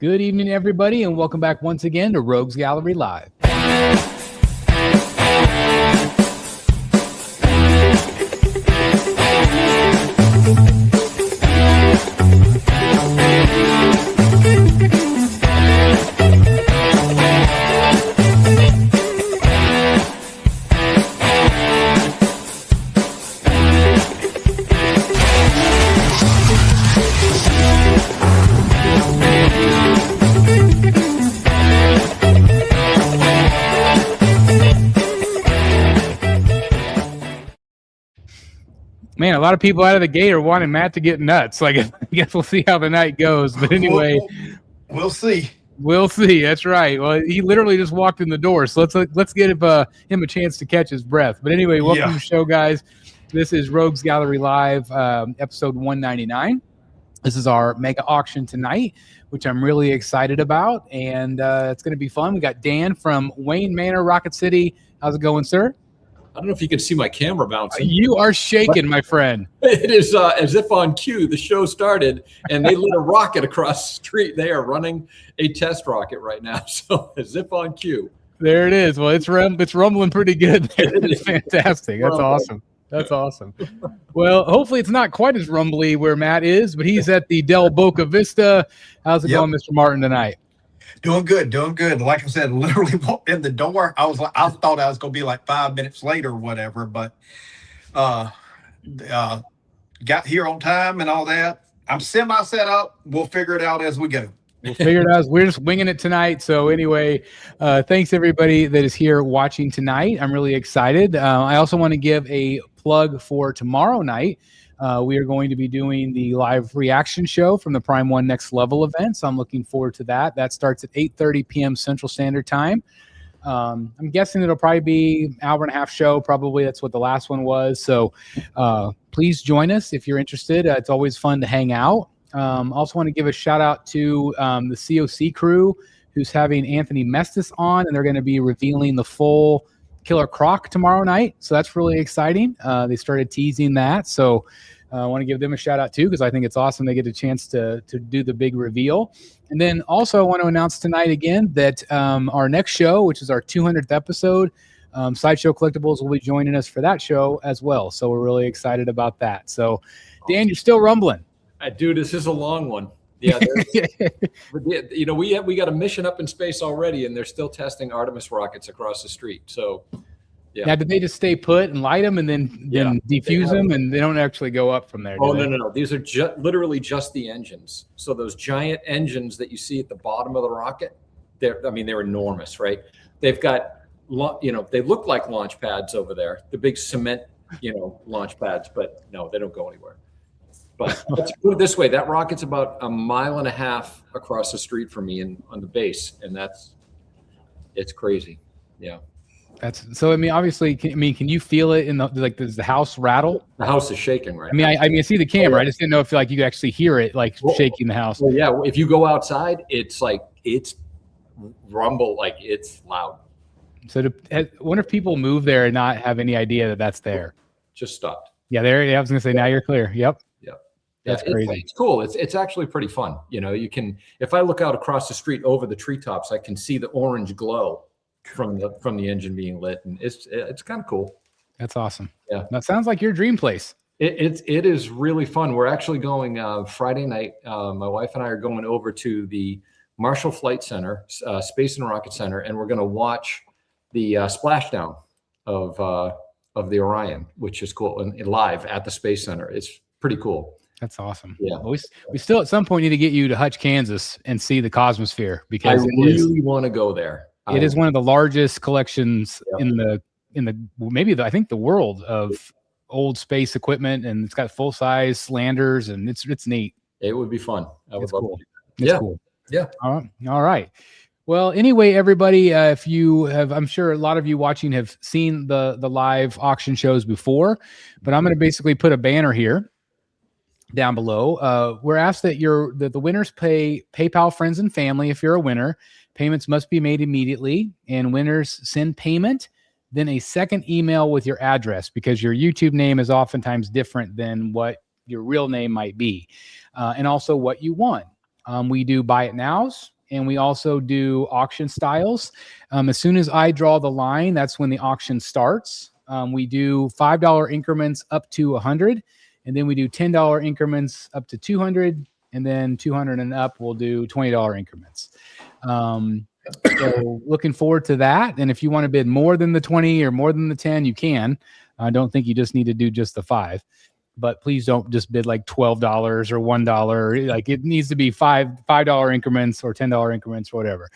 Good evening, everybody, and welcome back once again to Rogues Gallery Live. Man, a lot of people out of the gate are wanting Matt to get nuts. Like, I guess we'll see how the night goes. But anyway, we'll see. We'll see. That's right. Well, he literally just walked in the door, so let's give him a chance to catch his breath. But anyway, welcome to the show, guys. This is Rogues Gallery Live, episode 199. This is our mega auction tonight, which I'm really excited about, and it's going to be fun. We got Dan from Wayne Manor, Rocket City. How's it going, sir? I don't know if you can see my camera bouncing. You are shaking, my friend. It is as if on cue, the show started and they lit a rocket across the street. They are running a test rocket right now. So as if on cue. There it is. Well, it's rumbling pretty good there. It's fantastic. That's awesome. That's awesome. Well, hopefully it's not quite as rumbly where Matt is, but he's at the Del Boca Vista. How's it going, Mr. Martin, tonight? Doing good. Like I said, literally walked in the door. I thought I was going to be like 5 minutes late or whatever, but got here on time and all that. I'm semi set up. We'll figure it out as we go. We'll figure it out. We're just winging it tonight. So anyway, thanks everybody that is here watching tonight. I'm really excited. I also want to give a plug for tomorrow night. We are going to be doing the live reaction show from the Prime One Next Level event. So I'm looking forward to that. That starts at 8:30 p.m. Central Standard Time. I'm guessing it'll probably be an hour and a half show. Probably that's what the last one was. So please join us if you're interested. It's always fun to hang out. Also want to give a shout out to the COC crew who's having Anthony Mestis on, and they're going to be revealing the full Killer Croc tomorrow night. So that's really exciting. They started teasing that. So I want to give them a shout out too, because I think it's awesome they get a chance to do the big reveal. And then also I want to announce tonight again that our next show, which is our 200th episode, Sideshow Collectibles will be joining us for that show as well. So we're really excited about that. So Dan, you're still rumbling. Dude, this is a long one. Yeah, you know, we got a mission up in space already, and they're still testing Artemis rockets across the street. So, yeah. Now, did they just stay put and light them and then defuse them, and they don't actually go up from there? Oh, no. These are literally just the engines. So those giant engines that you see at the bottom of the rocket, they're enormous, right? They've got, they look like launch pads over there, the big cement, launch pads, but no, they don't go anywhere. But let's put it this way: that rocket's about 1.5 miles across the street from me on the base, and it's crazy. Yeah. That's so. I mean, obviously, can you feel it in does the house rattle? The house is shaking right now. I see the camera. I just didn't know if you could actually hear it shaking the house. Well, yeah. If you go outside, it's rumble, like it's loud. So I wonder if people move there and not have any idea that that's there. Just stopped. Yeah, there. I was gonna say now you're clear. Yep. That's crazy. It's cool. It's actually pretty fun. You can, if I look out across the street over the treetops, I can see the orange glow from the engine being lit, and it's kind of cool. That's awesome. Yeah, that sounds like your dream place. It is really fun. We're actually going Friday night. My wife and I are going over to the Marshall Flight Center, Space and Rocket Center, and we're going to watch the splashdown of the Orion, which is cool, and live at the Space Center. It's pretty cool. That's awesome. Yeah, well, we still at some point need to get you to Hutch, Kansas, and see the Cosmosphere, because I really want to go there. It is one of the largest collections in the I think the world of old space equipment, and it's got full size landers, and it's neat. It would be fun. It's cool. It's cool. Yeah. All right. Well, anyway, everybody, if you have, I'm sure a lot of you watching have seen the live auction shows before, but I'm going to basically put a banner here down below. We're asked that the winners pay PayPal friends and family. If you're a winner, payments must be made immediately, and winners send payment, then a second email with your address, because your YouTube name is oftentimes different than what your real name might be, and also what you won. We do buy it nows, and we also do auction styles. As soon as I draw the line, that's when the auction starts. We do $5 increments up to 100, and then we do $10 increments up to 200, and then 200 and up, we'll do $20 increments. So looking forward to that. And if you want to bid more than the 20 or more than the 10, you can. I don't think you just need to do just the 5, but please don't just bid like $12 or $1. Like it needs to be $5 increments or $10 increments or whatever.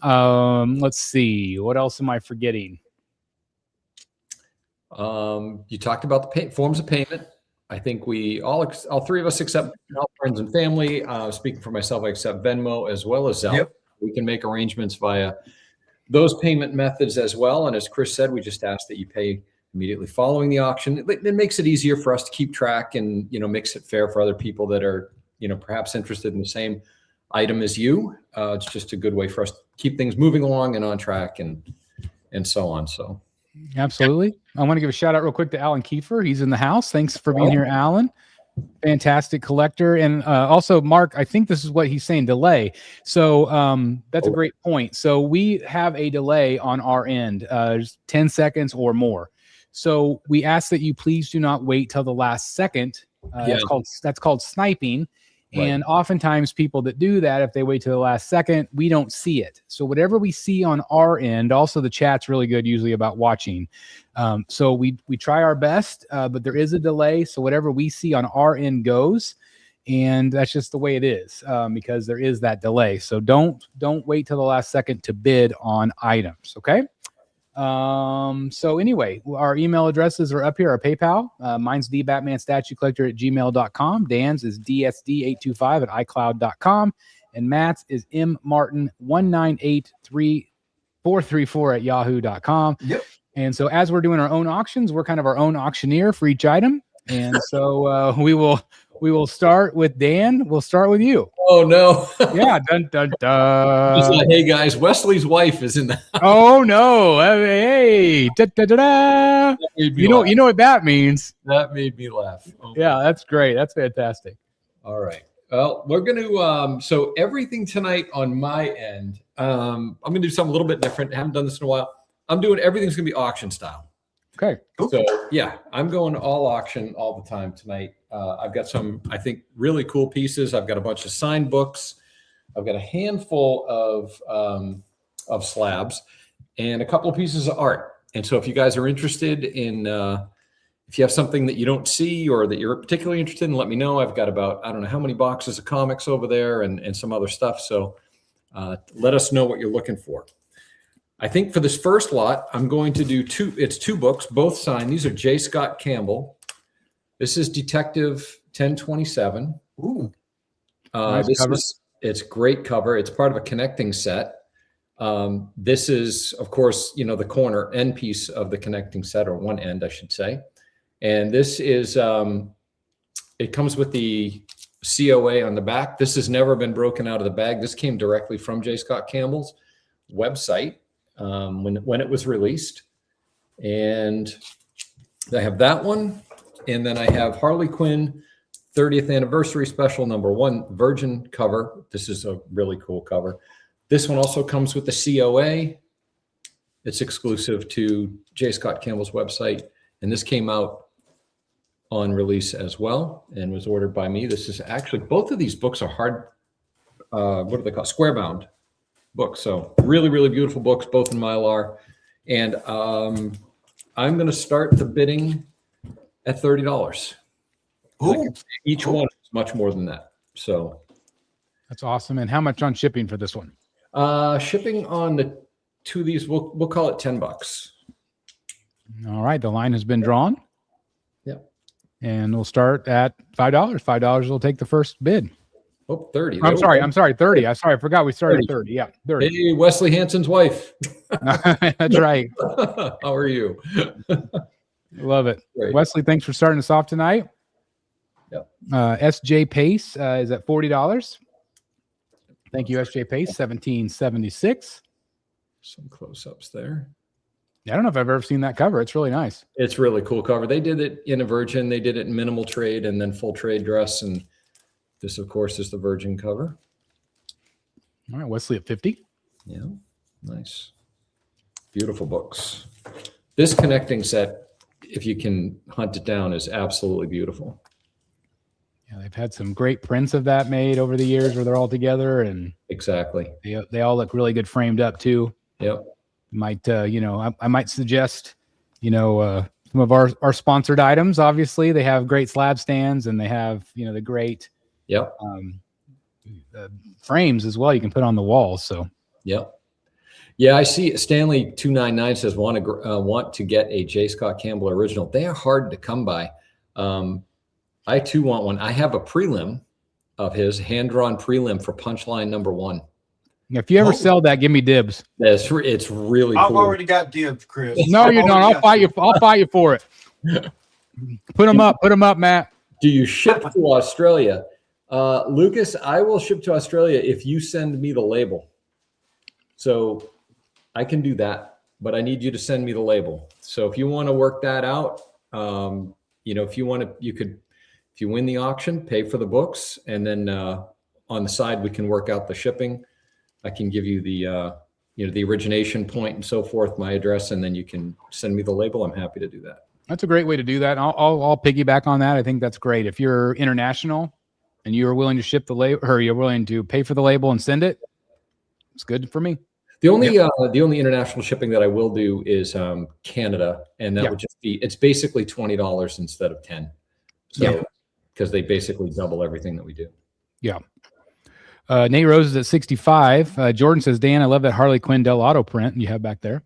Let's see. What else am I forgetting? You talked about the forms of payment. I think we all three of us accept friends and family. Speaking for myself, I accept Venmo as well as Zelle. Yep. We can make arrangements via those payment methods as well. And as Chris said, we just ask that you pay immediately following the auction. It makes it easier for us to keep track and, makes it fair for other people that are, perhaps interested in the same item as you. It's just a good way for us to keep things moving along and on track and so on. So. Absolutely. I want to give a shout out real quick to Alan Kiefer. He's in the house. Thanks for being here, Alan. Fantastic collector. And also, Mark, I think this is what he's saying, delay. So that's a great point. So we have a delay on our end, 10 seconds or more. So we ask that you please do not wait till the last second. That's called sniping. Right. And oftentimes people that do that, if they wait till the last second, we don't see it. So whatever we see on our end, also the chat's really good usually about watching. So we try our best, but there is a delay. So whatever we see on our end goes. And that's just the way it is because there is that delay. So don't wait till the last second to bid on items. Okay. So anyway, our email addresses are up here, our PayPal. Mine's thebatmanstatuecollector@gmail.com. Dan's is dsd825@icloud.com. And Matt's is mmartin19833434@yahoo.com. Yep. And so as we're doing our own auctions, we're kind of our own auctioneer for each item. And so we will start with Dan. We'll start with you. Oh no! Yeah, dun dun dun. Like, hey guys, Wesley's wife is in the house. Oh no! Hey, da, da, da, da. You know what that means. That made me laugh. Oh, yeah, that's great. That's fantastic. All right. Well, we're going to so everything tonight on my end. I'm going to do something a little bit different. I haven't done this in a while. I'm doing everything's going to be auction style. Okay. So yeah, I'm going all auction all the time tonight. I've got some, I think, really cool pieces. I've got a bunch of signed books. I've got a handful of slabs and a couple of pieces of art. And so if you guys are interested in, if you have something that you don't see or that you're particularly interested in, let me know. I've got about, I don't know how many boxes of comics over there and some other stuff. So let us know what you're looking for. I think for this first lot, I'm going to do two books, both signed. These are J. Scott Campbell. This is Detective 1027. Ooh. Nice cover. It's great cover. It's part of a connecting set. This is, of course, the corner end piece of the connecting set, or one end, I should say. And this is, it comes with the COA on the back. This has never been broken out of the bag. This came directly from J. Scott Campbell's website when it was released. And I have that one. And then I have Harley Quinn 30th anniversary special #1 virgin cover. This is a really cool cover. This one also comes with the COA. It's exclusive to J. Scott Campbell's website. And this came out on release as well and was ordered by me. This is actually, both of these books are hard, what are they called? Square bound books. So really, really beautiful books, both in Mylar. And I'm going to start the bidding at $30. Ooh. Each one is much more than that. So that's awesome. And how much on shipping for this one? Shipping on the two of these, we'll call it $10. All right. The line has been drawn. Yep. And we'll start at $5. $5 will take the first bid. Oh, 30. I'm sorry, 30. I forgot we started 30. Yeah, 30. Hey, Wesley Hanson's wife. That's right. How are you? Love it. Great. Wesley, thanks for starting us off tonight. Yep. SJ Pace is at $40. Thank you, SJ Pace, 1776. Some close-ups there. I don't know if I've ever seen that cover. It's really nice. It's really cool cover. They did it in a virgin. They did it in minimal trade and then full trade dress. And this, of course, is the virgin cover. All right, Wesley at 50. Yeah, nice. Beautiful books. This connecting set, if you can hunt it down, is absolutely beautiful. Yeah, they've had some great prints of that made over the years where they're all together, and exactly. They all look really good framed up too. Yep. Might I might suggest, some of our sponsored items. Obviously, they have great slab stands, and they have the great frames as well. You can put on the walls. So yep. Yeah, I see Stanley 299 says want to get a J. Scott Campbell original. They are hard to come by. I too want one. I have a prelim of his hand-drawn prelim for Punchline #1. If you ever sell that, give me dibs. It's really cool. I've already got dibs, Chris. No, you don't. I'll fight you. I'll fight you for it. Put them up. Put them up, Matt. Do you ship to Australia? Lucas, I will ship to Australia if you send me the label. So I can do that, but I need you to send me the label. So if you want to work that out, if you want to, if you win the auction, pay for the books, and then on the side we can work out the shipping. I can give you the the origination point and so forth, my address, and then you can send me the label. I'm happy to do that. That's a great way to do that. I'll piggyback on that. I think that's great. If you're international and you're willing to ship the label, or you're willing to pay for the label and send it, it's good for me. The only international shipping that I will do is Canada, and that would just be, it's basically $20 instead of 10. So because they basically double everything that we do. Yeah. Nate Rose is at 65. Jordan says, Dan, I love that Harley Quinn Delato print you have back there.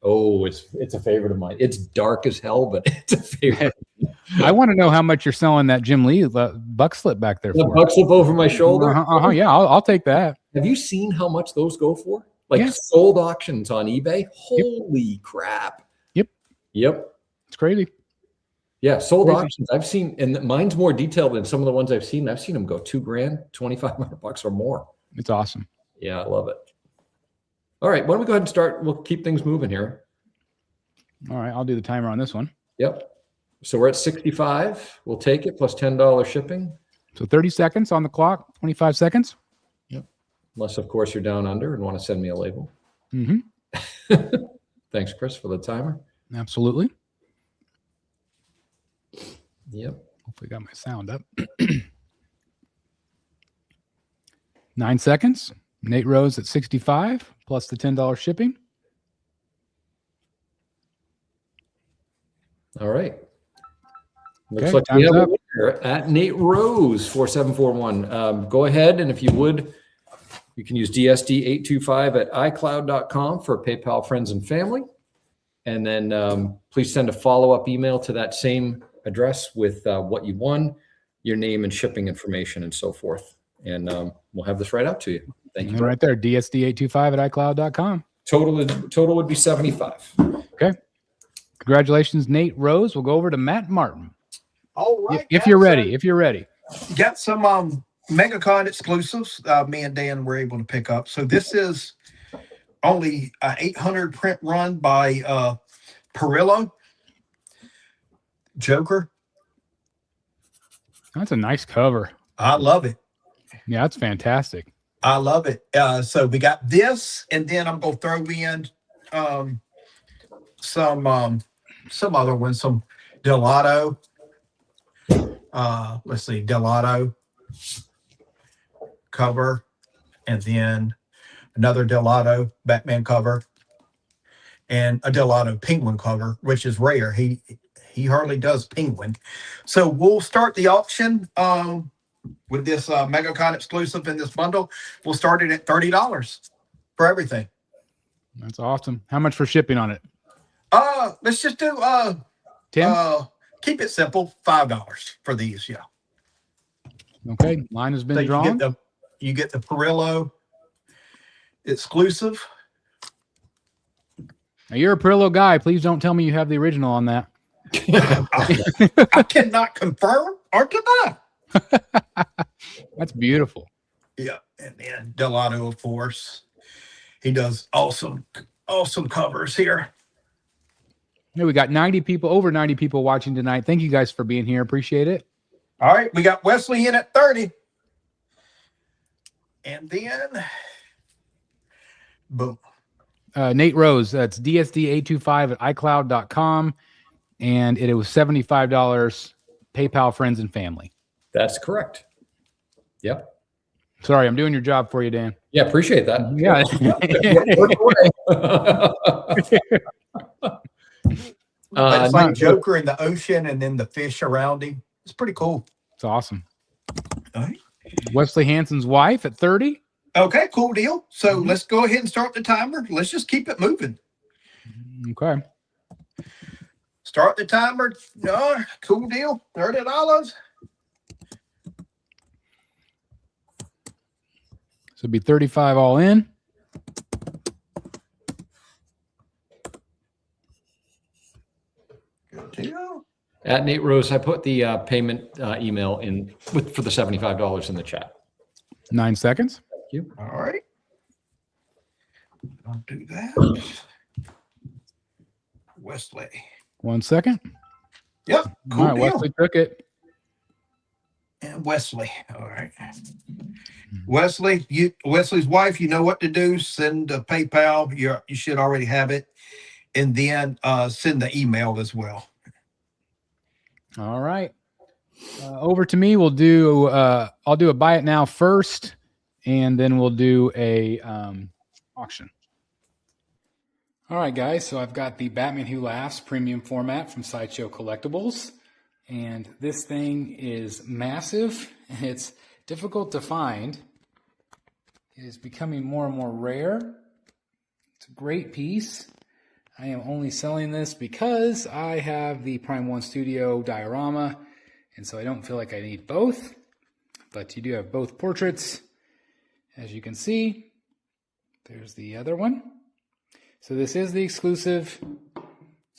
Oh, it's a favorite of mine. It's dark as hell, but it's a favorite. I want to know how much you're selling that Jim Lee buck slip back there the for. Buck slip over my shoulder. Yeah, I'll take that. Have you seen how much those go for? Sold auctions on eBay. Holy crap. Yep. It's crazy. Yeah, sold auctions. I've seen, and mine's more detailed than some of the ones I've seen. I've seen them go $2,000, $2,500 or more. It's awesome. Yeah, I love it. All right, why don't we go ahead and start? We'll keep things moving here. All right, I'll do the timer on this one. Yep. So we're at 65. We'll take it plus $10 shipping. So 30 seconds on the clock, 25 seconds. Yep. Unless, of course, you're down under and want to send me a label. Mm-hmm. Thanks, Chris, for the timer. Absolutely. Yep. Hopefully got my sound up. 9 seconds. Nate Rose at 65 plus the $10 shipping. All right. Looks Okay, like we have up. a winner at Nate Rose 4741. Go ahead, and if you would, you can use DSD825 at iCloud.com for PayPal friends and family. And then please send a follow-up email to that same address with what you won, your name and shipping information and so forth. And we'll have this right out to you. Thank you. Right there, DSD825 at iCloud.com. Total would be 75. Okay. Congratulations, Nate Rose. We'll go over to Matt Martin. All right. If you're ready. If you're ready. Got some Megacon exclusives me and Dan were able to pick up. So this is only an 800 print run by Perillo. Joker. That's a nice cover. I love it. Yeah, that's fantastic. I love it. So we got this, and then I'm gonna throw in some other ones, some Delato. Let's see, Delato cover, and then another Delato Batman cover, and a Delato Penguin cover, which is rare. He hardly does Penguin. So we'll start the auction with this Megacon exclusive in this bundle. We'll start it at $30 for everything. That's awesome. How much for shipping on it? Let's just do 10? Keep it simple, $5 for these. Yeah. Okay. Line has been So drawn. You get the Perillo exclusive. Now, you're a Perillo guy. Please don't tell me you have the original on that. I cannot confirm or deny. That's beautiful. Yeah, and then Delato, of course, he does awesome covers here. Hey, we got 90 people, over 90 people watching tonight. Thank you guys for being here. Appreciate it. All right, we got Wesley in at 30, and then Boom. Nate Rose, that's dsd825@icloud.com. And it was $75 PayPal, friends, and family. That's correct. Yep. Sorry, I'm doing your job for you, Dan. Yeah, appreciate that. Yeah. It's like Joker in the ocean and then the fish around him. It's pretty cool. It's awesome. All right. Wesley Hanson's wife at 30. Okay, cool deal. So let's go ahead and start the timer. Let's just keep it moving. Okay. Start the timer. Cool deal. $30. So it'd be 35 all in. Good deal. At Nate Rose, I put the payment email in for the $75 in the chat. 9 seconds. Thank you. All right. I'll do that. Wesley. 1 second. Yep. Cool All right, deal. Wesley took it. And Wesley. All right. Wesley, Wesley's wife, you know what to do. Send a PayPal. You should already have it. And then send the email as well. All right. Over to me. We'll do I'll do a buy it now first, and then we'll do a auction. All right, guys. So I've got the Batman Who Laughs premium format from Sideshow Collectibles. And this thing is massive. It's difficult to find. It is becoming more and more rare. It's a great piece. I am only selling this because I have the Prime 1 Studio diorama, and so I don't feel like I need both. But you do have both portraits, as you can see. There's the other one. So this is the exclusive,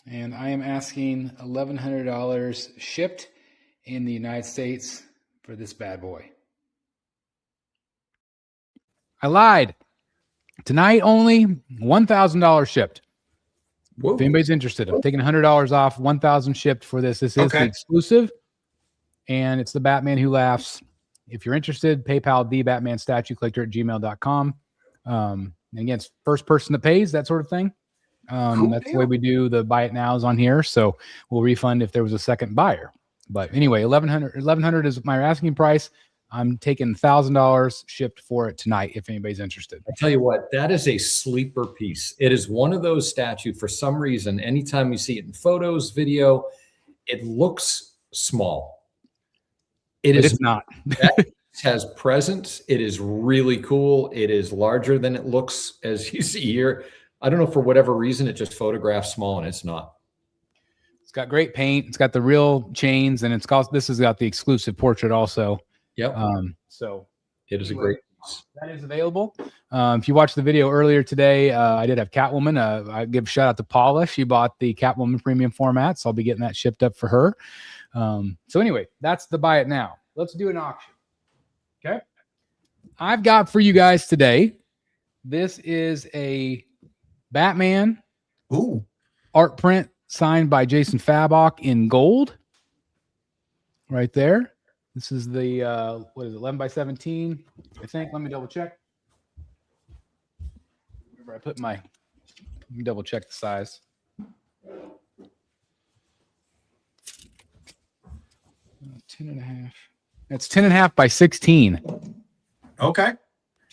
and I am asking $1,100 shipped in the United States for this bad boy. I lied. Tonight only $1,000 shipped. Whoa. If anybody's interested, I'm taking $100 off, $1,000 shipped for this. This is the exclusive, and it's the Batman Who Laughs. If you're interested, PayPal, thebatmanstatuecollector@gmail.com. And again, it's first person that pays, that sort of thing. Cool That's deal. the way we do the buy it nows on here. So we'll refund if there was a second buyer. But anyway, $1,100 is my asking price. I'm taking $1,000 shipped for it tonight if anybody's interested. I tell you what, that is a sleeper piece. It is one of those statues, for some reason, anytime you see it in photos, video, it looks small. It's not. That has presence. It is really cool. It is larger than it looks, as you see here. I don't know, for whatever reason, it just photographs small, and it's not. It's got great paint. It's got the real chains, and this has got the exclusive portrait also. Yep. So it is a great piece. That is available. If you watched the video earlier today, I did have Catwoman. I give a shout out to Paula. She bought the Catwoman premium format, so I'll be getting that shipped up for her. So anyway, that's the buy it now. Let's do an auction. Okay. I've got for you guys today, this is a Batman art print signed by Jason Fabok in gold. Right there. This is the, 11 by 17, I think. Let me double check. Wherever I put let me double check the size. 10.5. It's 10.5 by 16. Okay.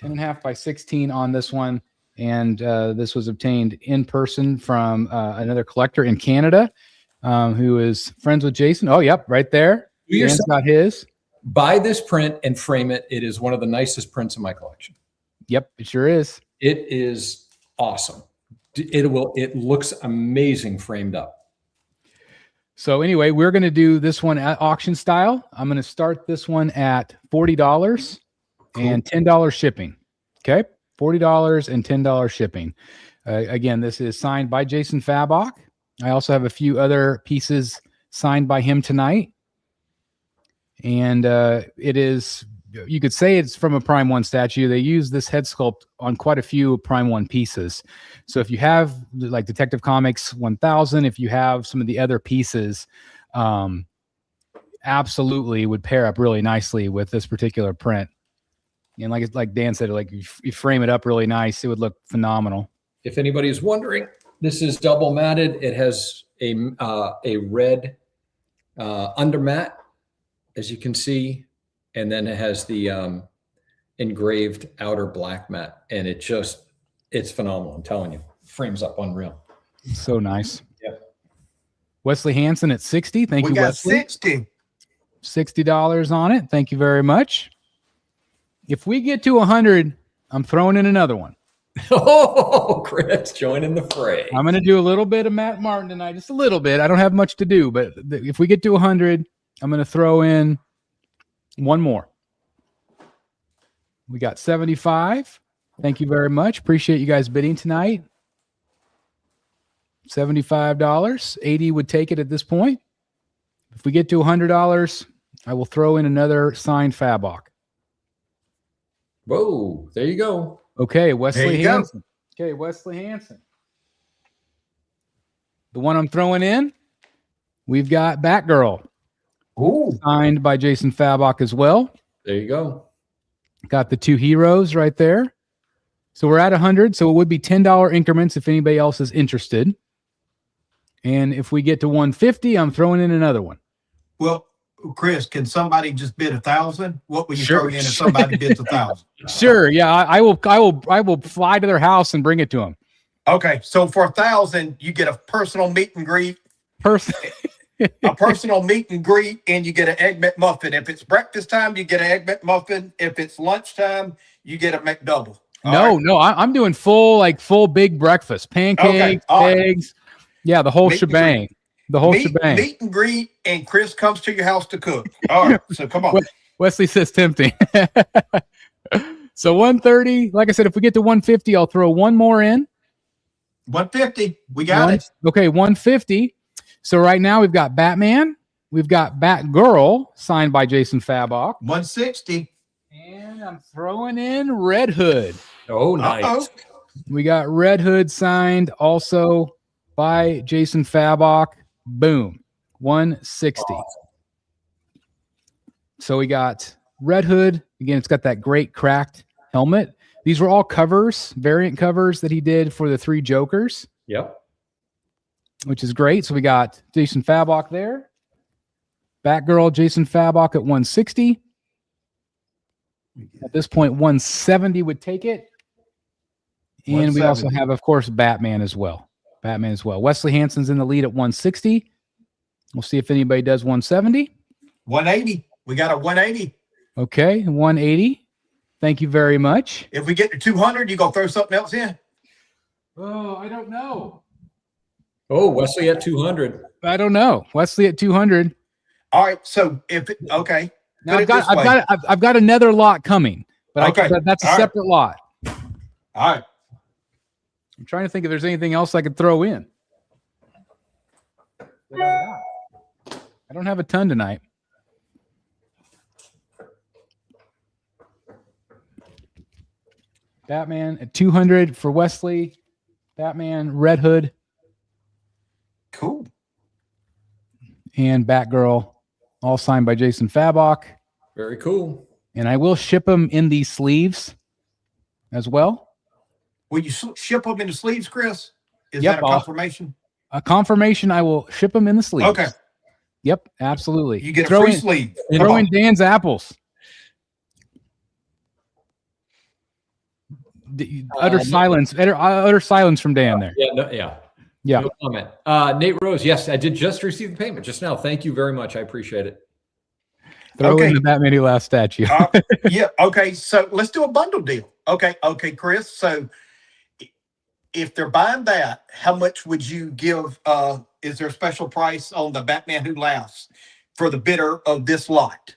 10.5 by 16 on this one. And this was obtained in person from another collector in Canada who is friends with Jason. Oh, yep, right there. Dan's got his. Buy this print and frame it. It is one of the nicest prints in my collection. Yep, it sure is. It is awesome. It looks amazing framed up. So anyway, we're going to do this one at auction style. I'm going to start this one at $40 and $10 shipping. Okay, $40 and $10 shipping. Again, this is signed by Jason Fabok. I also have a few other pieces signed by him tonight. And it is, you could say it's from a Prime 1 statue. They use this head sculpt on quite a few Prime 1 pieces. So if you have like Detective Comics 1000, if you have some of the other pieces, absolutely would pair up really nicely with this particular print. And like Dan said, like you frame it up really nice, it would look phenomenal. If anybody is wondering, this is double matted. It has a red undermat, as you can see, and then it has the engraved outer black mat, and it's phenomenal. I'm telling you, frames up unreal. So nice. Yep. Wesley Hanson at 60. Thank you, We got Wesley. 60. $60 on it. Thank you very much. If we get to 100, I'm throwing in another one. Oh, Chris, joining the fray. I'm going to do a little bit of Matt Martin tonight, just a little bit. I don't have much to do, but if we get to 100, I'm going to throw in one more. We got 75. Thank you very much. Appreciate you guys bidding tonight. $75. 80 would take it at this point. If we get to $100, I will throw in another signed Fabok. Whoa, there you go. Okay, Wesley There you go. Hanson. Okay, Wesley Hanson. The one I'm throwing in, we've got Batgirl. Ooh. Signed by Jason Fabok as well. There you go. Got the two heroes right there. So we're at 100, so it would be $10 increments if anybody else is interested. And if we get to 150, I'm throwing in another one. Well, Chris, can somebody just bid 1,000? What will you Sure. throw in if somebody bids 1,000? Sure, yeah, I will fly to their house and bring it to them. Okay, so for 1,000, you get a personal meet and greet, a personal meet and greet, and you get an Egg McMuffin. If it's breakfast time, you get an Egg McMuffin. If it's lunchtime, you get a McDouble. No, I'm doing full big breakfast, pancakes, all right. eggs, yeah, the whole Meet and shebang, the whole shebang. Meet and greet, and Chris comes to your house to cook. All right, so come on. Wesley says tempting. So 130, like I said, if we get to 150, I'll throw one more in. 150, we got it. Okay, 150. So right now we've got Batman, we've got Batgirl signed by Jason Fabok, 160. and I'm throwing in Red Hood. Oh, nice. Uh-oh. We got Red Hood signed also by Jason Fabok. Boom, 160. Awesome. So we got Red Hood. Again, it's got that great cracked helmet. These were all covers, variant covers that he did for the three Jokers, Yep. which is great. So we got Jason Fabok there. Batgirl, Jason Fabok at 160. At this point, 170 would take it. And we also 170. have, of course, Batman as well. Wesley Hanson's in the lead at 160. We'll see if anybody does 170. 180. We got a 180. Okay, 180. Thank you very much. If we get to 200, you gonna throw something else in? Oh, I don't know. Oh, Wesley at 200. I don't know. Wesley at 200. All right. So okay. Now I've got another lot coming, but Okay. That's a All right. separate lot. All right. I'm trying to think if there's anything else I could throw in. I don't have a ton tonight. Batman at 200 for Wesley. Batman, Red Hood, Cool. and Batgirl, all signed by Jason Fabok. Very cool. And I will ship them in these sleeves as well. Will you ship them in the sleeves, Chris? Is Yep, that a I'll- confirmation? A confirmation, I will ship them in the sleeves. Okay. Yep, absolutely. You get a Throw free in, sleeve. Throw in Dan's apples. Utter silence. Utter silence from Dan there. Yeah, yeah. No comment. Nate Rose, yes, I did just receive the payment just now. Thank you very much. I appreciate it. Throw Okay. in the Batman Who Laughs statue. Yeah. Okay. So let's do a bundle deal. Okay. Okay, Chris. So if they're buying that, how much would you give? Is there a special price on the Batman Who Laughs for the bidder of this lot?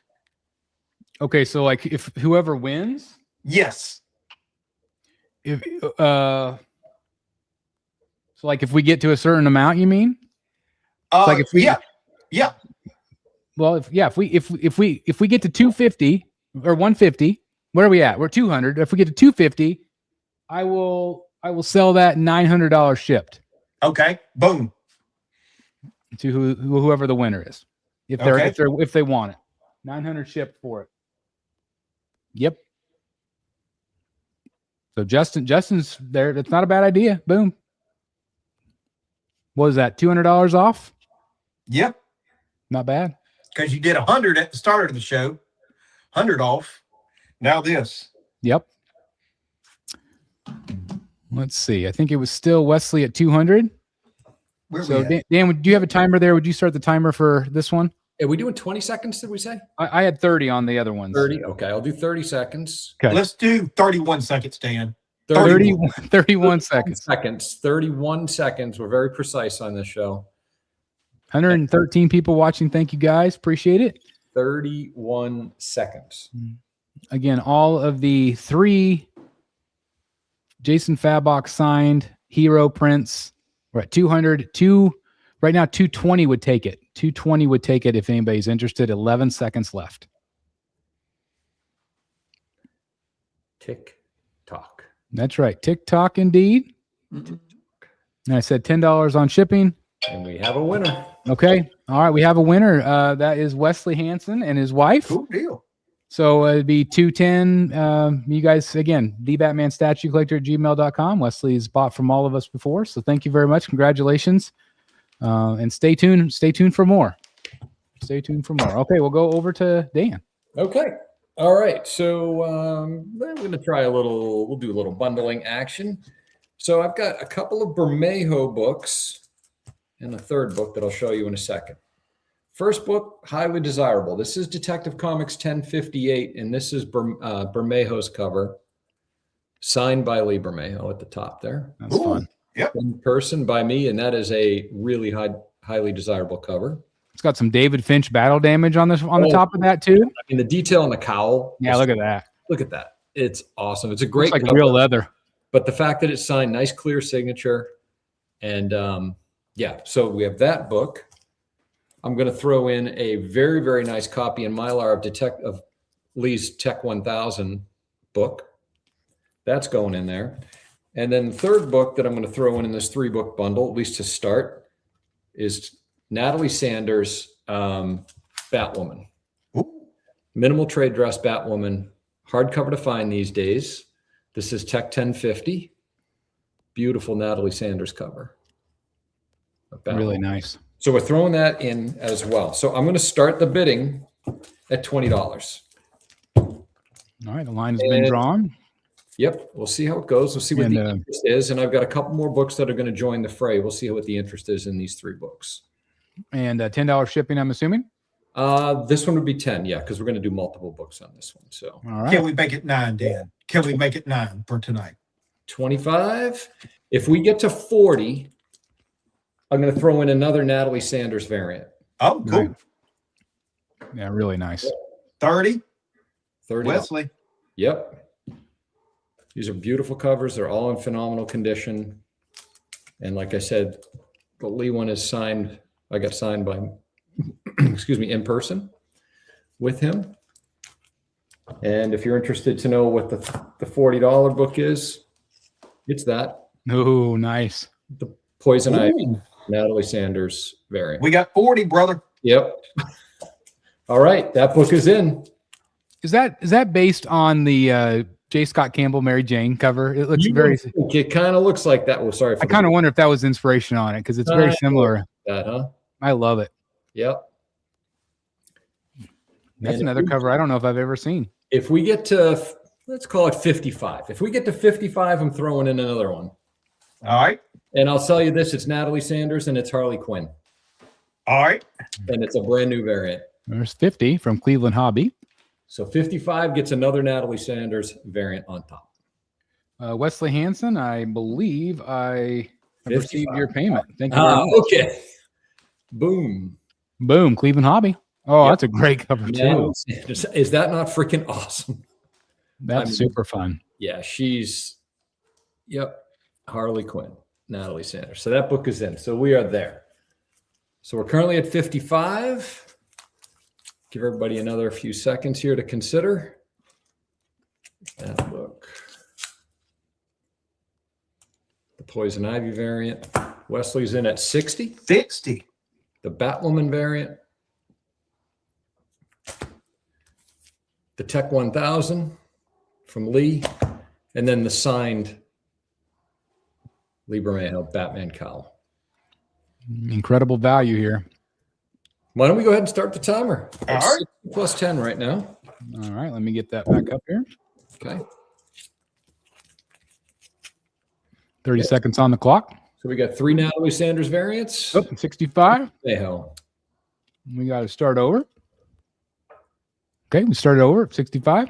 Okay, so like if whoever wins, Yes. if so like if we get to a certain amount, you mean? Like if we- yeah. Well, if we get to 250 or 150, where are we at? We're 200. If we get to 250, I will sell that $900 shipped Okay. Boom. to whoever the winner is. If they want it. 900 shipped for it. Yep. So Justin's there. That's not a bad idea. Boom. What was that? $200 off? Yep. Not bad. Because you did 100 at the start of the show, 100 off. Now this. Yep. Let's see. I think it was still Wesley at 200. So Dan, do you have a timer there? Would you start the timer for this one? Are we doing 20 seconds, did we say? I had 30 on the other ones. 30. Okay, I'll do 30 seconds. Okay. Let's do 31 seconds, Dan. 31 seconds. 31 seconds. We're very precise on this show. 113 people watching. Thank you guys. Appreciate it. 31 seconds. Again, all of the 3 Jason Fabok signed hero prints. We're at 200. Right now, 220 would take it. 220 would take it if anybody's interested. 11 seconds left. Tick tock. That's right. TikTok indeed. And I said $10 on shipping. And we have a winner. Okay. All right. We have a winner. That is Wesley Hansen and his wife. Cool deal. So it'd be 210. You guys, again, thebatmanstatuecollector@gmail.com. Wesley's bought from all of us before. So thank you very much. Congratulations. And stay tuned. Stay tuned for more. Stay tuned for more. Okay. We'll go over to Dan. Okay. All right. So I'm going to try we'll do a little bundling action. So I've got a couple of Bermejo books and a third book that I'll show you in a second. First book, highly desirable. This is Detective Comics 1058, and this is Bermejo's cover, signed by Lee Bermejo at the top there. That's fun. Yep. In person by me, and that is a really highly desirable cover. It's got some David Finch battle damage on the top of that too. I mean, the detail on the cowl. Yeah, look at that. Look at that. It's awesome. It's a great Looks like cover, real leather. but the fact that it's signed, nice clear signature, and yeah. So we have that book. I'm going to throw in a very, very nice copy in Mylar of Lee's Tech 1000 book. That's going in there. And then the third book that I'm going to throw in this 3-book bundle, at least to start, is Natalie Sanders' Batwoman. Ooh. Minimal trade dress Batwoman, hardcover to find these days. This is Tech 1050. Beautiful Natalie Sanders cover. Really nice. So we're throwing that in as well. So I'm going to start the bidding at $20. All right, the line has been drawn. Yep, we'll see how it goes. We'll see what the interest is. And I've got a couple more books that are going to join the fray. We'll see what the interest is in these 3 books. And $10 shipping, I'm assuming? This one would be 10, yeah, because we're going to do multiple books on this one. So all right. Can we make it 9, Dan? Can we make it 9 for tonight? 25. If we get to 40, I'm going to throw in another Natalie Sanders variant. Oh, cool. Right. Yeah, really nice. 30. 30. Wesley. Yep. These are beautiful covers. They're all in phenomenal condition. And like I said, the Lee one is signed. I got signed by, excuse me, in person with him. And if you're interested to know what the $40 book is, it's that. Oh, nice. The Poison Ivy, Natalie Sanders variant. We got 40, brother. Yep. All right. That book is in. Is that based on the J. Scott Campbell, Mary Jane cover? It looks It kind of looks like that. Well, sorry. I kind of wonder if that was inspiration on it because it's very similar. That, huh? I love it. Yep. That's another cover I don't know if I've ever seen. If we get to, let's call it 55. If we get to 55, I'm throwing in another one. All right. And I'll tell you this, it's Natalie Sanders and it's Harley Quinn. All right. And it's a brand new variant. There's 50 from Cleveland Hobby. So 55 gets another Natalie Sanders variant on top. Wesley Hansen, I believe I have received your payment. Thank you very much. Okay. Boom. Boom. Cleveland Hobby. Oh, that's a great cover too. Is that not freaking awesome? That's super fun. Yeah, Harley Quinn, Natalie Sanders. So that book is in. So we are there. So we're currently at 55. Give everybody another few seconds here to consider. That book. The Poison Ivy variant. Wesley's in at 60. 60. The Batwoman variant. The Tech 1000 from Lee. And then the signed Lee Bermejo Batman cowl. Incredible value here. Why don't we go ahead and start the timer? All right. Plus 10 right now. All right, let me get that back up here. Okay. 30 seconds on the clock. So we got 3 Natalie Sanders variants. Oh, 65. Diehl. We got to start over. Okay, we started over at 65.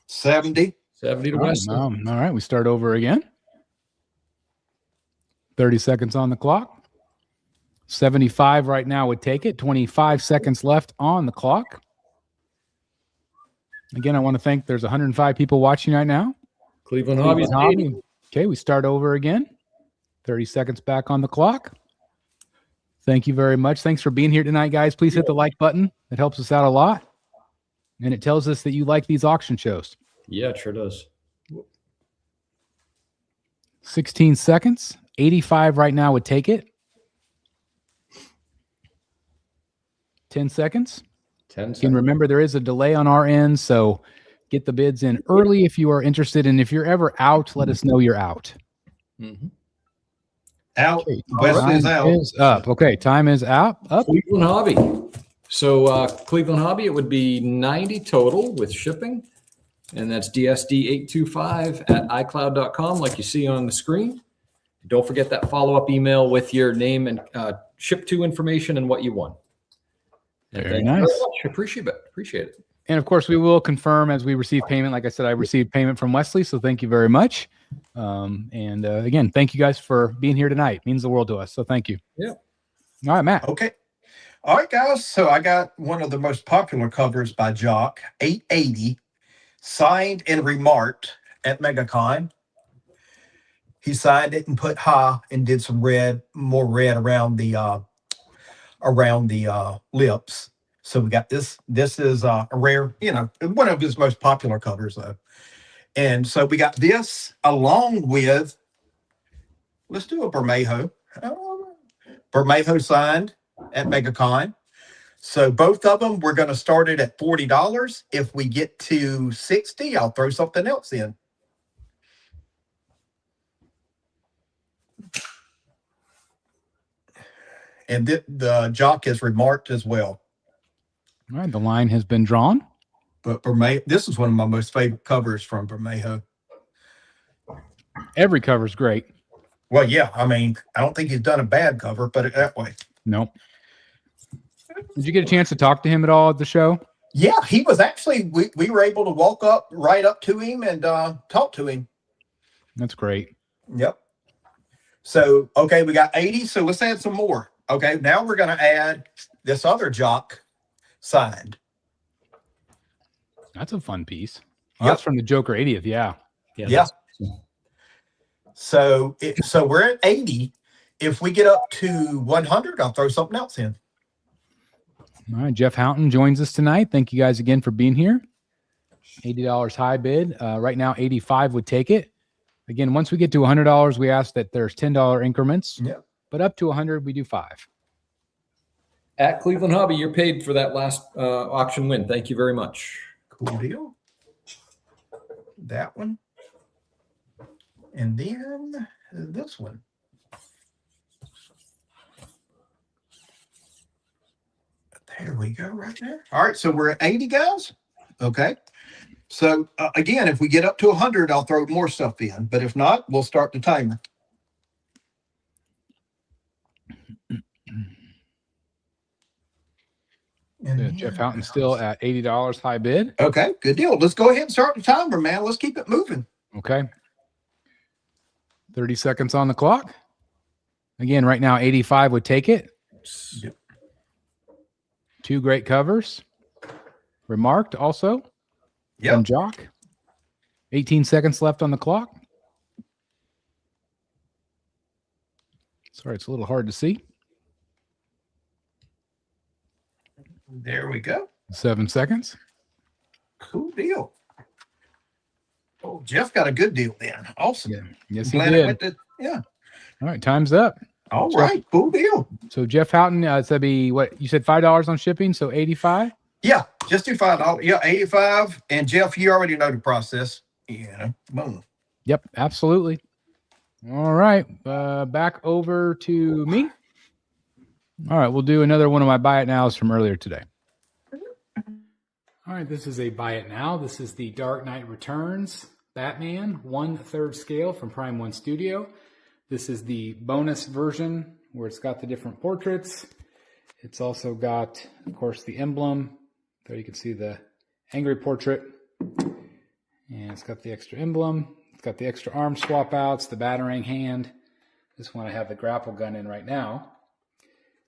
70. 70 to All right, Weston. all right, we start over again. 30 seconds on the clock. 75 right now would take it. 25 seconds left on the clock. Again, I want to thank there's 105 people watching right now. Cleveland Hobbies. Hobby. Okay, we start over again. 30 seconds back on the clock. Thank you very much. Thanks for being here tonight, guys. Please hit the like button. It helps us out a lot. And it tells us that you like these auction shows. Yeah, it sure does. 16 seconds. 85 right now would take it. 10 seconds. 10 You can seconds. remember there is a delay on our end, so get the bids in early if you are interested. And if you're ever out, let us know you're out. Mhm. Out. Okay, West time is out. is up. Okay, time is out. Up. Cleveland Hobby. So Cleveland Hobby, it would be 90 total with shipping. And that's DSD825 at iCloud.com, like you see on the screen. Don't forget that follow-up email with your name and ship to information and what you won. And Very thank you nice. much. Appreciate it. Appreciate it. And of course, we will confirm as we receive payment. Like I said, I received payment from Wesley, so thank you very much. Again, thank you guys for being here tonight. It means the world to us. So thank you. Yeah. All right, Matt. Okay. All right, guys. So I got one of the most popular covers by Jock, 880, signed and remarked at Megacon. He signed it and put high and did some red, more red around the lips. So we got this. This is a rare, one of his most popular covers, though. And so we got this along with, let's do a Bermejo. Bermejo signed at Megacon. So both of them, we're going to start it at $40. If we get to 60, I'll throw something else in. And the Jock is remarked as well. All right, the line has been drawn. But Bermejo, this is one of my most favorite covers from Bermejo. Every cover's great. Well, yeah, I mean, I don't think he's done a bad cover, put it that way. Nope. Did you get a chance to talk to him at all at the show? Yeah, he was actually, we were able to walk up right up to him and talk to him. That's great. Yep. So, okay, we got 80, so let's add some more. Okay, now we're going to add this other Jock signed. That's a fun piece. Oh, Yep. that's from the Joker 80th. Yeah. Yeah. So we're at 80. If we get up to 100, I'll throw something else in. All right. Jeff Houghton joins us tonight. Thank you guys again for being here. $80 high bid. Right now, 85 would take it. Again, once we get to $100, we ask that there's $10 increments. Yeah. But up to 100, we do 5. At Cleveland Hobby, you're paid for that last auction win. Thank you very much. Cool deal. That one. And then this one. There we go, right there. All right, so we're at 80, guys. Okay. So again, if we get up to 100, I'll throw more stuff in. But if not, we'll start the timer. Yeah, Jeff Houghton still at $80 high bid. Okay, good deal. Let's go ahead and start the timer, man. Let's keep it moving. Okay. 30 seconds on the clock. Again, right now, 85 would take it. Yep. 2 great covers. Remarked also. Yep. From Jock. 18 seconds left on the clock. Sorry, it's a little hard to see. There we go. 7 seconds. Cool deal. Oh, Jeff got a good deal then. Awesome. Yeah. Yes, he Glad it did. went to, yeah. All right, time's up. All right. Cool deal. So Jeff Houghton, it's gonna be what you said, $5 on shipping, so 85. Yeah, just do $5. Yeah, 85. And Jeff, you already know the process. Boom. Yep, absolutely. All right, back over to me. All right, we'll do another one of my buy it nows from earlier today. All right, this is a buy it now. This is the Dark Knight Returns Batman 1/3 scale from Prime 1 Studio. This is the bonus version where it's got the different portraits. It's also got, of course, the emblem. There you can see the angry portrait. And it's got the extra emblem. It's got the extra arm swap outs, the batarang hand. This one I have the grapple gun in right now.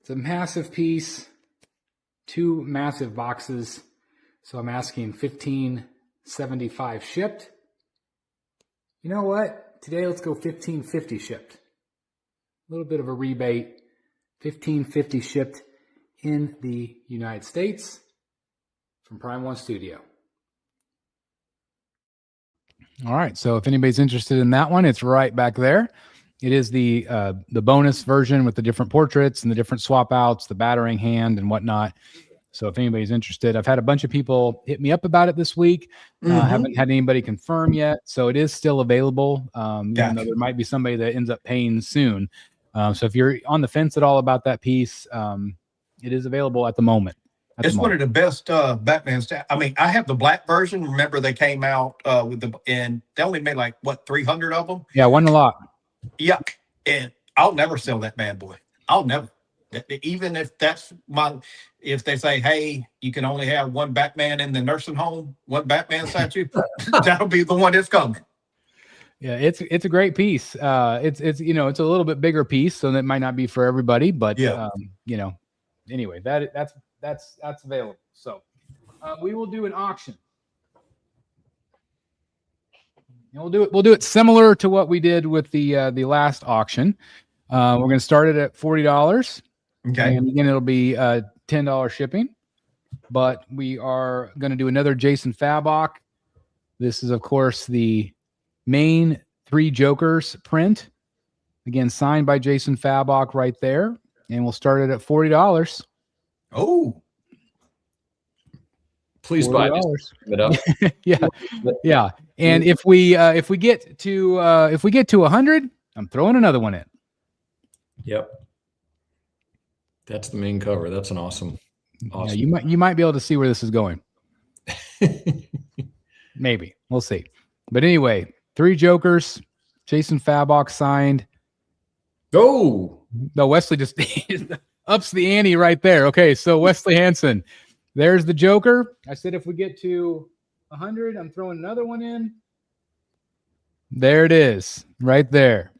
It's a massive piece, 2 massive boxes. So I'm asking $15.75 shipped. You know what? Today let's go $15.50 shipped. A little bit of a rebate. $15.50 shipped in the United States from Prime 1 Studio. All right, so if anybody's interested in that one, it's right back there. It is the bonus version with the different portraits and the different swap outs, the batarang hand and whatnot. So if anybody's interested, I've had a bunch of people hit me up about it this week. Haven't had anybody confirm yet, so it is still available. Even though there might be somebody that ends up paying soon. So if you're on the fence at all about that piece, it is available at the moment. It's one of the best Batman stuff. I mean, I have the black version. Remember, they came out and they only made like, what, 300 of them? Yeah, wasn't a lot. Yeah. And I'll never sell that bad boy. I'll never. Even if if they say, hey, you can only have one Batman in the nursing home, one Batman statue, that'll be the one that's coming. Yeah, it's a great piece. It's it's a little bit bigger piece, so that might not be for everybody, but anyway, that's available. So we will do an auction. And we'll do it similar to what we did with the last auction. We're going to start it at $40. Okay. And again, it'll be $10 shipping. But we are going to do another Jason Fabok. This is, of course, the main 3 Jokers print. Again, signed by Jason Fabok right there. And we'll start it at $40. Oh. Please buy it up. Yeah. And if we get to 100, I'm throwing another one in. Yep. That's the main cover. That's an awesome. Yeah, you might be able to see where this is going. Maybe. We'll see. But anyway, 3 Jokers, Jason Fabok signed. Oh. No, Wesley just ups the ante right there. Okay, so Wesley Hansen. There's the Joker. I said if we get to 100, I'm throwing another one in. There it is, right there.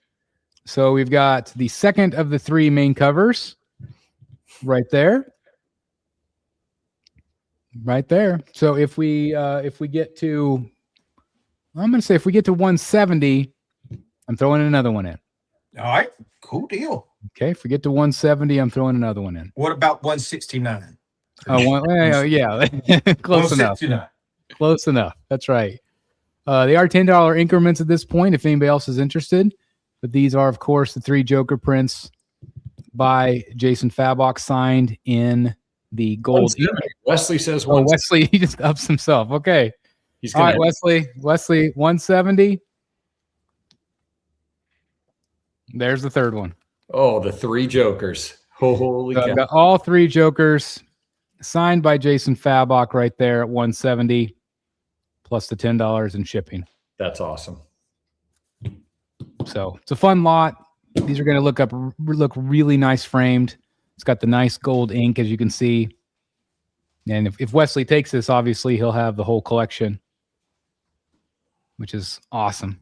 So we've got the second of the 3 main covers right there. Right there. So if we get to, I'm going to say if we get to 170, I'm throwing another one in. All right. Cool deal. Okay. If we get to 170, I'm throwing another one in. What about 169? Yeah. Close enough. Close enough. That's right. They are $10 increments at this point if anybody else is interested. But these are, of course, the 3 Joker prints by Jason Fabok, signed in the gold. Wesley says, Wesley, he just ups himself. Okay. All right, Wesley, 170. There's the third one. Oh, the 3 Jokers. Holy cow. I've got all 3 Jokers signed by Jason Fabok right there at 170 plus the $10 in shipping. That's awesome. So it's a fun lot. These are going to look really nice framed. It's got the nice gold ink, as you can see. And if Wesley takes this, obviously he'll have the whole collection, which is awesome.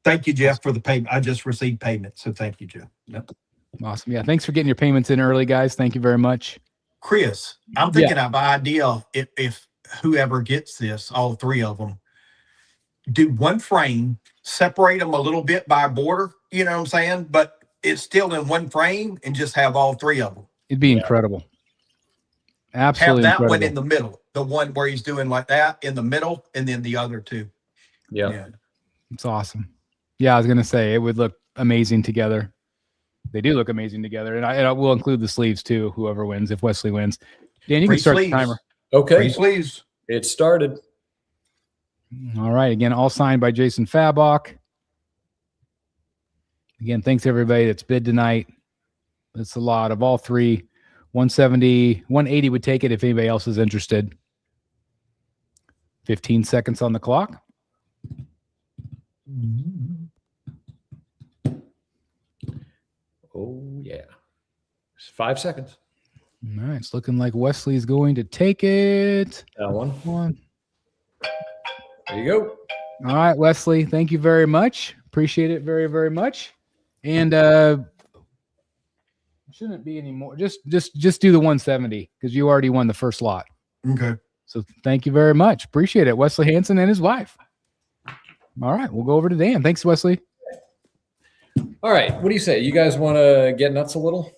Thank you, Jeff, for the payment. I just received payment, so thank you, Jeff. Yep. Awesome. Yeah, thanks for getting your payments in early, guys. Thank you very much. Chris, I'm thinking of an idea if whoever gets this, all 3 of them, do one frame, separate them a little bit by a border, you know what I'm saying? But it's still in one frame and just have all 3 of them. It'd be incredible. Absolutely have that incredible. one in the middle, the one where he's doing like that in the middle, and then the other 2. Yeah. It's awesome. Yeah, I was going to say it would look amazing together. They do look amazing together. And I will include the sleeves too, whoever wins, if Wesley wins. Dan, you can start the timer. Okay. Free sleeves. It started. All right. Again, all signed by Jason Fabok. Again, thanks everybody that's bid tonight. That's a lot of all three. 170, 180 would take it if anybody else is interested. 15 seconds on the clock. Oh, yeah. It's 5 seconds. All right. It's looking like Wesley's going to take it. That one. There you go. All right, Wesley. Thank you very much. Appreciate it very, very much. And shouldn't be any more. Just do the 170 because you already won the first lot. Okay. So thank you very much. Appreciate it. Wesley Hanson and his wife. All right. We'll go over to Dan. Thanks, Wesley. All right. What do you say? You guys want to get nuts a little?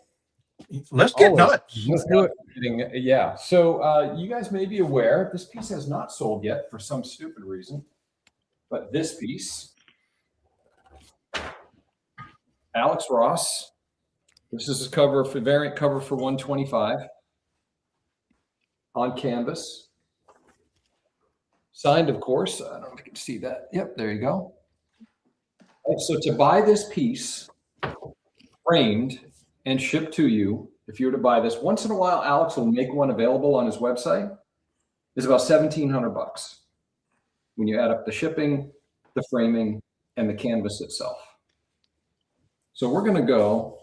Let's get nuts. Let's do it. Yeah. So you guys may be aware this piece has not sold yet for some stupid reason. But this piece, Alex Ross. This is a cover for variant cover for 125 on canvas. Signed, of course. I don't know if you can see that. Yep, there you go. Right, so to buy this piece framed and shipped to you, if you were to buy this, once in a while, Alex will make one available on his website. It's about $1,700 when you add up the shipping, the framing, and the canvas itself. So we're going to go.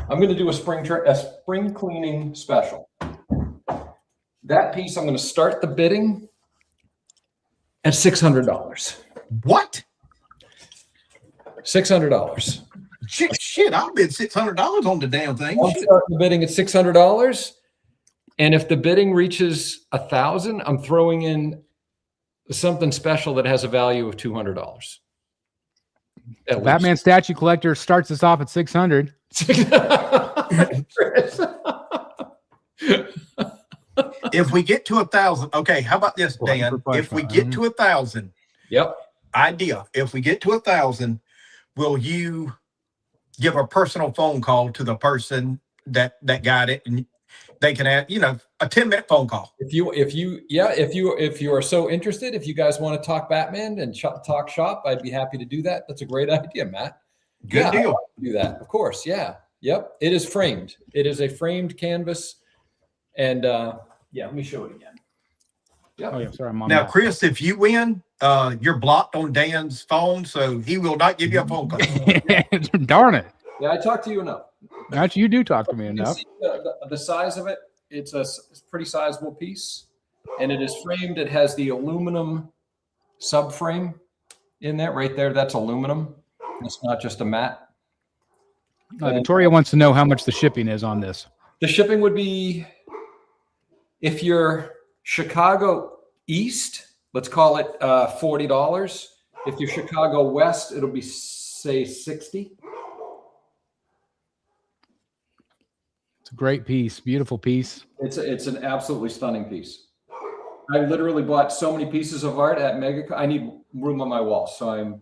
I'm going to do a spring cleaning special. That piece, I'm going to start the bidding at $600. What? $600. Shit, I'll bid $600 on the damn thing. I'm starting the bidding at $600. And if the bidding reaches 1,000, I'm throwing in something special that has a value of $200. Batman statue collector starts us off at 600. If we get to 1,000, okay, how about this, Dan? If we get to 1,000, yep. Idea. If we get to 1,000, will you give a personal phone call to the person that got it, and they can add, a 10-minute phone call. If you are so interested, if you guys want to talk Batman and talk shop, I'd be happy to do that. That's a great idea, Matt. Good deal. Do that, of course. Yeah. Yep. It is framed. It is a framed canvas, and let me show it again. Yep. Oh yeah, sorry. Now, Chris, if you win, you're blocked on Dan's phone, so he will not give you a phone call. Darn it. Yeah, I talk to you enough. Actually, you do talk to me enough. See the size of it. It's a pretty sizable piece, and it is framed. It has the aluminum subframe in there, right there. That's aluminum. It's not just a mat. Victoria wants to know how much the shipping is on this. The shipping would be, if you're Chicago East, let's call it $40. If you're Chicago West, it'll be, say, $60. It's a great piece, beautiful piece. It's an absolutely stunning piece. I literally bought so many pieces of art at Megacon. I need room on my wall, so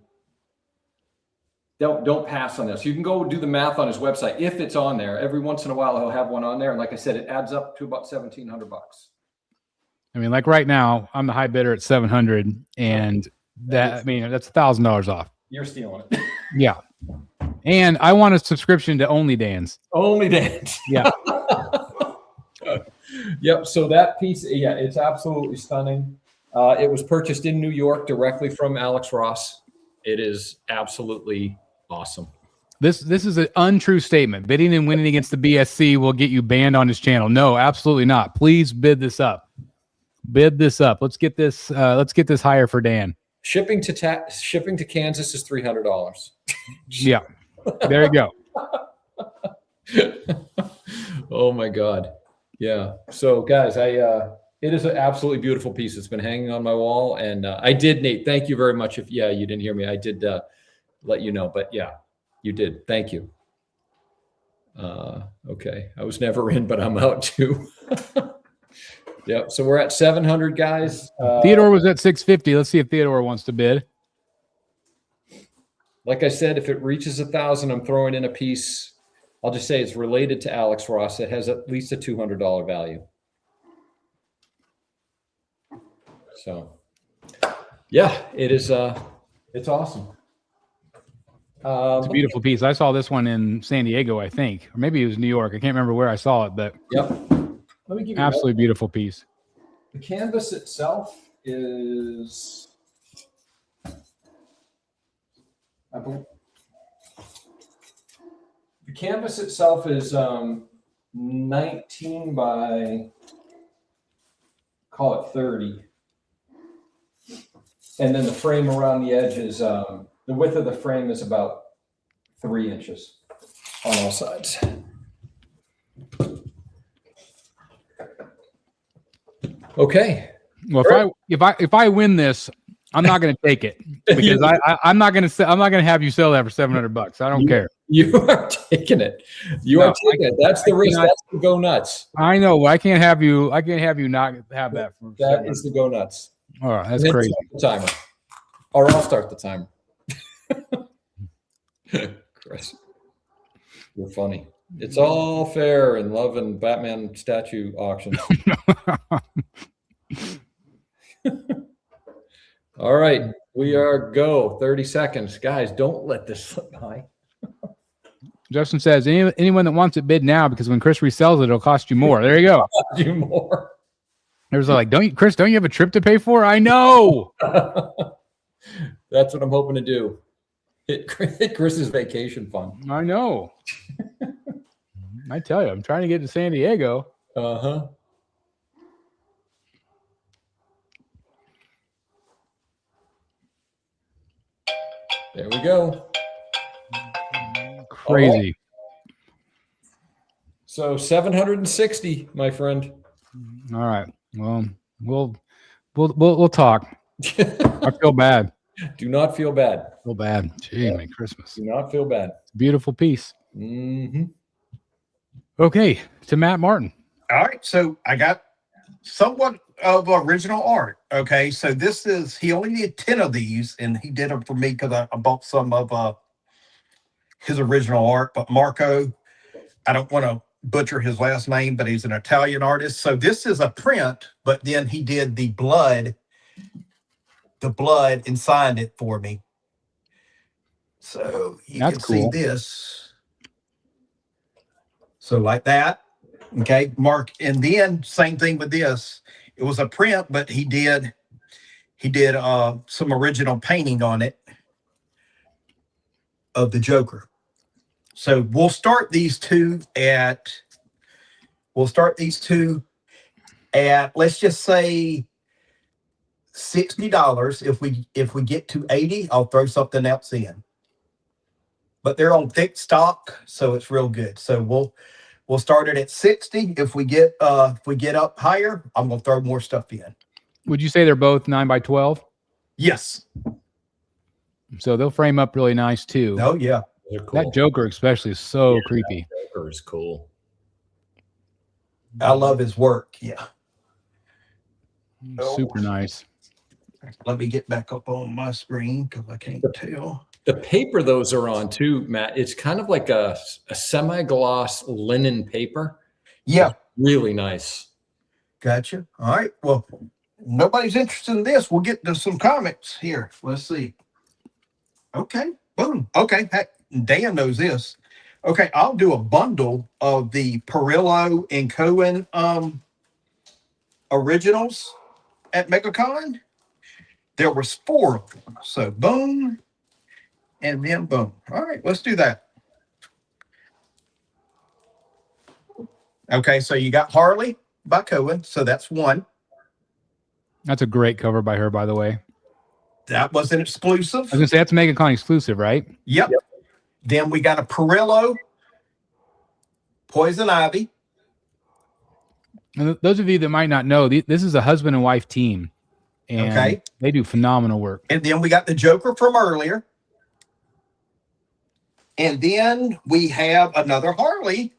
don't pass on this. You can go do the math on his website if it's on there. Every once in a while, he'll have one on there, and like I said, it adds up to about $1,700. I mean, like right now, I'm the high bidder at 700, and that's $1,000 off. You're stealing it. Yeah. And I want a subscription to Only Dan's. Only Dan's. Yeah. Yep. So that piece, it's absolutely stunning. It was purchased in New York directly from Alex Ross. It is absolutely awesome. This is an untrue statement. Bidding and winning against the BSC will get you banned on his channel. No, absolutely not. Please bid this up. Bid this up. Let's get this higher for Dan. Shipping to Kansas is $300. Yeah. There you go. Oh my God. Yeah. So guys, it is an absolutely beautiful piece. It's been hanging on my wall, and I did, Nate, thank you very much. If you didn't hear me, I did let you know, but yeah, you did. Thank you. Okay. I was never in, but I'm out too. Yep. So we're at 700, guys. Theodore was at 650. Let's see if Theodore wants to bid. Like I said, if it reaches 1,000, I'm throwing in a piece. I'll just say it's related to Alex Ross. It has at least a $200 value. So, yeah, it is. It's awesome. It's a beautiful piece. I saw this one in San Diego, I think, or maybe it was New York. I can't remember where I saw it, but Yep. Let me give you absolutely beautiful piece. The canvas itself is, the canvas itself is 19 by, call it 30. And then the frame around the edge is, the width of the frame is about 3 inches on all sides. Okay. Well, if I win this, I'm not going to take it because I'm not going to have you sell that for $700. I don't care. You are taking it. You are taking it. That's the risk. That's the go nuts. I know. I can't have you not have that. That is the go nuts. All right, that's crazy. The timer, or I'll start the timer. Chris, you're funny. It's all fair in love and Batman statue auctions. All right, we are go. 30 seconds. Guys, don't let this slip by. Justin says, anyone that wants it bid now, because when Chris resells it, it'll cost you more. There you go. Cost you more. There's like, Chris, don't you have a trip to pay for? I know. That's what I'm hoping to do. Hit Chris's vacation fund. I know. I tell you, I'm trying to get to San Diego. Uh-huh. There we go. Crazy. So 760, my friend. All right. Well, we'll talk. I feel bad. Do not feel bad. Feel bad. Gee, my Christmas. Do not feel bad. Beautiful piece. Mm-hmm. Okay, to Matt Martin. All right, so I got somewhat of original art. Okay, so this is, he only needed 10 of these, and he did them for me because I bought some of his original art. But Marco, I don't want to butcher his last name, but he's an Italian artist. So this is a print, but then he did the blood and signed it for me. So you That's can cool. see this. So like that. Okay, Mark, and then same thing with this. It was a print, but he did some original painting on it of the Joker. So we'll start these two at let's just say $60. If we get to 80, I'll throw something else in. But they're on thick stock, so it's real good. So we'll start it at 60. If we get up higher, I'm gonna throw more stuff in. Would you say they're both 9x12? Yes. So they'll frame up really nice too. Oh yeah. Cool. That Joker especially is so creepy. Joker is cool. I love his work. Yeah. Super nice. Let me get back up on my screen because I can't tell. The paper those are on too, Matt, it's kind of like a semi-gloss linen paper. Yeah. It's really nice. Gotcha. All right. Well, nobody's interested in this. We'll get to some comments here. Let's see. Okay. Boom. Okay. Heck, Dan knows this. Okay. I'll do a bundle of the Perillo and Cohen originals at Megacon. There was 4 of them. So boom. And then boom. All right. Let's do that. Okay. So you got Harley by Cohen. So that's 1. That's a great cover by her, by the way. That was an exclusive. I was gonna say that's Megacon exclusive, right? Yep. Then we got a Perillo, Poison Ivy. And those of you that might not know, this is a husband and wife team, and they do phenomenal work. And then we got the Joker from earlier. And then we have another Harley.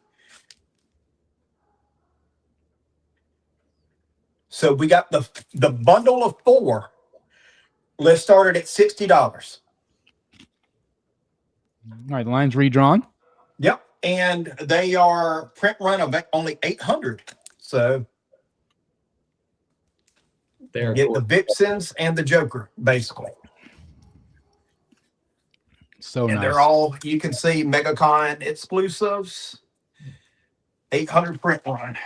So we got the bundle of 4. Let's start it at $60. All right, the line's redrawn. Yep. And they are print run of only 800. So They're Get cool. the Vixens and the Joker, basically. So And nice. they're all, you can see, Megacon exclusives. 800 print run.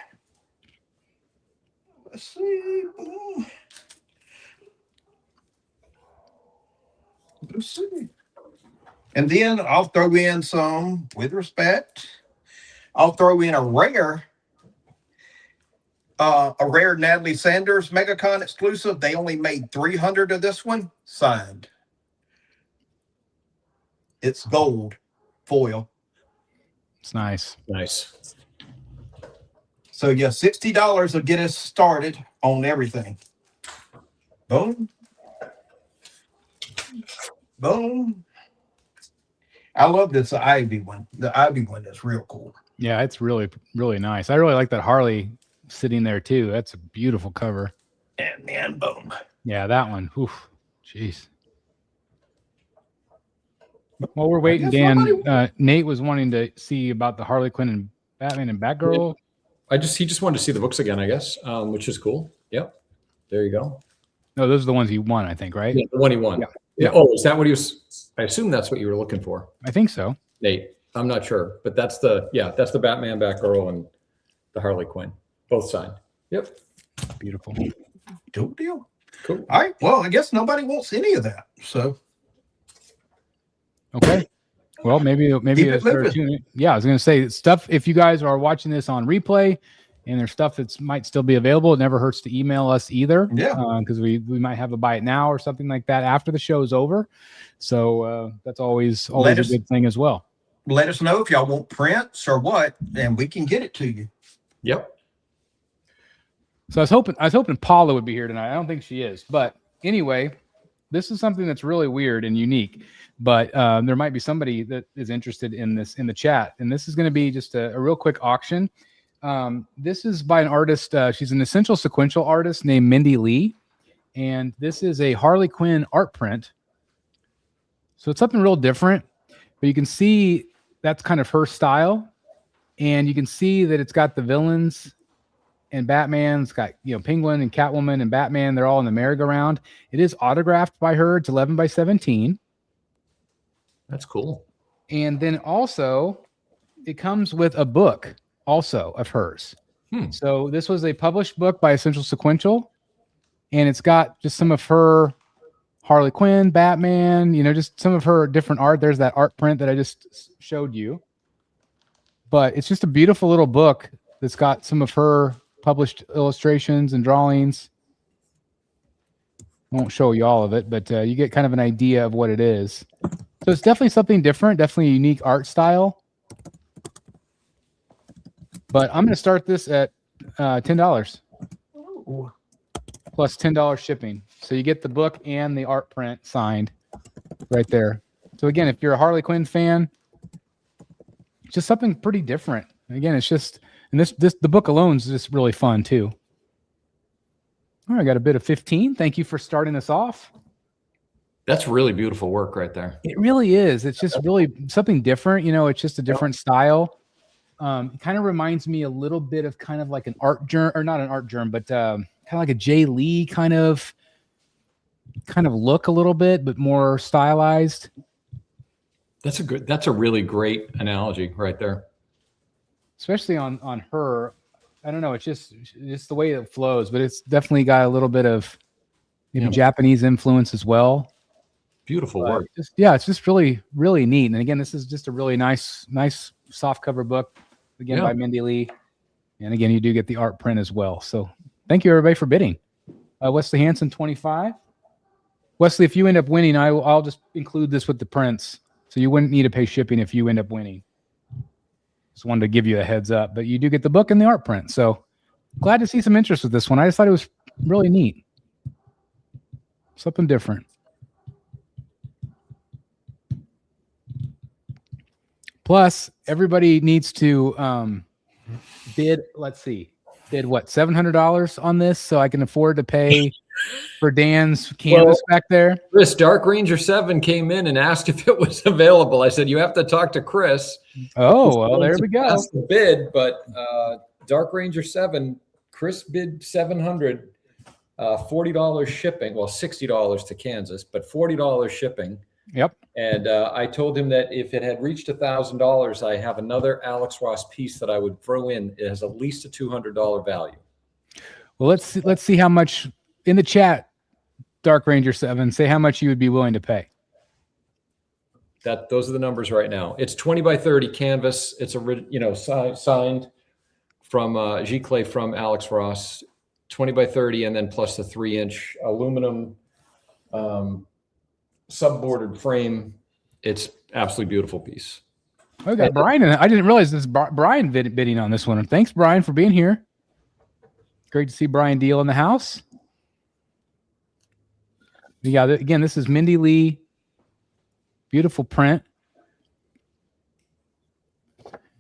Let's see. Let's see. And then I'll throw in some, with respect, I'll throw in a rare Natalie Sanders Megacon exclusive. They only made 300 of this one, signed. It's gold foil. It's nice. Nice. So yeah, $60 will get us started on everything. Boom. Boom. I love this Ivy one. The Ivy one is real cool. Yeah, it's really, really nice. I really like that Harley sitting there too. That's a beautiful cover. And then boom. Yeah, that one. Oof. Jeez. While we're waiting, Dan, Nate was wanting to see about the Harley Quinn and Batman and Batgirl. He just wanted to see the books again, I guess, which is cool. Yep. There you go. No, those are the ones he won, I think, right? Yeah, the one he won. Yeah. Oh, is that what he was? I assume that's what you were looking for. I think so. Nate, I'm not sure, but that's the Batman, Batgirl, and the Harley Quinn, both signed. Yep. Beautiful. Dope deal. Cool. All right. Well, I guess nobody wants any of that. So okay. Well, maybe it yeah, I was gonna say stuff. If you guys are watching this on replay and there's stuff that might still be available, it never hurts to email us either. Yeah. Because we might have a buy it now or something like that after the show is over. So that's always a good thing as well. Let us know if y'all want prints or what, and we can get it to you. Yep. So I was hoping Paula would be here tonight. I don't think she is, but anyway, this is something that's really weird and unique. But there might be somebody that is interested in this in the chat, and this is going to be just a real quick auction. This is by an artist. She's an essential sequential artist named Mindy Lee, and this is a Harley Quinn art print. So it's something real different, but you can see that's kind of her style, and you can see that it's got the villains and Batman. It's got, Penguin and Catwoman and Batman. They're all in the merry-go-round. It is autographed by her. It's 11 by 17. That's cool. And then also it comes with a book also of hers. So this was a published book by Essential Sequential, and it's got just some of her Harley Quinn, Batman, just some of her different art. There's that art print that I just showed you. But it's just a beautiful little book that's got some of her published illustrations and drawings. I won't show you all of it, but you get kind of an idea of what it is. So it's definitely something different, definitely a unique art style. But I'm going to start this at $10 plus $10 shipping. So you get the book and the art print signed right there. So again, if you're a Harley Quinn fan, it's just something pretty different. And again, it's just, and the book alone is just really fun too. All right, I got a bit of 15. Thank you for starting us off. That's really beautiful work right there. It really is. It's just really something different. It's just a different style. It kind of reminds me a little bit of kind of like an art germ, or not an art germ, but kind of like a Jay Lee kind of look a little bit, but more stylized. That's a really great analogy right there. Especially on her. I don't know. It's just the way it flows, but it's definitely got a little bit of maybe Japanese influence as well. Beautiful work. It's just really, really neat. And again, this is just a really nice soft cover book, again, by Mindy Lee. And again, you do get the art print as well. So thank you, everybody, for bidding. Wesley Hanson, 25. Wesley, if you end up winning, I'll just include this with the prints. So you wouldn't need to pay shipping if you end up winning. Just wanted to give you a heads up. But you do get the book and the art print. So glad to see some interest with this one. I just thought it was really neat. Something different. Plus, everybody needs to bid. Let's see, bid what, $700 on this, so I can afford to pay for Dan's canvas back there. Chris, Dark Ranger 7 came in and asked if it was available. I said you have to talk to Chris. Oh, well, there we go. That's the bid, but Dark Ranger 7, Chris bid 700. $40 shipping. Well, $60 to Kansas, but $40 shipping. Yep. And I told him that if it had reached $1,000, I have another Alex Ross piece that I would throw in. It has at least a $200 value. Well, let's see how much in the chat. Dark Ranger 7, say how much you would be willing to pay. Those are the numbers right now. It's 20 by 30 canvas. It's signed from Giclée from Alex Ross, 20 by 30, and then plus the 3-inch aluminum sub-bordered frame. It's absolutely beautiful piece. I got Bryan, and I didn't realize this Bryan bidding on this one. And thanks, Bryan, for being here. Great to see Bryan Diehl in the house. Yeah, again, this is Mindy Lee. Beautiful print.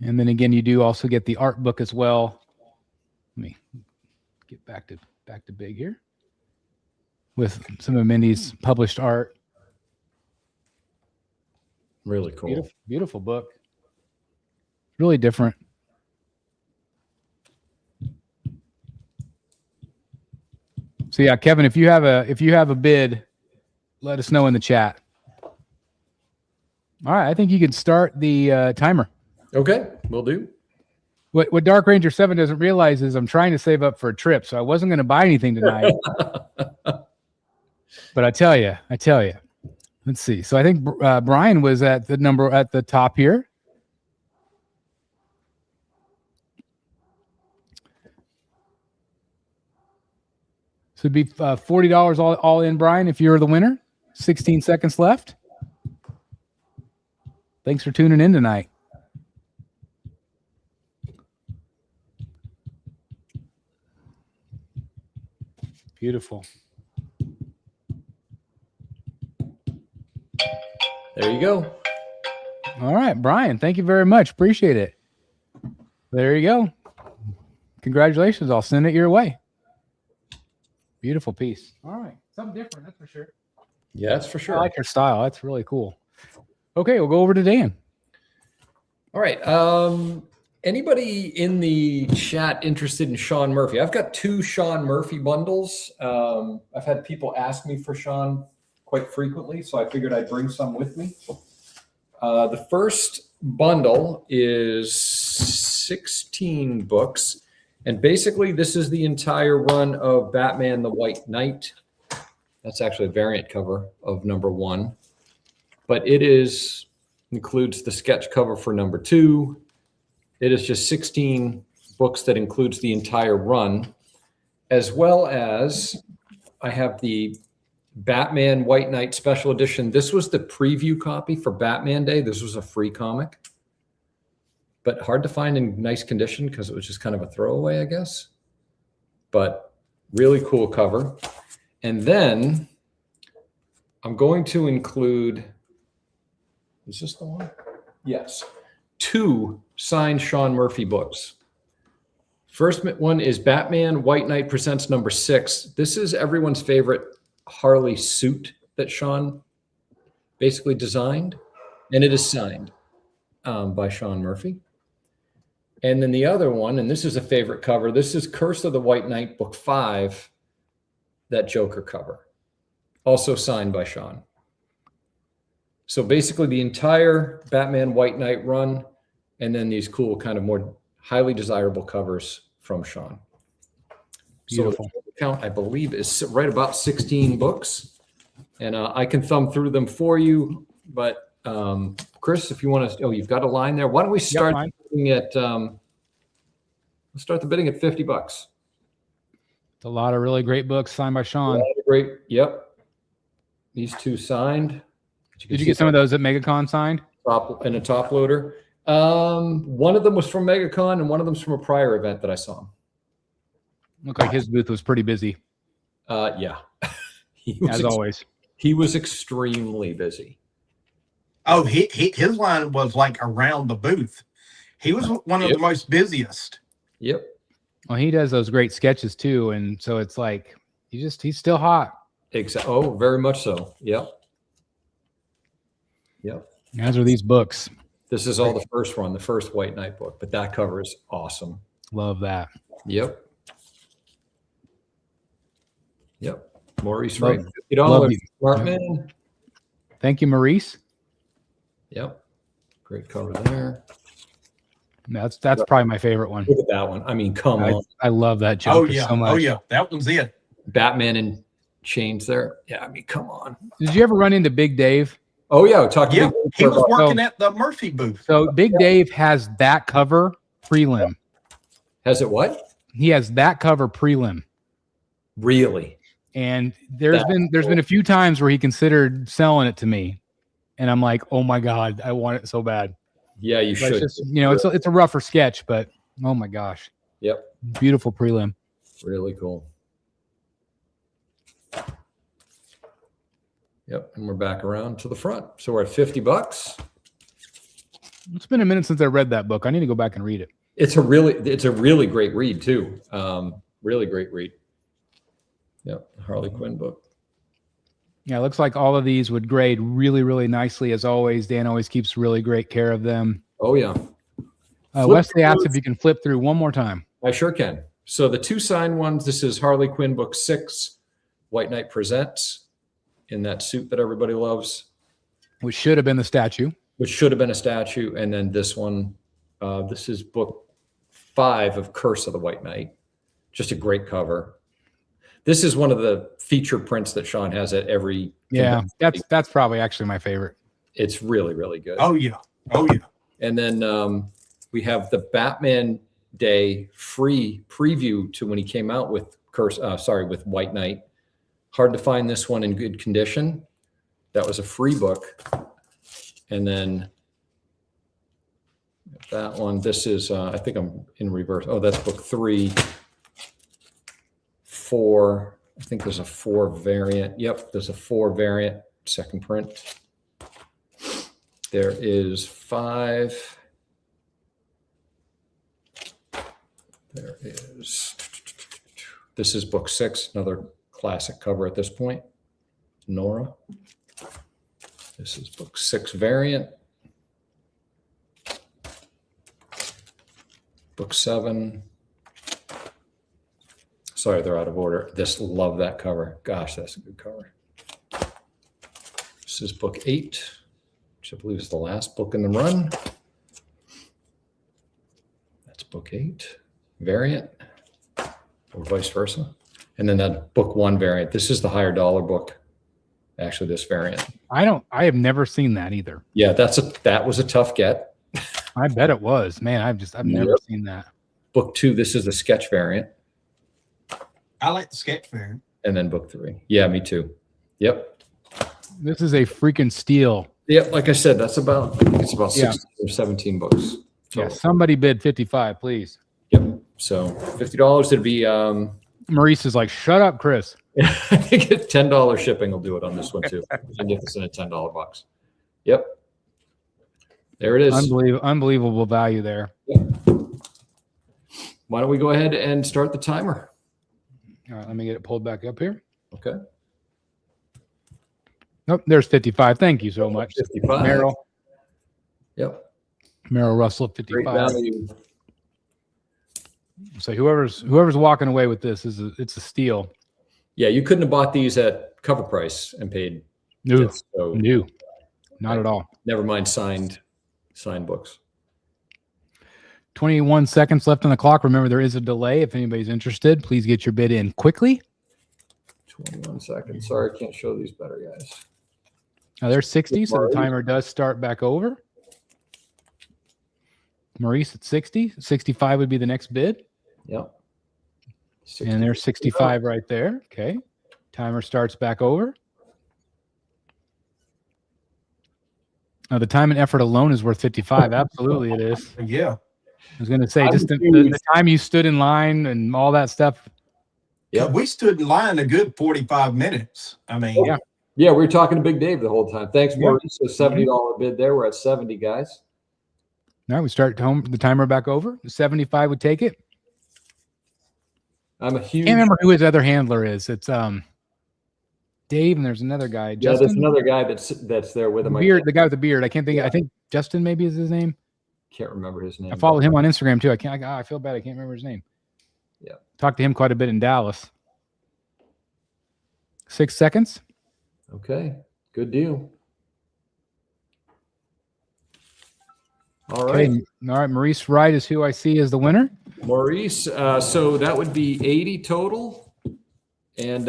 And then again, you do also get the art book as well. Let me get back to big here with some of Mindy's published art. Really cool. Beautiful book. Really different. So yeah, Kevin, if you have a bid, let us know in the chat. All right, I think you can start the timer. Okay, will do. What Dark Ranger 7 doesn't realize is I'm trying to save up for a trip, so I wasn't going to buy anything tonight. But I tell you, let's see. So I think Bryan was at the number at the top here. So it'd be $40 all in, Bryan, if you're the winner. 16 seconds left. Thanks for tuning in tonight. Beautiful. There you go. All right, Bryan, thank you very much. Appreciate it. There you go. Congratulations. I'll send it your way. Beautiful piece. All right. Something different, that's for sure. Yeah, that's for sure. I like your style. That's really cool. Okay, we'll go over to Dan. All right. Anybody in the chat interested in Sean Murphy? I've got 2 Sean Murphy bundles. I've had people ask me for Sean quite frequently, so I figured I'd bring some with me. The first bundle is 16 books. And basically, this is the entire run of Batman the White Knight. That's actually a variant cover of number 1. But it includes the sketch cover for number 2. It is just 16 books that includes the entire run, as well as I have the Batman White Knight Special Edition. This was the preview copy for Batman Day. This was a free comic, but hard to find in nice condition because it was just kind of a throwaway, I guess. But really cool cover. And then I'm going to include, is this the one? Yes. 2 signed Sean Murphy books. First one is Batman White Knight Presents number 6. This is everyone's favorite Harley suit that Sean basically designed, and it is signed by Sean Murphy. And then the other one, and this is a favorite cover, this is Curse of the White Knight, book 5, that Joker cover, also signed by Sean. So basically the entire Batman White Knight run, and then these cool kind of more highly desirable covers from Sean. Beautiful. So the count, I believe, is right about 16 books. And I can thumb through them for you. But Chris, if you want to, you've got a line there. Why don't we start bidding at, let's start the bidding at $50. It's a lot of really great books signed by Sean. Great. Yep. These 2 signed. Did you get some of those at Megacon signed? In a top loader. One of them was from Megacon, and one of them's from a prior event that I saw. Looked like his booth was pretty busy. Yeah. As always. He was extremely busy. Oh, his line was like around the booth. He was one of the most busiest. Yep. Well, he does those great sketches too, and so it's like he's still hot. Oh, very much so. Yep. Yep. As are these books. This is all the first one, the first White Knight book, but that cover is awesome. Love that. Yep. Yep. Maurice Love- Ray. love $50. you. Smart man. Thank you, Maurice. Yep. Great cover there. That's probably my favorite one. Look at that one. I mean, come on. I love that jumper Oh yeah. so much. Oh yeah. That one's it. Batman and chains there. Yeah, I mean, come on. Did you ever run into Big Dave? Oh yeah, talk to Yeah. me. He was working So- at the Murphy booth. So Big Dave has that cover prelim. Has it what? He has that cover prelim. Really? And there's That's been a few times where he considered selling it to me. And I'm like, oh my God, I want it so bad. Yeah, you But should. it's just, it's a rougher sketch, but oh my gosh. Yep. Beautiful prelim. Really cool. Yep, and we're back around to the front. So we're at $50. It's been a minute since I read that book. I need to go back and read it. It's a really great read too. Really great read. Yep, Harley Quinn book. Yeah, it looks like all of these would grade really, really nicely. As always, Dan always keeps really great care of them. Oh yeah. Wesley asks if you can flip through one more time. I sure can. So the two signed ones, this is Harley Quinn book 6, White Knight Presents, in that suit that everybody loves, Which should have been the statue. which should have been a statue. And then this one, this is book 5 of Curse of the White Knight. Just a great cover. This is one of the feature prints that Sean has at every. Yeah, convention. that's probably actually my favorite. It's really, really good. Oh yeah. Oh yeah. And then we have the Batman Day free preview to when he came out with with White Knight. Hard to find this one in good condition. That was a free book. And then that one, this is, I think I'm in reverse. Oh, that's book 3, 4. I think there's a 4 variant. Yep, there's a 4 variant, second print. There is 5. There is, this is book 6, another classic cover at this point. Nora. This is book 6 variant. Book 7. Sorry, they're out of order. Love that cover. Gosh, that's a good cover. This is book 8, which I believe is the last book in the run. That's book 8 variant, or vice versa. And then that book 1 variant. This is the higher dollar book. Actually, this variant. I have never seen that either. Yeah, that was a tough get. I bet it was. Man, I've never seen that. Book 2, this is the sketch variant. I like the sketch variant. And then book 3. Yeah, me too. Yep. This is a freaking steal. Yep, like I said, that's about, I think it's about Yeah. 16 or 17 books. Yeah, somebody bid 55, please. Yep. So $50, it'd be Maurice is like, shut up, Chris. I think $10 shipping will do it on this one too. I can get this in a $10 box. Yep. There it is. Unbelievable value there. Why don't we go ahead and start the timer? All right, let me get it pulled back up here. Okay. Nope, there's 55. Thank you so much. 55. Merrill. Yep. Merrill Russell at Great 55. value. So whoever's walking away with this it's a steal. Yeah, you couldn't have bought these at cover price and paid. No, this, so no, not at all. never mind signed books. 21 seconds left on the clock. Remember, there is a delay. If anybody's interested, please get your bid in quickly. 21 seconds. Sorry, I can't show these better, guys. Now there's 60, so the timer does start back over. Maurice at 60. 65 would be the next bid. Yep. And there's 65 right there. Okay. Timer starts back over. Now, the time and effort alone is worth 55. Absolutely, it is. Yeah. I was going to say, just the time you stood in line and all that stuff. Yeah. We stood in line a good 45 minutes. I mean, Yeah. Yeah, we were talking to Big Dave the whole time. Thanks, Yeah. Maurice. So $70 bid there. We're at 70, guys. Now we start the timer back over. The 75 would take it. I'm a huge. Can't remember who his other handler is. It's Dave, and there's another guy. Yeah, Justin. there's another guy that's there with him. The guy with the beard. I can't think. I think Justin maybe is his name. Can't remember his name. I follow him on Instagram too. I feel bad. I can't remember his name. Yeah. Talked to him quite a bit in Dallas. 6 seconds. Okay, good deal. All Okay. right. All right. Maurice Wright is who I see as the winner. Maurice, so that would be 80 total. And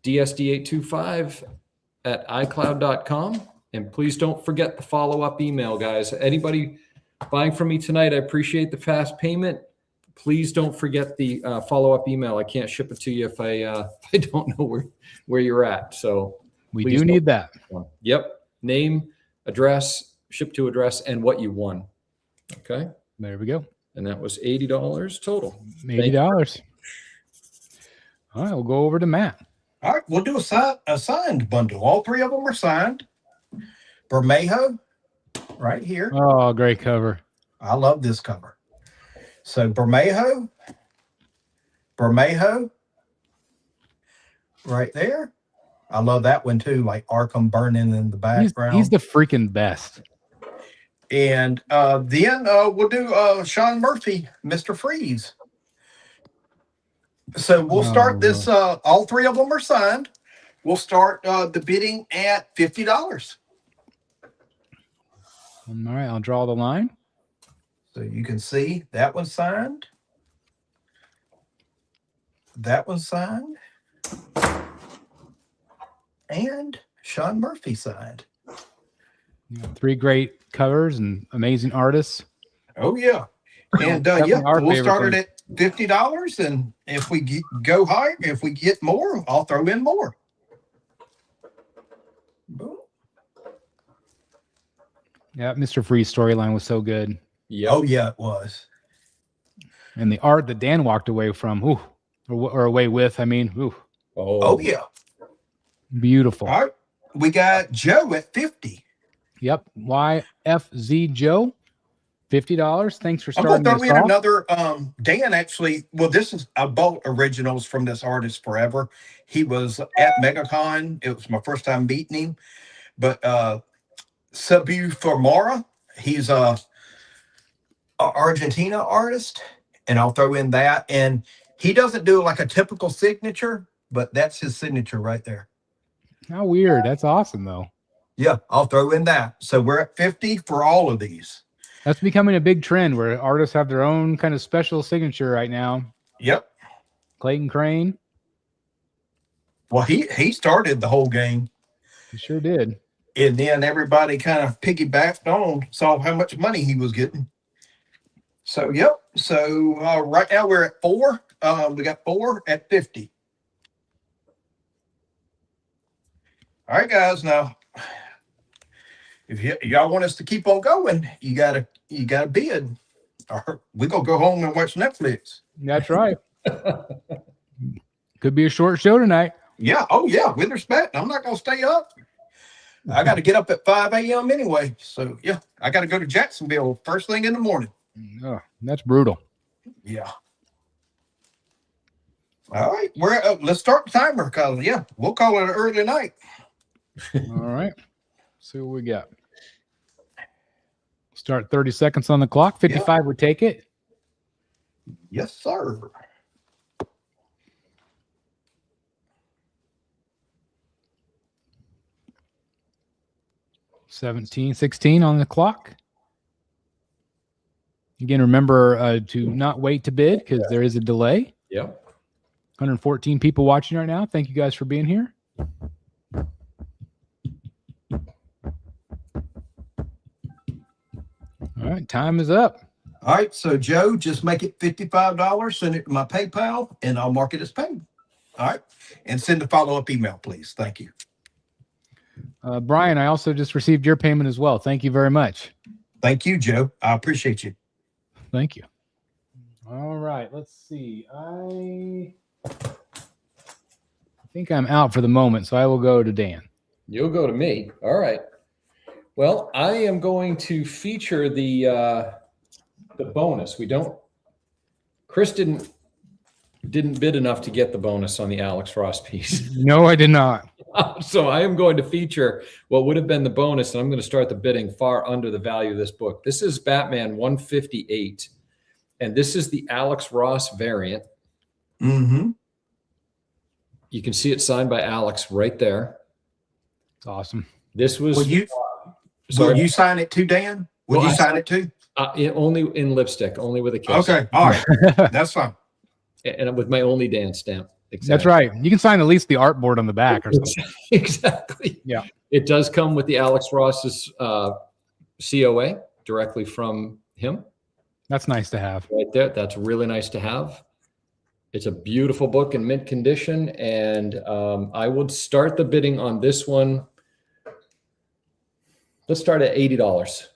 DSD825 at iCloud.com. And please don't forget the follow-up email, guys. Anybody buying from me tonight, I appreciate the fast payment. Please don't forget the follow-up email. I can't ship it to you if I don't know where you're at. So we do need that. Yep. Name, address, ship to address, and what you won. Okay. There we go. And that was $80 total. $80. All right, we'll go over to Matt. All right, we'll do a signed bundle. All three of them are signed. Bermejo, right here. Oh, great cover. I love this cover. So Bermejo, right there. I love that one too, like Arkham burning in the background. He's the freaking best. And then we'll do Sean Murphy, Mr. Freeze. So we'll start this. All three of them are signed. We'll start the bidding at $50. All right, I'll draw the line. So you can see that one's signed. That one's signed. And Sean Murphy signed. Three great covers and amazing artists. Oh, yeah. And we'll start it at $50. And if we go higher, if we get more, I'll throw in more. Boom. Yeah, Mr. Freeze storyline was so good. Yep. Oh, yeah, it was. And the art that Dan walked away from, or away with, I mean, Oh, yeah. Beautiful. All right. We got Joe at 50. Yep. YFZ Joe, $50. Thanks for I'm starting going to this throw in off. another. Dan actually, this is, I bought originals from this artist forever. He was at Megacon. It was my first time meeting him. But Sabu Formara, he's a Argentina artist, and I'll throw in that. And he doesn't do like a typical signature, but that's his signature right there. How weird. That's awesome, though. Yeah, I'll throw in that. So we're at 50 for all of these. That's becoming a big trend where artists have their own kind of special signature right now. Yep. Clayton Crane. Well, he started the whole game. He sure did. And then everybody kind of piggybacked on, saw how much money he was getting. So, yep. So right now we're at 4. We got 4 at 50. All right, guys. Now, if y'all want us to keep on going, you gotta bid. Or we're gonna go home and watch Netflix. That's right. Could be a short show tonight. Yeah. Oh, yeah. With respect, I'm not gonna stay up. I got to get up at 5 a.m. anyway. So, yeah, I got to go to Jacksonville first thing in the morning. Oh, that's brutal. Yeah. All right. Let's start the timer because, yeah, we'll call it an early night. All right. See what we got. Start 30 seconds on the clock. 55 would take it. Yes, sir. $17.16 on the clock. Again, remember to not wait to bid because there is a delay. Yep. 114 people watching right now. Thank you guys for being here. All right, time is up. All right, so Joe, just make it $55. Send it to my PayPal, and I'll mark it as paid. All right, and send a follow-up email, please. Thank you. Bryan, I also just received your payment as well. Thank you very much. Thank you, Joe. I appreciate you. Thank you. All right, let's see. I think I'm out for the moment, so I will go to Dan. You'll go to me. All right. Well, I am going to feature the bonus. Chris didn't bid enough to get the bonus on the Alex Ross piece. No, I did not. So I am going to feature what would have been the bonus, and I'm going to start the bidding far under the value of this book. This is Batman 158, and this is the Alex Ross variant. Mm-hmm. You can see it signed by Alex right there. It's awesome. This was. Will you sign it too, Dan? Will you sign it too? Only in lipstick, only with a kiss. Okay, all right, that's fine. And with my only Dan stamp. Exactly. That's right. You can sign at least the artboard on the back or something. Exactly. Yeah. It does come with the Alex Ross's COA directly from him. That's nice to have. Right there. That's really nice to have. It's a beautiful book in mint condition, and I would start the bidding on this one. Let's start at $80.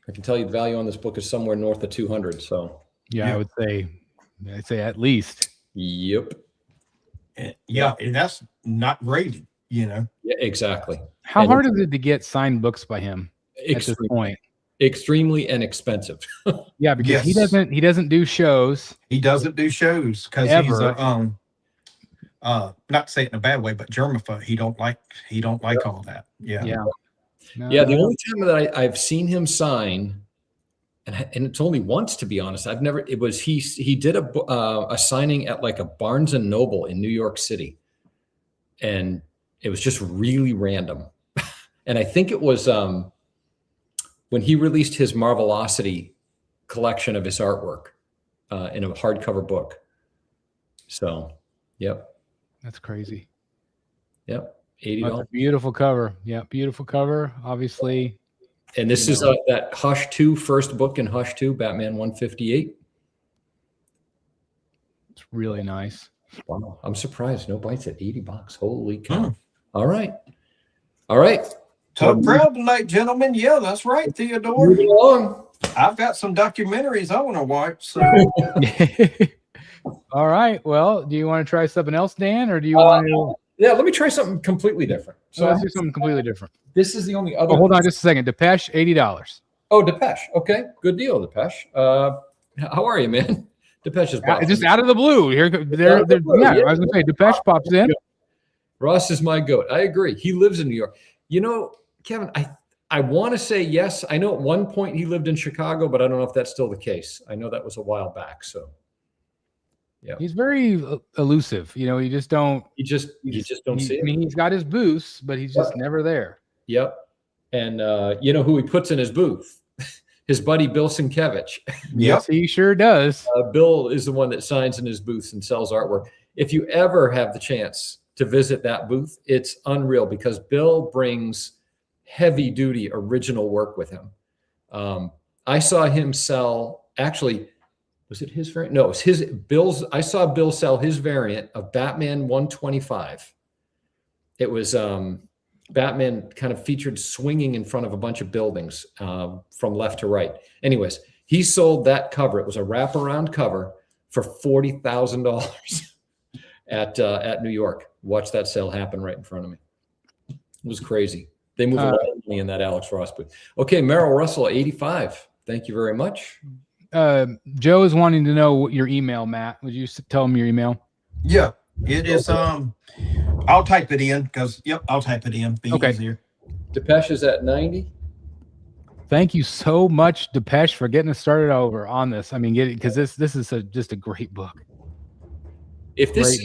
I can tell you the value on this book is somewhere north of 200. So yeah. I'd say at least. Yep. Yeah, and that's not graded, you know. Yeah, exactly. How hard is it to get signed books by him at this point? Extremely inexpensive. Yeah, because he doesn't do shows. He doesn't do shows because he's not to say it in a bad way, but germaphobe. He don't like all that. Yeah. Yeah. No, yeah. The only time that I've seen him sign, and it's only once, to be honest. He did a signing at like a Barnes and Noble in New York City, and it was just really random. And I think it was when he released his Marvelocity collection of his artwork in a hardcover book. So, yep. That's crazy. Yep. $80. Beautiful cover. Yeah, beautiful cover. Obviously. And this is that Hush 2 first book in Hush 2, Batman 158. It's really nice. Wow. I'm surprised. No bites at $80. Holy cow. All right. All right. Tough crowd tonight, gentlemen. Yeah, that's right, Theodore. Moving along. I've got some documentaries I want to watch. So. All right. Well, do you want to try something else, Dan, or do you want to? Yeah, let me try something completely different. So let's do something completely different. This is the only other. Oh, hold on just a second. Depeche, $80. Oh, Depeche. Okay, good deal, Depeche. How are you, man? Depeche is just out of the blue. I was gonna say Depeche pops in. Ross is my goat. I agree. He lives in New York. You know, Kevin, I want to say yes. I know at one point he lived in Chicago, but I don't know if that's still the case. I know that was a while back. So. Yeah. He's very elusive. You know, you just don't see it. I mean, he's got his booths, but he's just never there. Yep. And you know who he puts in his booth? His buddy Bill Sienkiewicz. Yes, he sure does. Bill is the one that signs in his booths and sells artwork. If you ever have the chance to visit that booth, it's unreal because Bill brings heavy duty original work with him. I saw him sell, actually, was it his variant? No, it was Bill's. I saw Bill sell his variant of Batman 125. It was Batman kind of featured swinging in front of a bunch of buildings from left to right. Anyways, he sold that cover. It was a wraparound cover for $40,000 at New York. Watch that sale happen right in front of me. It was crazy. They move a lot of money in that Alex Ross booth. Okay, Merrill Russell, 85. Thank you very much. Joe is wanting to know your email, Matt. Would you tell him your email? Yeah, it is. I'll type it in because I'll type it in. Be easier. Depeche is at 90. Thank you so much, Depeche, for getting us started over on this. I mean, because this is just a great book. If this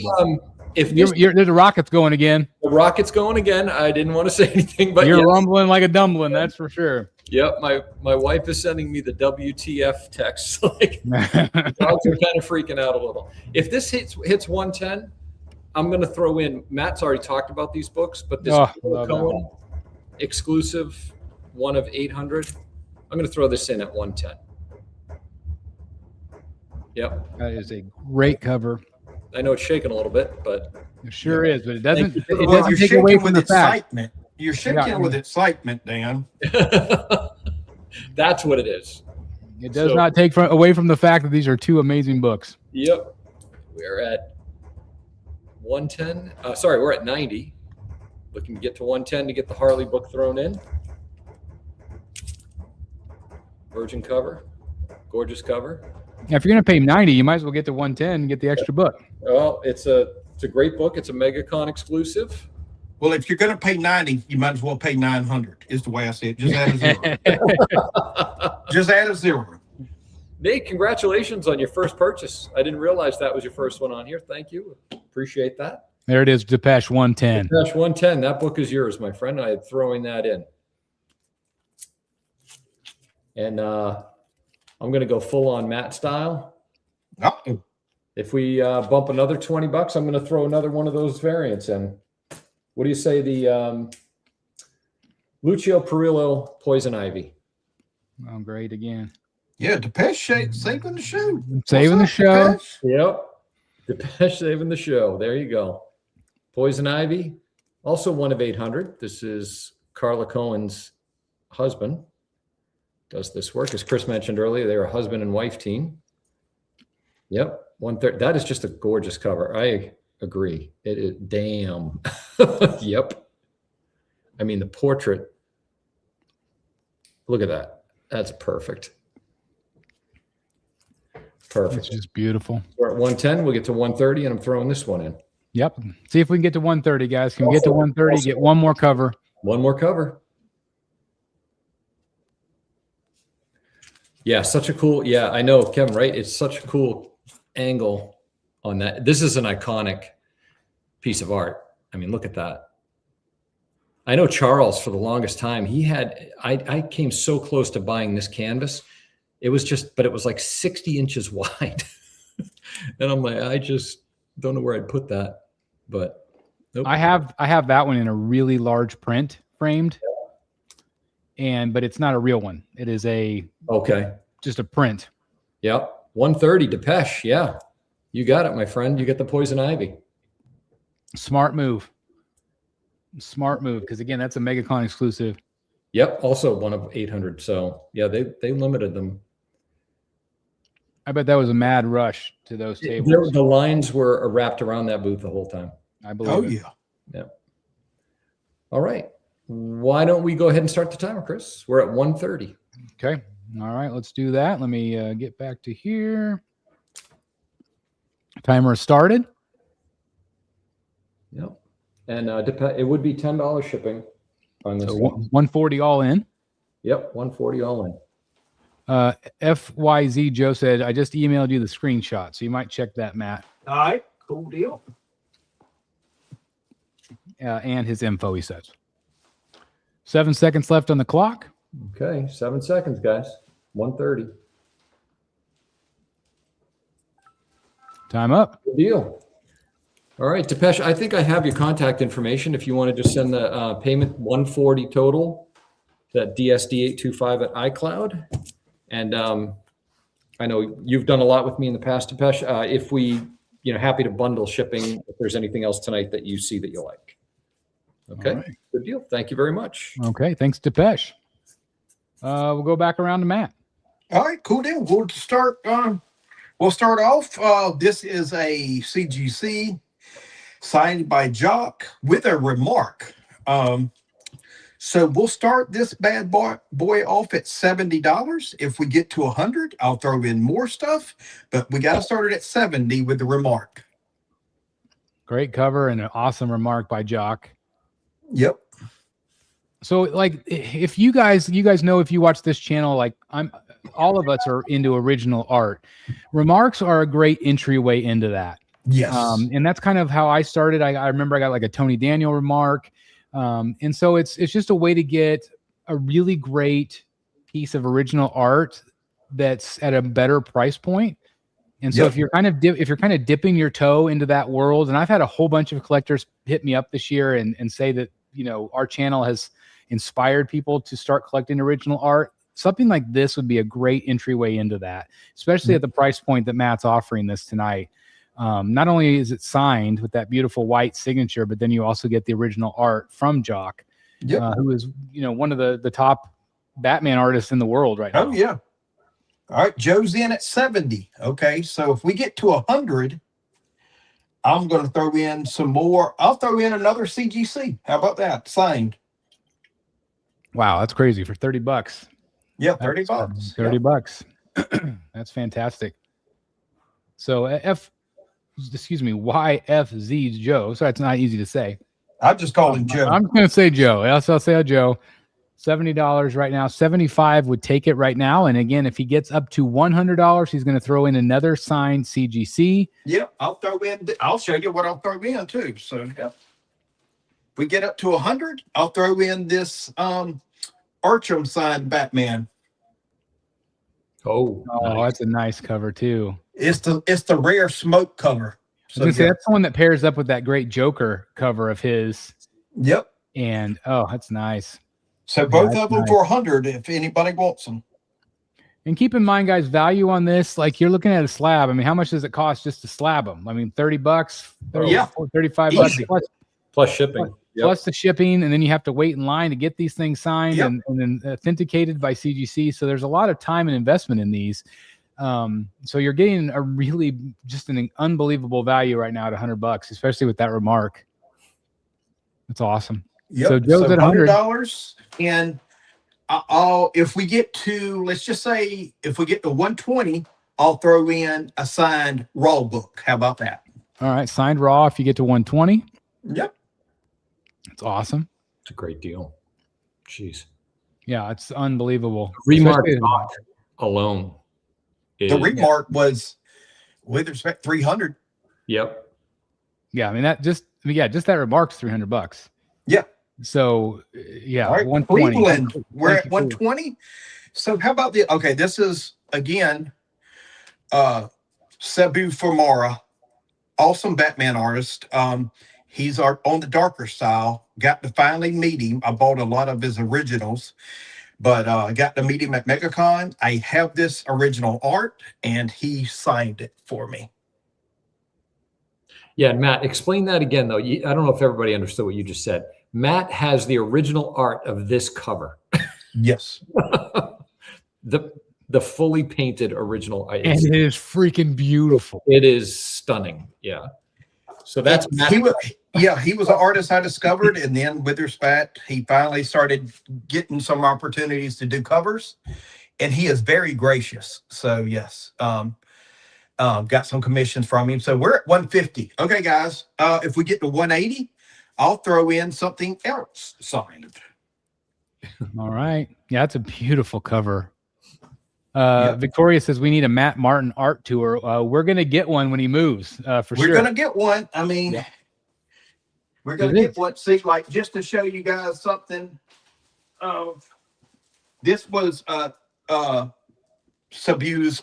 there's a rocket's going again. The rocket's going again. I didn't want to say anything, but you're rumbling like a dumbling, that's for sure. Yep, my wife is sending me the WTF text. Like, dogs are kind of freaking out a little. If this hits 110, I'm going to throw in. Matt's already talked about these books, but this Cohen exclusive, one of 800. I'm going to throw this in at 110. Yep, that is a great cover. I know it's shaking a little bit, but it sure is. But it doesn't. It well, doesn't take away from the excitement. You're shaking with excitement, Dan. That's what it is. It does not take away from the fact that these are two amazing books. Yep. We're at 110. We're at 90. Looking to get to 110 to get the Harley book thrown in. Virgin cover. Gorgeous cover. Now, if you're going to pay 90, you might as well get to 110 and get the extra book. Well, it's a great book. It's a Megacon exclusive. Well, if you're going to pay 90, you might as well pay 900 is the way I see it. Just add a zero. Just add a zero. Nate, congratulations on your first purchase. I didn't realize that was your first one on here. Thank you. Appreciate that. There it is, Depeche 110. Depeche 110. That book is yours, my friend. I am throwing that in. And I'm going to go full on Matt style. Oh. If we bump another $20, I'm going to throw another one of those variants in. What do you say? The Lucio Perillo Poison Ivy. Oh, great again. Yeah, Depeche saving the show. Saving the show. Depeche? Yep. Depeche saving the show. There you go. Poison Ivy, also one of 800. This is Carla Cohen's husband. Does this work? As Chris mentioned earlier, they're a husband and wife team. Yep. 1/3. That is just a gorgeous cover. I agree. It is damn. Yep. I mean, the portrait. Look at that. That's perfect. Perfect. It's just beautiful. We're at 110. We'll get to 130, and I'm throwing this one in. Yep. See if we can get to 130, guys. Can we get to 130? Get one more cover. One more cover. Yeah, such a cool. Yeah, I know, Kevin, right? It's such a cool angle on that. This is an iconic piece of art. I mean, look at that. I know Charles for the longest time. He had, I came so close to buying this canvas. It was just, but it was like 60 inches wide. And I'm like, I just don't know where I'd put that. But nope. I have that one in a really large print framed. But it's not a real one. It is just a print. Yep. 130 Depeche. Yeah. You got it, my friend. You get the Poison Ivy. Smart move. Smart move. Because again, that's a Megacon exclusive. Yep. Also one of 800. So yeah, they limited them. I bet that was a mad rush to those tables. The lines were wrapped around that booth the whole time. I believe. Oh, it. yeah. Yep. All right. Why don't we go ahead and start the timer, Chris? We're at 1:30. Okay. All right. Let's do that. Let me get back to here. Timer started. Yep. And it would be $10 shipping on this So one. 140 all in. Yep. 140 all in. FYZ Joe said, I just emailed you the screenshot. So you might check that, Matt. All right. Cool deal. And his info, he says. 7 seconds left on the clock. Okay. 7 seconds, guys. 1:30. Time up. Good deal. All right, Depeche, I think I have your contact information. If you want to just send the payment 140 total, that DSD825 at iCloud. And I know you've done a lot with me in the past, Depeche. If we, happy to bundle shipping if there's anything else tonight that you see that you like. Okay, right. Good deal. Thank you very much. Okay, thanks, Depeche. We'll go back around to Matt. All right, cool deal. We'll start off. This is a CGC signed by Jock with a remark. So we'll start this bad boy off at $70. If we get to 100, I'll throw in more stuff, but we got to start it at 70 with the remark. Great cover and an awesome remark by Jock. Yep. So, like, if you guys know, if you watch this channel, like all of us are into original art. Remarks are a great entryway into that. Yes. And that's kind of how I started. I remember I got like a Tony Daniel remark. And so it's just a way to get a really great piece of original art that's at a better price point. And so if you're kind of dipping your toe into that world, and I've had a whole bunch of collectors hit me up this year and say that, our channel has inspired people to start collecting original art. Something like this would be a great entryway into that, especially at the price point that Matt's offering this tonight. Not only is it signed with that beautiful white signature, but then you also get the original art from Jock, who is, one of the top Batman artists in the world right now. Oh, yeah. All right, Joe's in at 70. Okay, so if we get to 100, I'm going to throw in some more. I'll throw in another CGC. How about that? Signed. Wow, that's crazy for $30. Yeah, $30. $30. That's fantastic. So YFZ Joe. So it's not easy to say. I just call him Joe. I'm just going to say Joe. I'll say Joe. $70 right now. 75 would take it right now. And again, if he gets up to $100, he's going to throw in another signed CGC. Yep, I'll show you what I'll throw in too. So if we get up to 100, I'll throw in this Archam signed Batman. Oh, nice. That's a nice cover too. It's the rare smoke cover. So That's the one that pairs up with that great Joker cover of his. Yep. And that's nice. So both of them for 100 if anybody wants them. And keep in mind, guys, value on this, like you're looking at a slab. I mean, how much does it cost just to slab them? I mean, $30, $35 plus shipping. Plus the shipping, and then you have to wait in line to get these things signed and then authenticated by CGC. So there's a lot of time and investment in these. So you're getting a really just an unbelievable value right now at $100, especially with that remark. That's awesome. Yep. So Joe's at $100, and if we get to, let's just say, if we get to 120, I'll throw in a signed raw book. How about that? All right, signed raw. If you get to 120, yep, that's awesome. It's a great deal. Jeez. Yeah, it's unbelievable. Remark alone. The remark was, with respect, 300. Yep. Yeah, I mean just that remark's $300. Yeah. So yeah, all right, 120. Cleveland, we're at 120. So how about this is again Cebu Famara, awesome Batman artist. He's on the darker style. Got to finally meet him. I bought a lot of his originals, but I got to meet him at Megacon. I have this original art, and he signed it for me. Yeah, Matt, explain that again, though. I don't know if everybody understood what you just said. Matt has the original art of this cover. Yes. The fully painted original. And it is freaking beautiful. It is stunning. Yeah. So that's Matt. He was an artist I discovered, and then with respect, he finally started getting some opportunities to do covers, and he is very gracious. So yes. Got some commissions from him. So we're at 150. Okay, guys. If we get to 180, I'll throw in something else signed. All right. Yeah, that's a beautiful cover. Victoria says we need a Matt Martin art tour. We're gonna get one when he moves. For sure. We're gonna get one. I mean, we're gonna get one. See, like just to show you guys something. This was Cebu's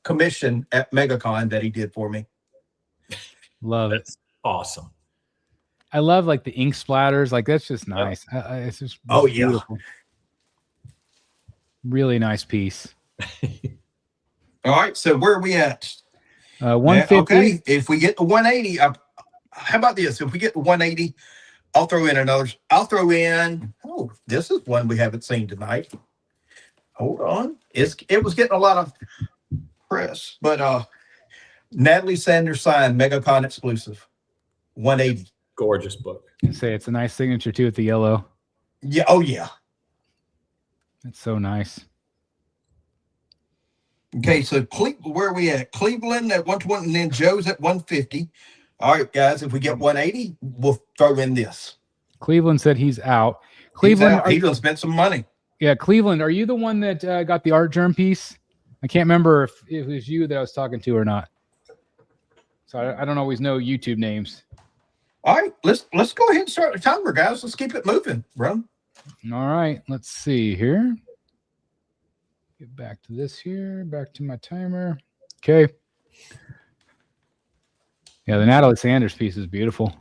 commission at Megacon that he did for me. Love it. That's awesome. I love like the ink splatters. Like that's just nice. It's just beautiful. Really nice piece. All right. So where are we at? 150. Okay. If we get to 180, how about this? If we get to 180, I'll throw in another. I'll throw in. Oh, this is one we haven't seen tonight. Hold on. It was getting a lot of press, but Natalie Sanders signed Megacon exclusive, 180. Gorgeous book. I say it's a nice signature too with the yellow. Yeah. Oh yeah. It's so nice. Okay, so where are we at? Cleveland at 120, and then Joe's at 150. All right, guys. If we get 180, we'll throw in this. Cleveland said he's out. Cleveland, he's gonna spend some money. Yeah, Cleveland. Are you the one that got the art germ piece? I can't remember if it was you that I was talking to or not. So I don't always know YouTube names. All right, let's go ahead and start the timer, guys. Let's keep it moving, bro. All right, let's see here. Get back to this here. Back to my timer. Okay. Yeah, the Natalie Sanders piece is beautiful.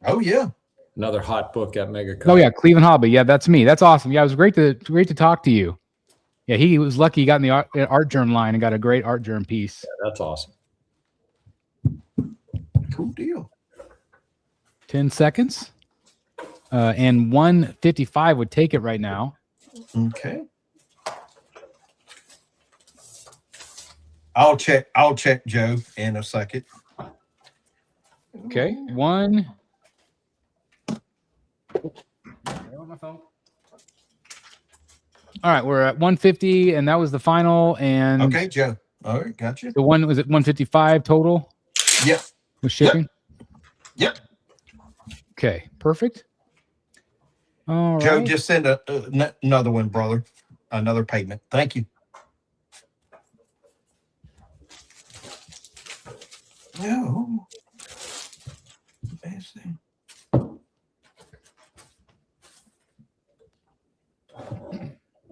Oh yeah. Another hot book at Megacon. Oh yeah, Cleveland Hobby. Yeah, that's me. That's awesome. Yeah, it was great to talk to you. Yeah, he was lucky he got in the art germ line and got a great art germ piece. Yeah, that's awesome. Cool deal. 10 seconds. And 155 would take it right now. Okay. I'll check Joe in a second. Okay. All right, we're at 150, and that was the final. And okay, Joe. All right, gotcha. The one was at 155 total. Yep. With shipping. Yep. Okay, perfect. All Joe, right. just send another one, brother. Another payment. Thank you. No. Let's see.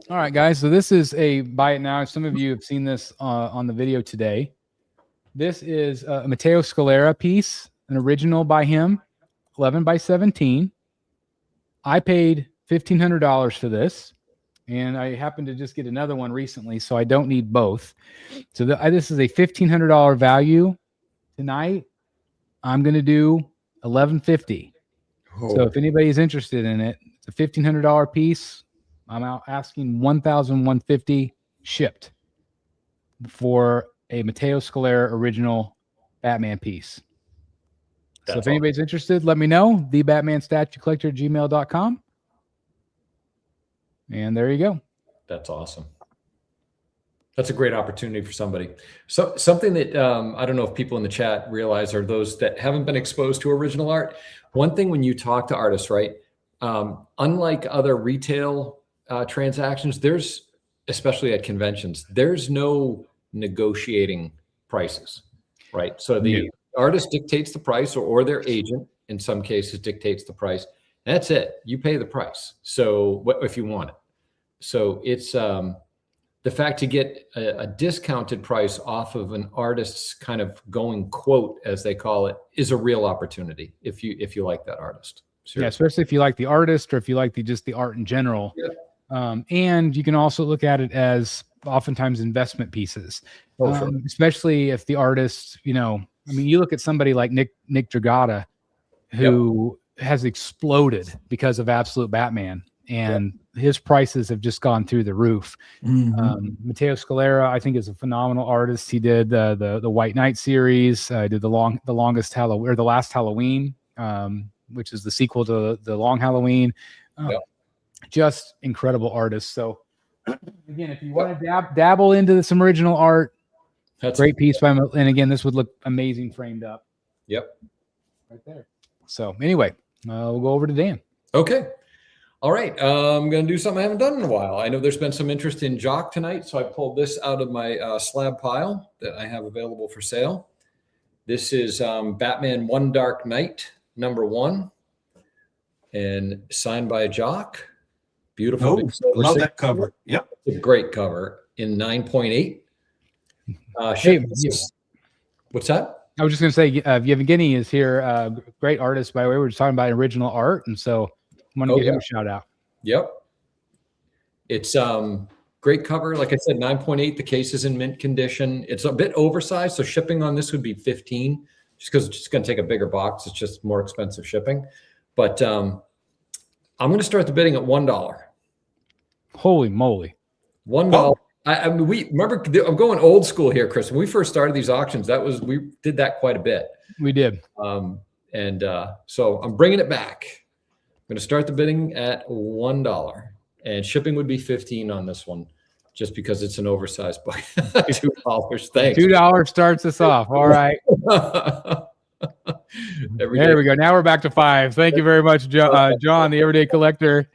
All right, guys. So this is a buy it now. Some of you have seen this on the video today. This is a Matteo Scalera piece, an original by him, 11 by 17. I paid $1,500 for this, and I happened to just get another one recently, so I don't need both. So this is a $1,500 value. Tonight, I'm going to do $1,150. Oh. So if anybody's interested in it, it's a $1,500 piece. I'm out asking $1,150 shipped for a Matteo Scalera original Batman piece. So if anybody's interested, let me know. thebatmanstatuecollector@gmail.com. And there you go. That's awesome. That's a great opportunity for somebody. So something that I don't know if people in the chat realize, or those that haven't been exposed to original art. One thing when you talk to artists, right? Unlike other retail transactions, there's, especially at conventions, there's no negotiating prices, right? So the artist dictates the price, or their agent in some cases dictates the price. That's it. You pay the price. So what if you want it? So it's the fact to get a discounted price off of an artist's kind of going quote, as they call it, is a real opportunity if you like that artist. Seriously. Yeah, especially if you like the artist, or if you like just the art in general. Yeah. And you can also look at it as oftentimes investment pieces, Sure. especially if the artist, I mean, you look at somebody like Nick Dragata, who has exploded because of Absolute Batman, and his prices have just gone through the roof. Matteo Scalera, I think, is a phenomenal artist. He did the White Knight series, did the last Halloween, which is the sequel to the Long Halloween. Just incredible artist. So again, if you want to dabble into some original art, that's great piece by him. And again, this would look amazing framed up. Yep. Right there. So anyway, we'll go over to Dan. Okay. All right. I'm going to do something I haven't done in a while. I know there's been some interest in Jock tonight, so I pulled this out of my slab pile that I have available for sale. This is Batman One Dark Knight, #1, and signed by Jock. Beautiful. Love that cover. Yep. It's a great cover in 9.8. What's that? I was just going to say, Yevgeny is here. Great artist, by the way. We're just talking about original art, and so I'm going to give him a shout out. Yep. It's great cover. Like I said, 9.8. The case is in mint condition. It's a bit oversized, so shipping on this would be $15, just because it's just going to take a bigger box. It's just more expensive shipping. But I'm going to start the bidding at $1. Holy moly! $1. I mean, we remember. I'm going old school here, Chris. When we first started these auctions, we did that quite a bit. We did. So I'm bringing it back. I'm going to start the bidding at $1, and shipping would be $15 on this one, just because it's an oversized book. $2. Thanks. $2 starts us off. All right. There we go. Now we're back to $5. Thank you very much, John, the Everyday Collector.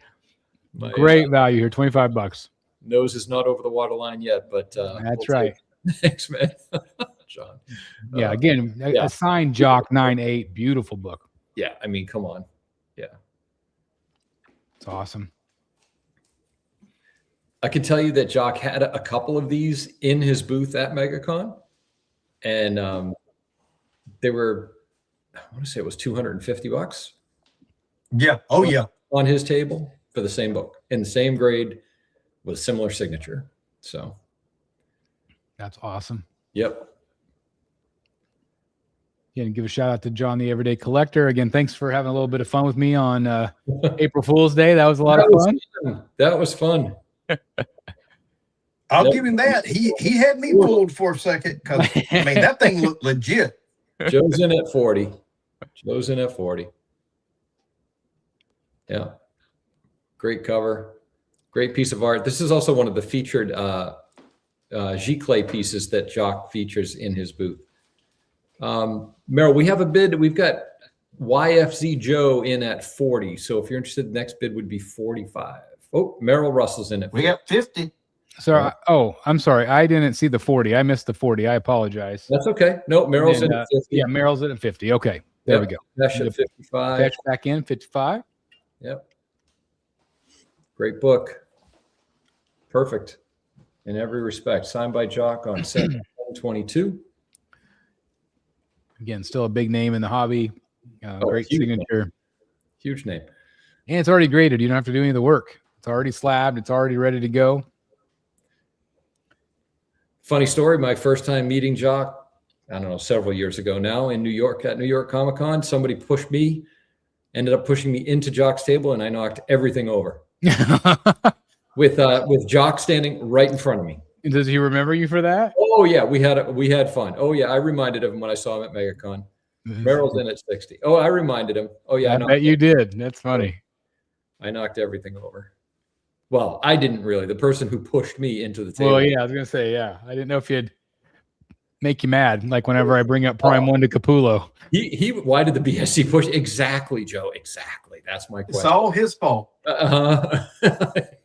Great value here, $25. Nose is not over the waterline yet, but that's right. Thanks, man. John. Yeah, again, a signed Jock 9.8, beautiful book. Yeah, I mean, come on. Yeah. It's awesome. I can tell you that Jock had a couple of these in his booth at Megacon, and they were, I want to say it was $250. Yeah. Oh, yeah. On his table for the same book in the same grade with similar signature. So that's awesome. Yep. Yeah, and give a shout out to John, the Everyday Collector. Again, thanks for having a little bit of fun with me on April Fool's Day. That was a lot of fun. That was fun. I'll give him that. He had me fooled for a second, because I mean that thing looked legit. Joe's in at 40. Joe's in at 40. Yeah. Great cover. Great piece of art. This is also one of the featured Giclée pieces that Jock features in his booth. Meryl, we have a bid. We've YFZ Joe in at 40. So if you're interested, the next bid would be 45. Oh, Merrill Russell's in at 50. We got 50. So, I'm sorry. I didn't see the 40. I missed the 40. I apologize. That's okay. No, Merrill's in at 50. Yeah, Merrill's in at 50. Okay. There we go. Pesh at 55. Pesh back in, 55. Yep. Great book. Perfect in every respect. Signed by Jock on 7/22. Again, still a big name in the hobby. Great signature. Huge name. And it's already graded. You don't have to do any of the work. It's already slabbed. It's already ready to go. Funny story. My first time meeting Jock, I don't know, several years ago now in New York at New York Comic Con, somebody ended up pushing me into Jock's table, and I knocked everything over with Jock standing right in front of me. Does he remember you for that? Oh yeah, we had fun. Oh yeah, I reminded him when I saw him at Megacon. Merrill's in at 60. Oh, I reminded him. Oh yeah, I bet you did. That's funny. I knocked everything over. Well, I didn't really. The person who pushed me into the table. Well, yeah, I was gonna say, yeah. I didn't know if you'd make you mad, like whenever I bring up Prime 1 to Capullo. Why did the BSC push? Exactly, Joe. Exactly. That's my question. It's all his fault.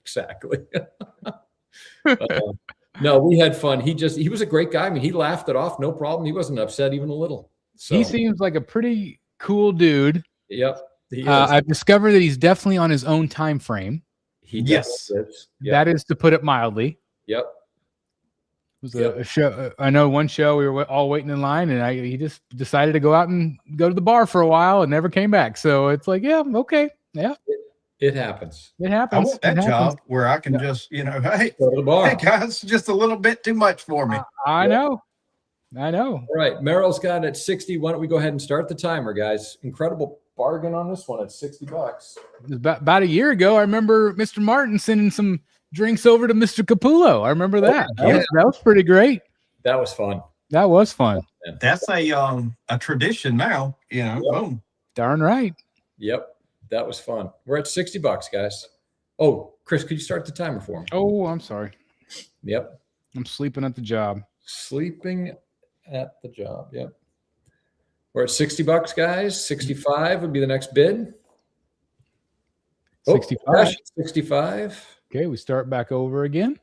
Exactly. No, we had fun. He was a great guy. I mean, he laughed it off, no problem. He wasn't upset even a little. So he seems like a pretty cool dude. Yep. I've discovered that he's definitely on his own time frame. Yes. Yep. That is to put it mildly. Yep. It was a show. I know one show we were all waiting in line, and he just decided to go out and go to the bar for a while and never came back. So it's like, yeah, okay, yeah. It happens. It happens. I want that job where I can just, hey, go to the bar. Hey guys, just a little bit too much for me. I know. All right, Merrill's got it at 60. Why don't we go ahead and start the timer, guys? Incredible bargain on this one at $60. About a year ago, I remember Mr. Martin sending some drinks over to Mr. Capullo. I remember that. That was pretty great. That was fun. That was fun. That's a tradition now. Boom. Darn right. Yep. That was fun. We're at $60, guys. Oh, Chris, could you start the timer for me? Oh, I'm sorry. Yep. I'm sleeping at the job. Sleeping at the job. Yep. We're at $60, guys. 65 would be the next bid. 65. 65. Okay, we start back over again.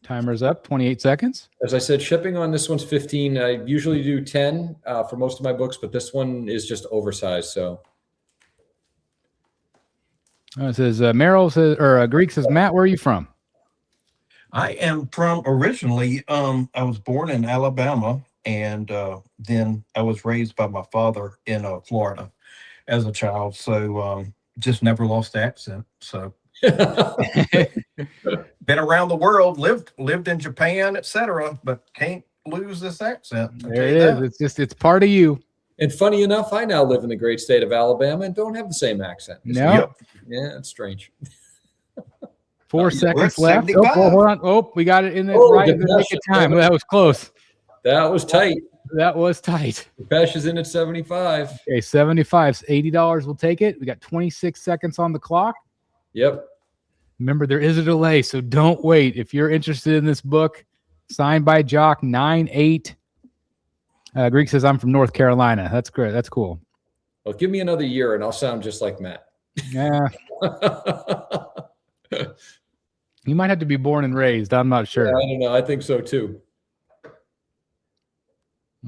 Timer's up, 28 seconds. As I said, shipping on this one's 15. I usually do 10 for most of my books, but this one is just oversized. So it says Merrill says, or Greek says, Matt, where are you from? I am from originally. I was born in Alabama, and then I was raised by my father in Florida as a child. So just never lost the accent. So been around the world, lived in Japan, etc., but can't lose this accent. There it is. It's part of you. And funny enough, I now live in the great state of Alabama and don't have the same accent. No. Yep. Yeah, it's strange. 4 seconds left. Oh, hold on. Oh, we got it in the right in the nick of time. That was close. That was tight. That was tight. Pesh is in at 75. Okay, 75. $80. We'll take it. We got 26 seconds on the clock. Yep. Remember, there is a delay, so don't wait. If you're interested in this book, signed by Jock 9/8. Greek says, I'm from North Carolina. That's great. That's cool. Well, give me another year and I'll sound just like Matt. Yeah. You might have to be born and raised. I'm not sure. Yeah, I don't know. I think so too.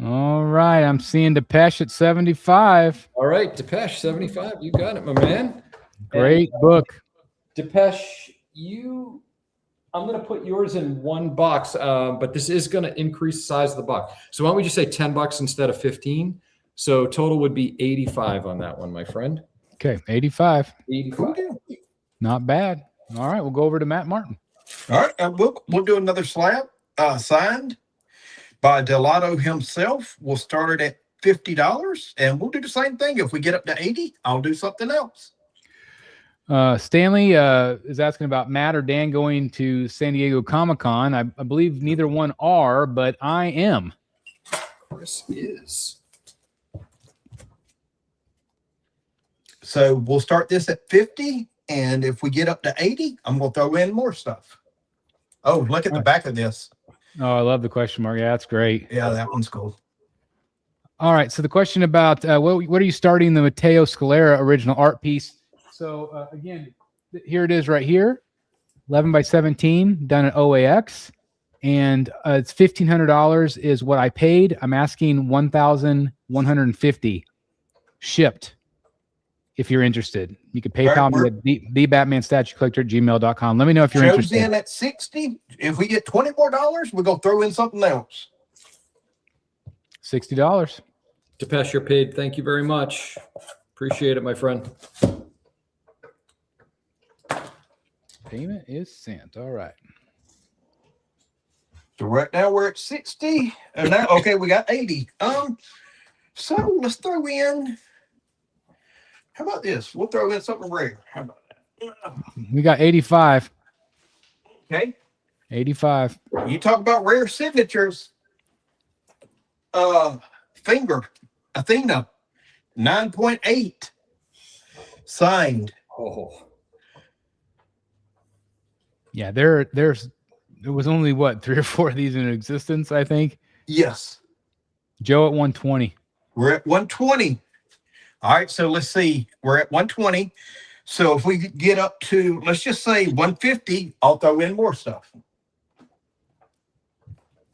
All right. I'm seeing Depeche at 75. All right. Depeche, 75. You got it, my man. Great book. Depeche, I'm going to put yours in one box, but this is going to increase the size of the box. So why don't we just say $10 instead of 15? So total would be 85 on that one, my friend. Okay, 85. 85. Not bad. All right, we'll go over to Matt Martin. All right, we'll do another slab signed by Delato himself. We'll start it at $50, and we'll do the same thing. If we get up to 80, I'll do something else. Stanley is asking about Matt or Dan going to San Diego Comic-Con. I believe neither one are, but I am. Chris is. So we'll start this at 50, and if we get up to 80, I'm going to throw in more stuff. Oh, look at the back of this. Oh, I love the question mark. Yeah, that's great. Yeah, that one's cool. All right. So the question about what are you starting the Mateo Scalera original art piece? So again, here it is right here, 11 by 17, done at OAX, and it's $1,500 is what I paid. I'm asking $1,150 shipped. If you're interested, you can PayPal me at the Batman Statue Collector @gmail.com. Let me know if you're interested. In at 60. If we get $20 more, we're gonna throw in something else. $60. Depeche, you're paid. Thank you very much. Appreciate it, my friend. Payment is sent. All right. So right now we're at 60. And now, okay, we got 80. So let's throw in. How about this? We'll throw in something rare. How about that? We got 85. Okay. 85. You talk about rare signatures. Finger, Athena, 9.8. Signed. Oh. Yeah, there was only what 3 or 4 of these in existence, I think. Yes. Joe at 120. We're at 120. All right, so let's see. We're at 120. So if we get up to, let's just say 150, I'll throw in more stuff.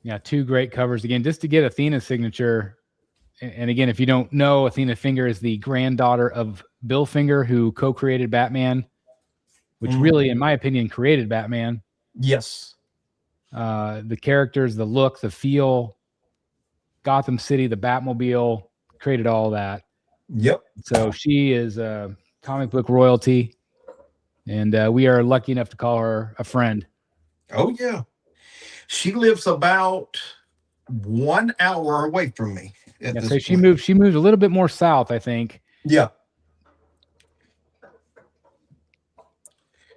Yeah, 2 great covers. Again, just to get Athena's signature. And again, if you don't know, Athena Finger is the granddaughter of Bill Finger, who co-created Batman, which really, in my opinion, created Batman. Yes. The characters, the look, the feel, Gotham City, the Batmobile, created all that. Yep. So she is a comic book royalty, and we are lucky enough to call her a friend. Oh, yeah. She lives about 1 hour away from me. So she moved a little bit more south, I think. Yeah.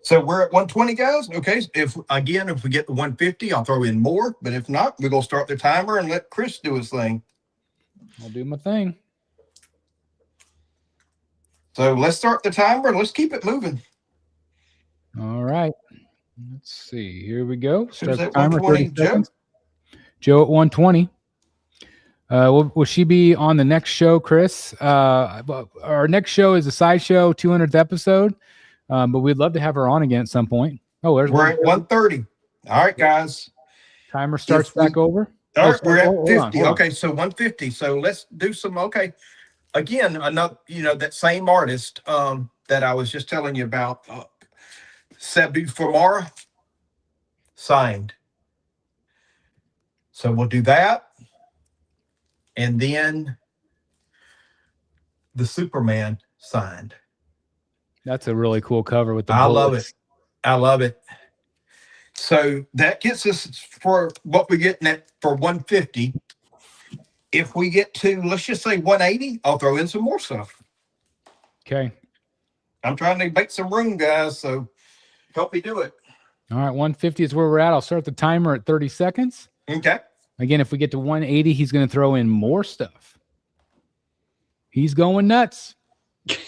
So we're at 120, guys. Okay. If we get the 150, I'll throw in more. But if not, we're gonna start the timer and let Chris do his thing. I'll do my thing. So let's start the timer and let's keep it moving. All right. Let's see. Here we go. Start the timer. 30 seconds. Joe at 120. Will she be on the next show, Chris? Our next show is a sideshow 200th episode, but we'd love to have her on again at some point. Oh, we're at 130. All right, guys. Timer starts back over. All right, we're at 50. Okay, so 150. So let's do some. Okay, again, another. That same artist that I was just telling you about, Sabu Famara, signed. So we'll do that. And then the Superman signed. That's a really cool cover with the I bullets. love it. I love it. So that gets us for what we're getting at for 150. If we get to, let's just say 180, I'll throw in some more stuff. Okay. I'm trying to make some room, guys, so help me do it. All right, 150 is where we're at. I'll start the timer at 30 seconds. Okay. Again, if we get to 180, he's going to throw in more stuff. He's going nuts.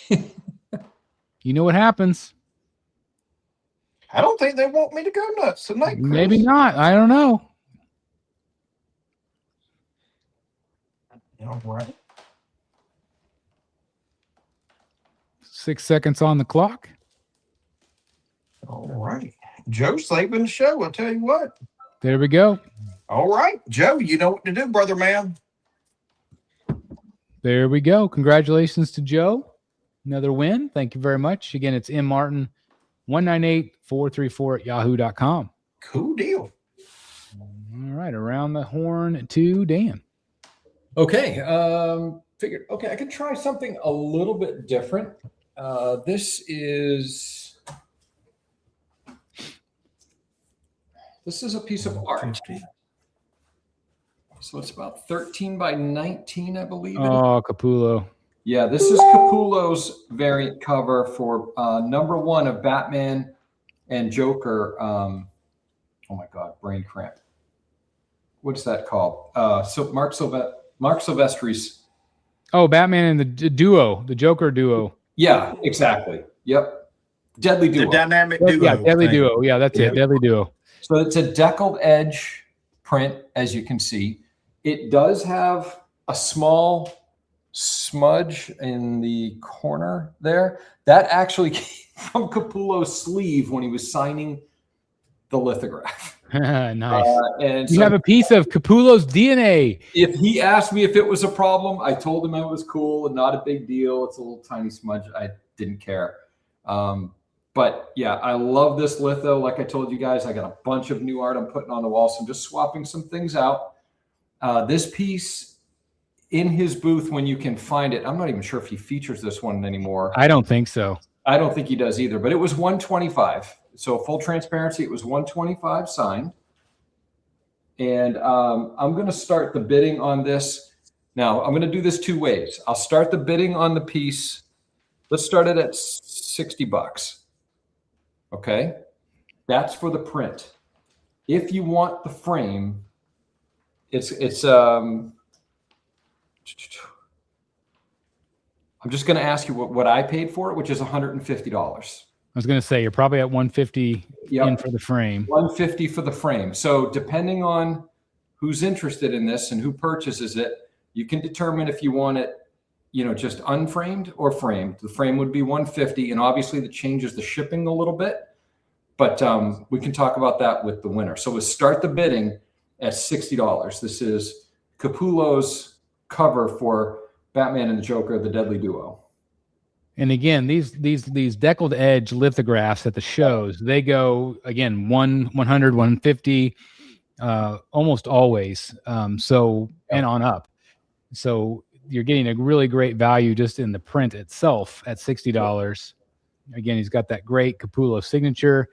You know what happens. I don't think they want me to go nuts tonight, Chris. Maybe not. I don't know. All right. 6 seconds on the clock. All right. Joe saving the show, I'll tell you what. There we go. All right, Joe, you know what to do, brother man. There we go. Congratulations to Joe. Another win. Thank you very much. Again, it's mmartin198434@yahoo.com. Cool deal. All right, around the horn to Dan. Okay. Figured, okay, I can try something a little bit different. This is a piece of art. So it's about 13 by 19, I believe. Oh, Capullo. Yeah, this is Capullo's variant cover for #1 of Batman and Joker. Oh my God, brain cramp. What's that called? So Mark Silvestri's. Oh, Batman and the duo, the Joker duo. Yeah, exactly. Yep. Deadly Duo. The dynamic duo. Yeah, Deadly Duo. Yeah, that's it. Deadly Duo. So it's a deckled edge print, as you can see. It does have a small smudge in the corner there. That actually came from Capullo's sleeve when he was signing the lithograph. Nice. And you so have a piece of Capullo's DNA. if he asked me if it was a problem, I told him it was cool and not a big deal. It's a little tiny smudge. I didn't care. But yeah, I love this litho. Like I told you guys, I got a bunch of new art I'm putting on the wall. So I'm just swapping some things out. This piece in his booth, when you can find it, I'm not even sure if he features this one anymore. I don't think so. I don't think he does either, but it was 125. So full transparency, it was 125 signed. And I'm going to start the bidding on this. Now, I'm going to do this two ways. I'll start the bidding on the piece. Let's start it at $60. Okay? That's for the print. If you want the frame, it's I'm just going to ask you what I paid for it, which is $150. I was going to say you're probably at 150 in for the frame. 150 for the frame. So depending on who's interested in this and who purchases it, you can determine if you want it, just unframed or framed. The frame would be 150, and obviously that changes the shipping a little bit, but we can talk about that with the winner. So we'll start the bidding at $60. This is Capullo's cover for Batman and the Joker, the Deadly Duo. And again, these deckled edge lithographs at the shows, they go again 100, 150, almost always. And on up. So you're getting a really great value just in the print itself at $60. Again, he's got that great Capullo signature.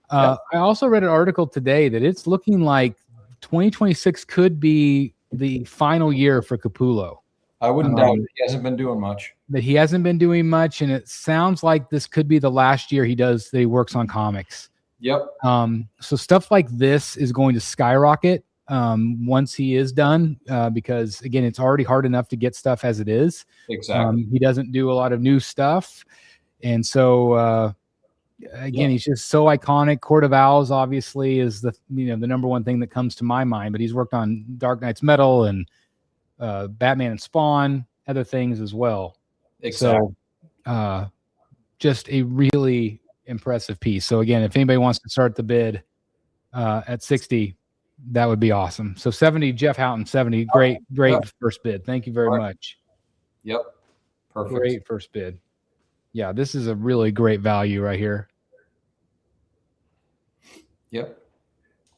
I also read an article today that it's looking like 2026 could be the final year for Capullo. I wouldn't doubt it. He hasn't been doing much. That he hasn't been doing much, and it sounds like this could be the last year that he works on comics. Yep. So stuff like this is going to skyrocket once he is done, because again, it's already hard enough to get stuff as it is. Exactly. He doesn't do a lot of new stuff, and so he's just so iconic. Court of Owls obviously is the number one thing that comes to my mind, but he's worked on Dark Knight's Metal and Batman and Spawn, other things as well. Exactly. So just a really impressive piece. So again, if anybody wants to start the bid at 60, that would be awesome. So 70, Jeff Houghton, 70. Great first bid. Thank you very much. Yep. Perfect. Great first bid. Yeah, this is a really great value right here. Yep.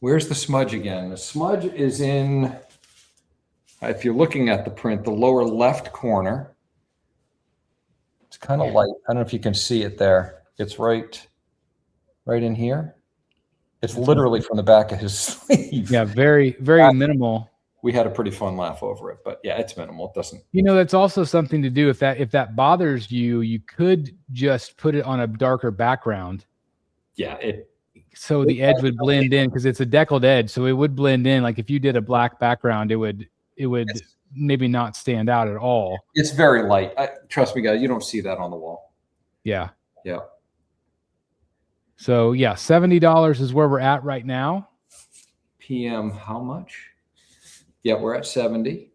Where's the smudge again? The smudge is in, if you're looking at the print, the lower left corner. It's kind of light. I don't know if you can see it there. It's right in here. It's literally from the back of his sleeve. Yeah, very, very minimal. We had a pretty fun laugh over it, but yeah, it's minimal. It doesn't. That's also something to do. If that bothers you, you could just put it on a darker background. Yeah, so the edge would blend in because it's a deckled edge, so it would blend in. Like if you did a black background, it would maybe not stand out at all. It's very light. Trust me, guys, you don't see that on the wall. Yeah. Yeah. So yeah, $70 is where we're at right now. PM, how much? Yeah, we're at 70.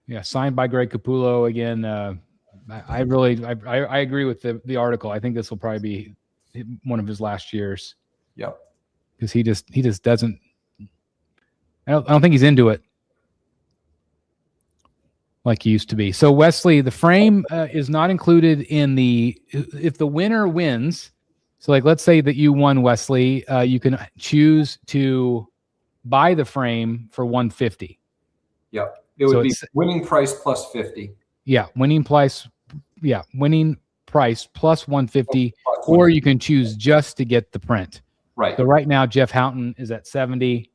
Yeah, signed by Greg Capullo again. I agree with the article. I think this will probably be one of his last years. Yep. Because he just doesn't. I don't think he's into it like he used to be. So Wesley, the frame is not included in if the winner wins. So like, let's say that you won, Wesley. You can choose to buy the frame for $150. Yep. It would be winning price plus 50. Yeah, winning price. Yeah, winning price plus $150, or you can choose just to get the print. Right. So right now, Jeff Houghton is at 70.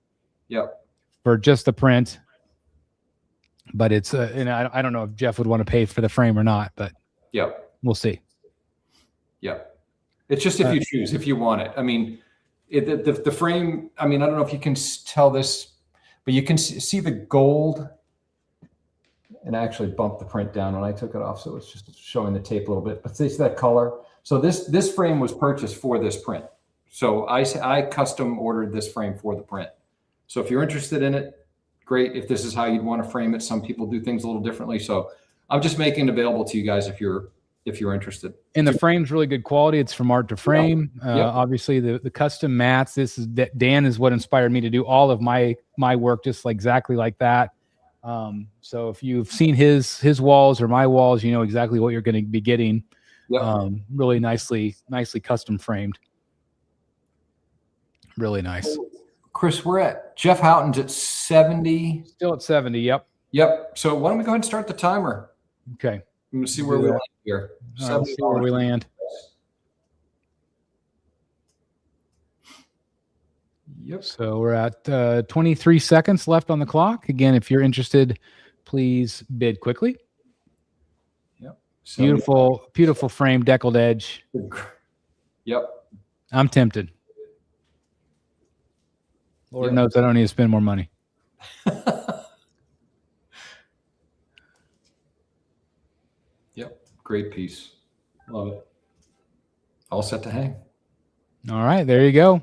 Yep. For just the print. But it's and I don't know if Jeff would want to pay for the frame or not, but yep, we'll see. Yep. It's just if you choose, if you want it. I mean, the frame. I mean, I don't know if you can tell this, but you can see the gold. And I actually bumped the print down when I took it off, so it's just showing the tape a little bit. But it's that color. So this frame was purchased for this print. So I custom ordered this frame for the print. So if you're interested in it, great if this is how you'd want to frame it. Some people do things a little differently. So I'm just making it available to you guys if you're interested. And the frame's really good quality. It's from art to frame. Yep. Obviously, the custom mats. Dan is what inspired me to do all of my work, just exactly like that. So if you've seen his walls or my walls, you know exactly what you're going to be getting. Yep. Really nicely custom framed. Really nice. Chris, we're at Jeff Houghton's at 70. Still at 70. Yep. Yep. So why don't we go ahead and start the timer? Okay. I'm going to see where we land here. All right, let's see where we land. Yep. So we're at 23 seconds left on the clock. Again, if you're interested, please bid quickly. Yep. Beautiful frame, deckled edge. Yep. I'm tempted. Lord knows I don't need to spend more money. Yep. Great piece. Love it. All set to hang. All right, there you go.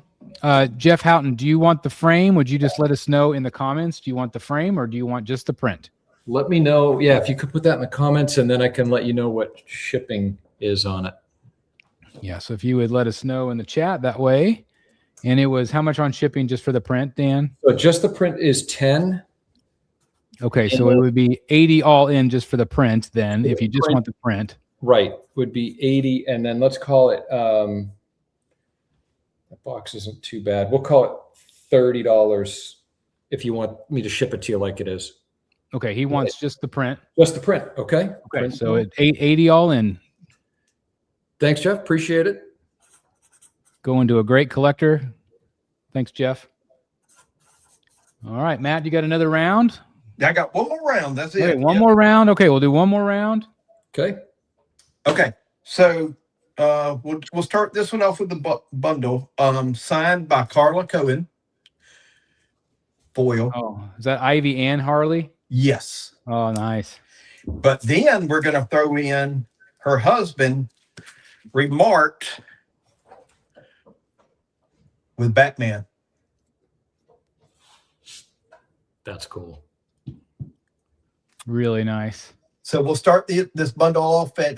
Jeff Houghton, do you want the frame? Would you just let us know in the comments? Do you want the frame or do you want just the print? Let me know. Yeah, if you could put that in the comments, and then I can let you know what shipping is on it. Yeah, so if you would let us know in the chat that way. And it was how much on shipping just for the print, Dan? So just the print is 10. Okay, so it would be 80 all in just for the print then, if you just want the print. Right, would be 80, and then let's call it, that box isn't too bad. We'll call it $30 if you want me to ship it to you like it is. Okay, he wants just the print. Just the print, okay? Okay, Print. so it's 80 all in. Thanks, Jeff. Appreciate it. Going to a great collector. Thanks, Jeff. All right, Matt, you got another round? I got one more round. That's it. Okay, one more round. Okay, we'll do one more round. Okay. Okay. So we'll start this one off with the bundle signed by Carla Cohen. Foil. Oh, is that Ivy and Harley? Yes. Oh, nice. But then we're going to throw in her husband, Remarked, with Batman. That's cool. Really nice. So we'll start this bundle off at,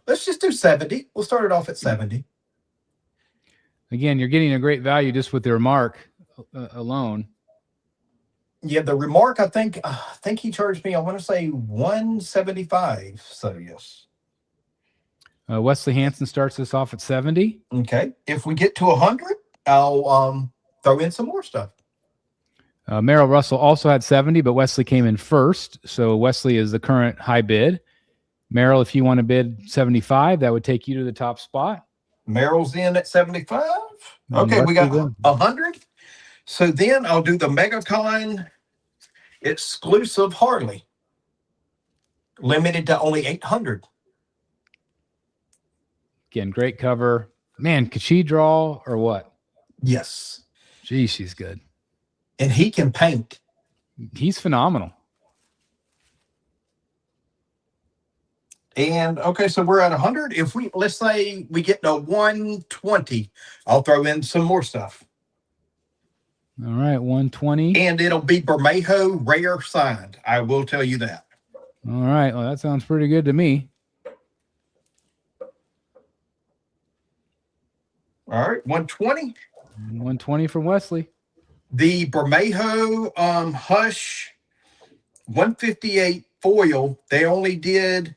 let's just do 70. We'll start it off at 70. Again, you're getting a great value just with the Remark alone. Yeah, the Remark, I think he charged me, I want to say 175. So yes. Wesley Hansen starts this off at 70. Okay. If we get to 100, I'll throw in some more stuff. Merrill Russell also had 70, but Wesley came in first. So Wesley is the current high bid. Merrill, if you want to bid 75, that would take you to the top spot. Merrill's in at 75. Okay, we got 100. So then I'll do the Megacon exclusive Harley. Limited to only 800. Again, great cover. Man, could she draw or what? Yes. Gee, she's good. And he can paint. He's phenomenal. And okay, so we're at 100. If let's say we get to 120, I'll throw in some more stuff. All right, 120. And it'll be Bermejo rare signed. I will tell you that. All right, well, that sounds pretty good to me. All right, 120. 120 from Wesley. The Bermejo Hush 158 foil, they only did,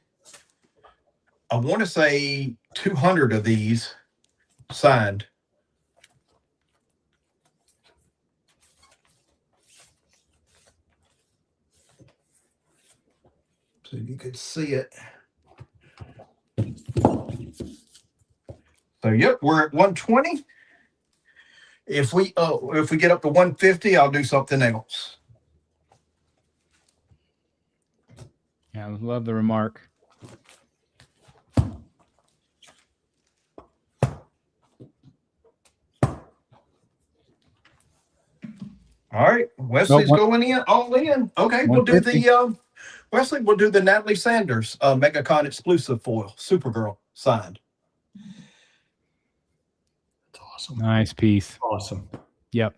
I want to say 200 of these signed. So you could see it. So yep, we're at 120. If we get up to 150, I'll do something else. Yeah, I love the Remark. All right, Wesley's going in, all in. Okay, we'll do the Wesley. We'll do the Natalie Sanders Megacon exclusive foil, Supergirl signed. That's awesome. Nice piece. Awesome. Yep.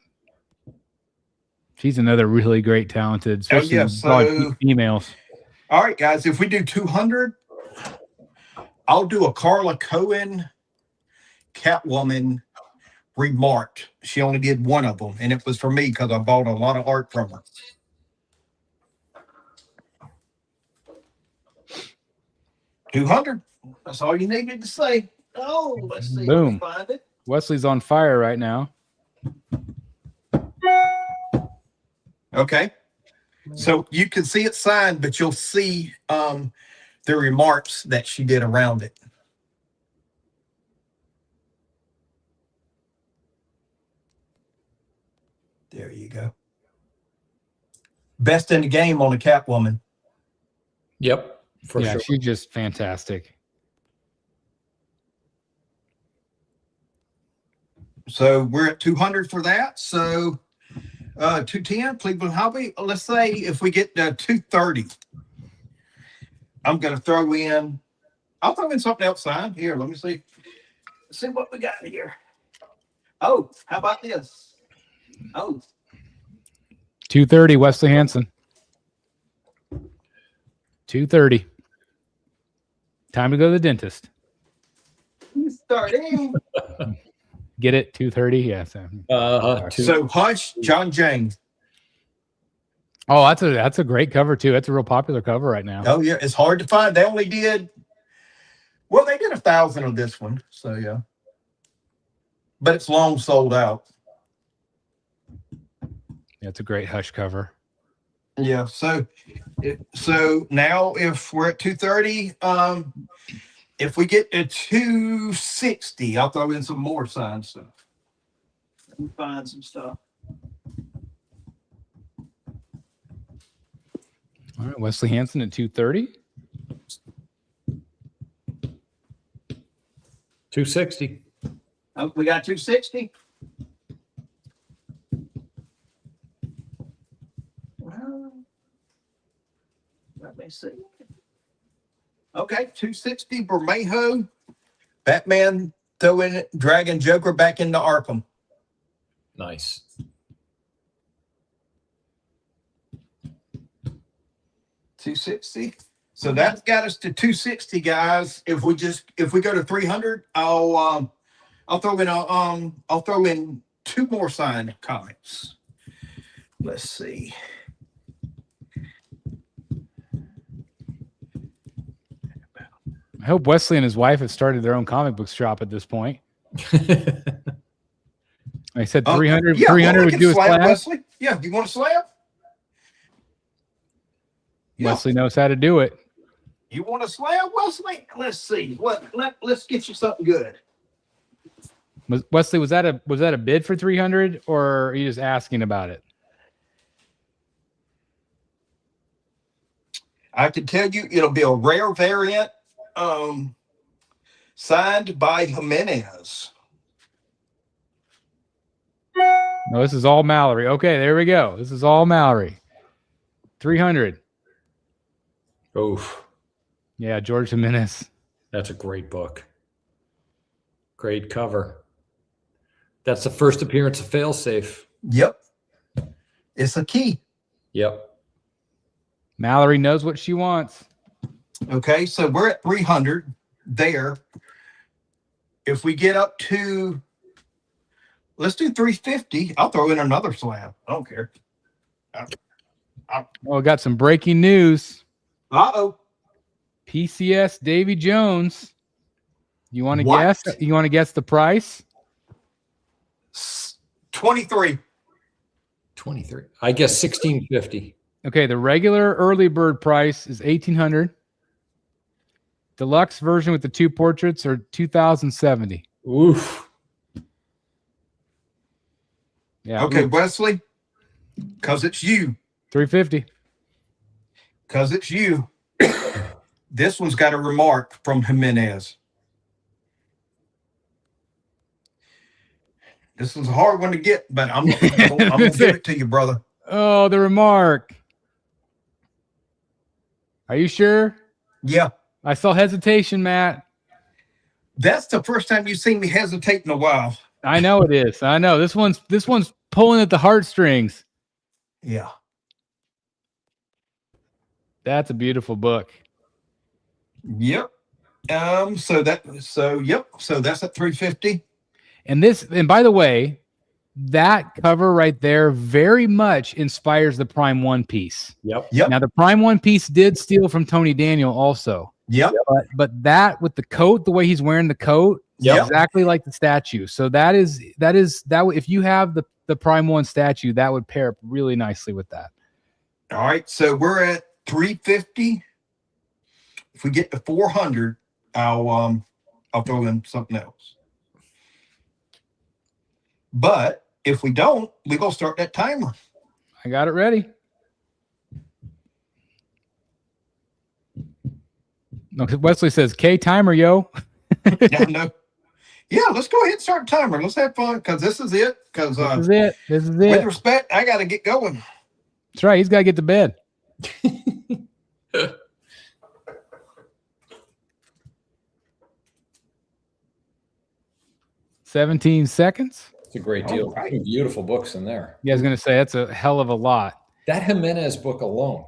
She's another really great, talented, especially so, females. All right, guys. If we do 200, I'll do a Carla Cohen Catwoman remarked. She only did one of them, and it was for me because I bought a lot of art from her. $200. That's all you needed to say. Oh, let's see. Boom. If we find it. Wesley's on fire right now. Okay. So you can see it signed, but you'll see the remarks that she did around it. There you go. Best in the game on the Catwoman. Yep. For yeah, sure. she's just fantastic. So we're at 200 for that. So 210, Cleveland Hobby. Let's say if we get 230, I'm going to throw in, I'll throw in something else signed. Here, let me see. Let's see what we got here. Oh, how about this? Oh, 230, Wesley Hansen. 230. Time to go to the dentist. starting. Get it? 230? Yes. So Hush, John James. Oh, that's a great cover too. That's a real popular cover right now. Oh yeah, it's hard to find. They only did, well, they did 1,000 of this one. So yeah, but it's long sold out. Yeah, it's a great Hush cover. Yeah. So now if we're at 230, if we get to 260, I'll throw in some more signed stuff. Let me find some stuff. All right, Wesley Hansen at 230. 260. Oh, we got 260. Let me see. Okay, 260 Bermejo, Batman throwing Dragon Joker back into Arkham. Nice. $260. So that's got us to 260, guys. If we go to 300, I'll throw in two more signed comics. Let's see. I hope Wesley and his wife have started their own comic book shop at this point. I said 300. Yeah, 300 would do a slab. Wesley. Yeah, you want a slab? Yeah. Wesley knows how to do it. You want a slab, Wesley? Let's see. Let's get you something good. Wesley, was that a bid for 300, or are you just asking about it? I can tell you it'll be a rare variant, signed by Jimenez. No, this is all Mallory. Okay, there we go. This is all Mallory. 300. Oof. Yeah, George Jimenez. That's a great book. Great cover. That's the first appearance of Failsafe. Yep. It's a key. Yep. Mallory knows what she wants. Okay, so we're at 300 there. If we get up to, let's do 350. I'll throw in another slab. I don't care. Oh, got some breaking news. Uh-oh. PCS Davy Jones. You want to What? guess? You want to guess the price? 23. 23. I guess 1650. Okay, the regular early bird price is 1,800. Deluxe version with the two portraits are 2,070. Oof. Yeah. Okay, oof. Wesley, because it's you. 350. Because it's you. This one's got a remark from Jimenez. This was a hard one to get, but I'm gonna give it to you, brother. Oh, the remark. Are you sure? Yeah. I saw hesitation, Matt. That's the first time you've seen me hesitate in a while. I know it is. I know this one's pulling at the heartstrings. Yeah. That's a beautiful book. Yep. So that's at 350. And by the way, that cover right there very much inspires the Prime One piece. Yep. Now the Prime One piece did steal from Tony Daniel also. Yep. But that with the coat, the way he's wearing the coat, is exactly like the statue. So that if you have the Prime One statue, that would pair up really nicely with that. All right. So we're at 350. If we get to 400, I'll throw in something else. But if we don't, we're gonna start that timer. I got it ready. Okay, Wesley says, "K timer, yo." Yeah, no. Yeah, let's go ahead and start the timer. Let's have fun because this is it. Because this is it. With respect, I got to get going. That's right. He's got to get to bed. 17 seconds. It's a great deal. Right. Two beautiful books in there. You guys going to say that's a hell of a lot. That Jimenez book alone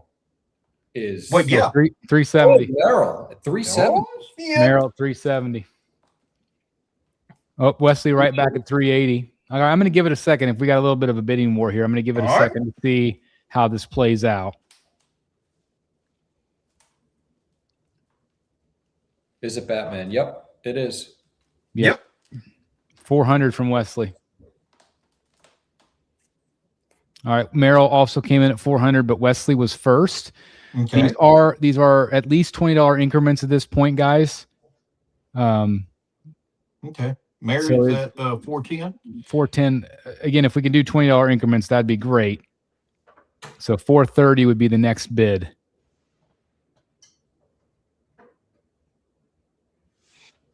is 370. Merrill at 370. Oh, yeah. Merrill 370. Oh, Wesley right back at 380. All right, I'm going to give it a second. If we got a little bit of a bidding war here, I'm going to give it a second to see how this plays out. Is it Batman? Yep, it is. Yep. 400 from Wesley. All right, Merrill also came in at 400, but Wesley was first. Okay. These are at least $20 increments at this point, guys. Okay. Mary's So at 410. 410. Again, if we can do $20 increments, that'd be great. So 430 would be the next bid.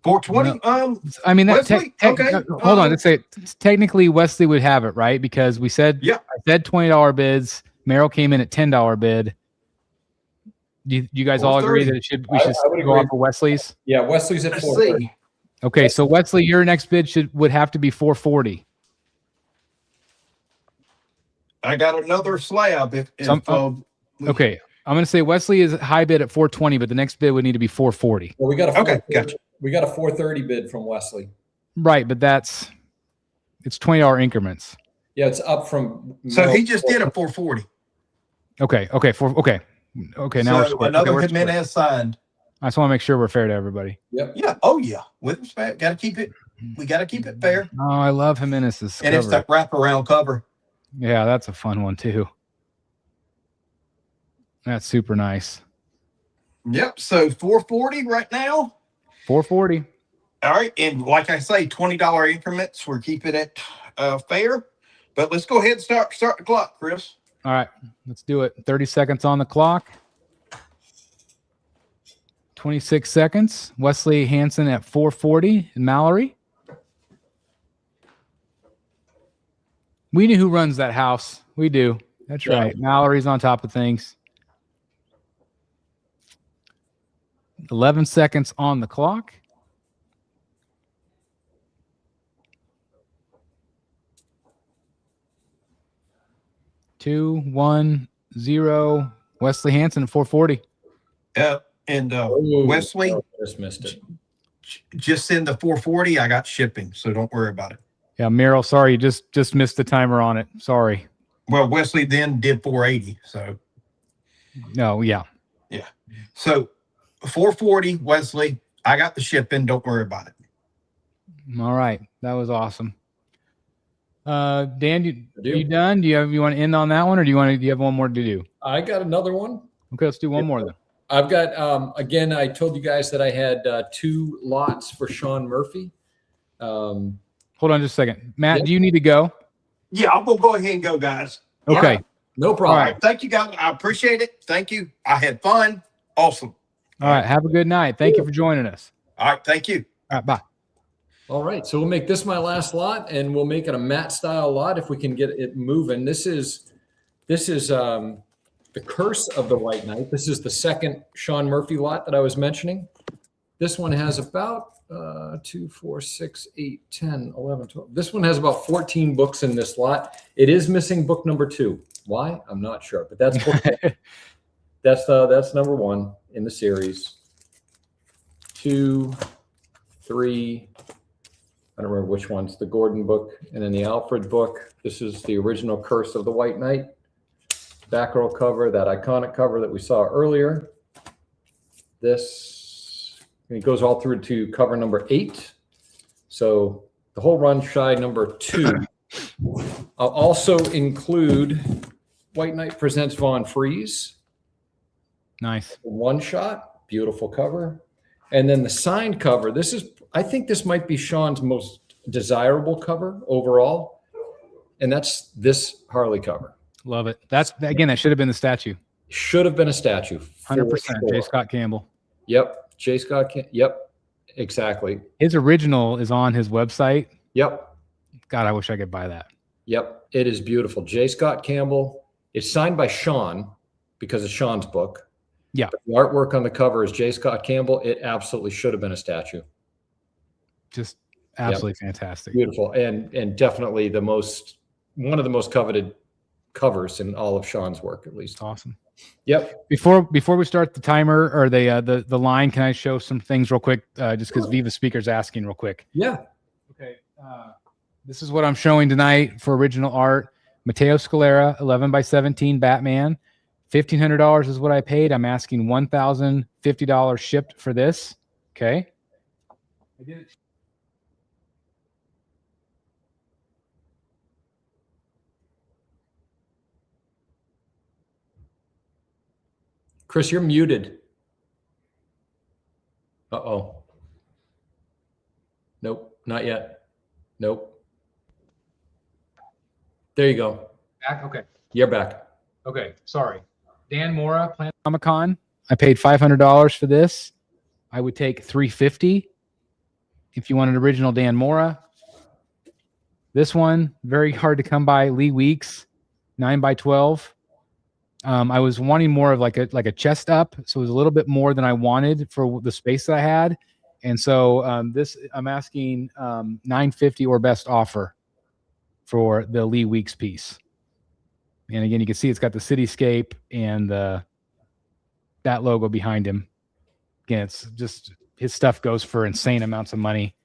$420. I mean, that Wesley? Okay. hold on. Let's say technically Wesley would have it, right? Because we said, I said $20 bids. Merrill came in at $10 bid. Do you guys all agree that we should go off of Wesley's? Yeah, Wesley's at Let's 430. see. Okay, so Wesley, your next bid would have to be 440. I got another slab. Okay, I'm going to say Wesley is high bid at 420, but the next bid would need to be 440. Well, we got a gotcha. We got a 430 bid from Wesley. Right, but it's $20 increments. Yeah, it's up from. So he just did a 440. Okay. Now so another Jimenez signed. I just want to make sure we're fair to everybody. Yep. Yeah. Oh yeah. With respect, got to keep it. We got to keep it fair. Oh, I love Jimenez's And cover. it's that wraparound cover. Yeah, that's a fun one too. That's super nice. Yep. So 440 right now. 440. All right. And like I say, $20 increments. We're keeping it fair. But let's go ahead and start the clock, Chris. All right, let's do it. 30 seconds on the clock. 26 seconds. Wesley Hansen at 440 and Mallory. We knew who runs that house. We do. That's right. Mallory's on top of things. 11 seconds on the clock. Two, 1, 0. Wesley Hansen at 440. And Wesley, just missed it. Just send the 440. I got shipping, so don't worry about it. Yeah, Merrill, sorry, you just missed the timer on it. Sorry. Well, Wesley then did 480. So no, yeah. So 440, Wesley. I got the shipping. Don't worry about it. All right, that was awesome. Dan, you done? Do you want to end on that one, or do you have one more to do? I got another one. Okay, let's do one more then. I've got again. I told you guys that I had 2 lots for Sean Murphy. Hold on just a second, Matt. Do you need to go? Yeah, I'm gonna go ahead and go, guys. Okay, right. No problem. All right, thank you, guys. I appreciate it. Thank you. I had fun. Awesome. All right, have a good night. Thank you for joining us. All right, thank you. All right, bye. All right, so we'll make this my last lot, and we'll make it a matte style lot if we can get it moving. This is the Curse of the White Knight. This is the second Sean Murphy lot that I was mentioning. This one has about 2, 4, 6, 8, 10, 11, 12. This one has about 14 books in this lot. It is missing book number 2. Why? I'm not sure, but that's that's number 1 in the series. 2, 3. I don't remember which one's the Gordon book, and then the Alfred book. This is the original Curse of the White Knight. Back row cover, that iconic cover that we saw earlier. This, it goes all through to cover number 8. So the whole run shy number 2. I'll also include White Knight Presents Von Freeze. Nice. One shot, beautiful cover. And then the signed cover. This is, I think this might be Sean's most desirable cover overall. And that's this Harley cover. Love it. That's, again, that should have been the statue. Should have been a statue. 100%. Sure. J. Scott Campbell. Yep. J. Scott Campbell. Yep. Exactly. His original is on his website. Yep. God, I wish I could buy that. Yep. It is beautiful. J. Scott Campbell. It's signed by Sean because it's Sean's book. Yeah. But the artwork on the cover is J. Scott Campbell. It absolutely should have been a statue. Just absolutely fantastic. Beautiful. And definitely one of the most coveted covers in all of Sean's work, at least. Awesome. Yep. Before we start the timer or the line, can I show some things real quick? Just because Viva Speaker's asking real quick. Yeah. Okay. This is what I'm showing tonight for original art. Mateo Scalera, 11x17 Batman. $1,500 is what I paid. I'm asking $1,050 shipped for this. Okay. I did it. Chris, you're muted. Uh-oh. Nope, not yet. Nope. There you go. Back? Okay. You're back. Okay. Sorry. Dan Mora, Planet Comic-Con. I paid $500 for this. I would take $350 if you want an original Dan Mora. This one, very hard to come by. Lee Weeks, 9x12. I was wanting more of like a chest up, so it was a little bit more than I wanted for the space that I had, and so this I'm asking $950 or best offer for the Lee Weeks piece. And again, you can see it's got the cityscape and that logo behind him. Again, it's just his stuff goes for insane amounts of money.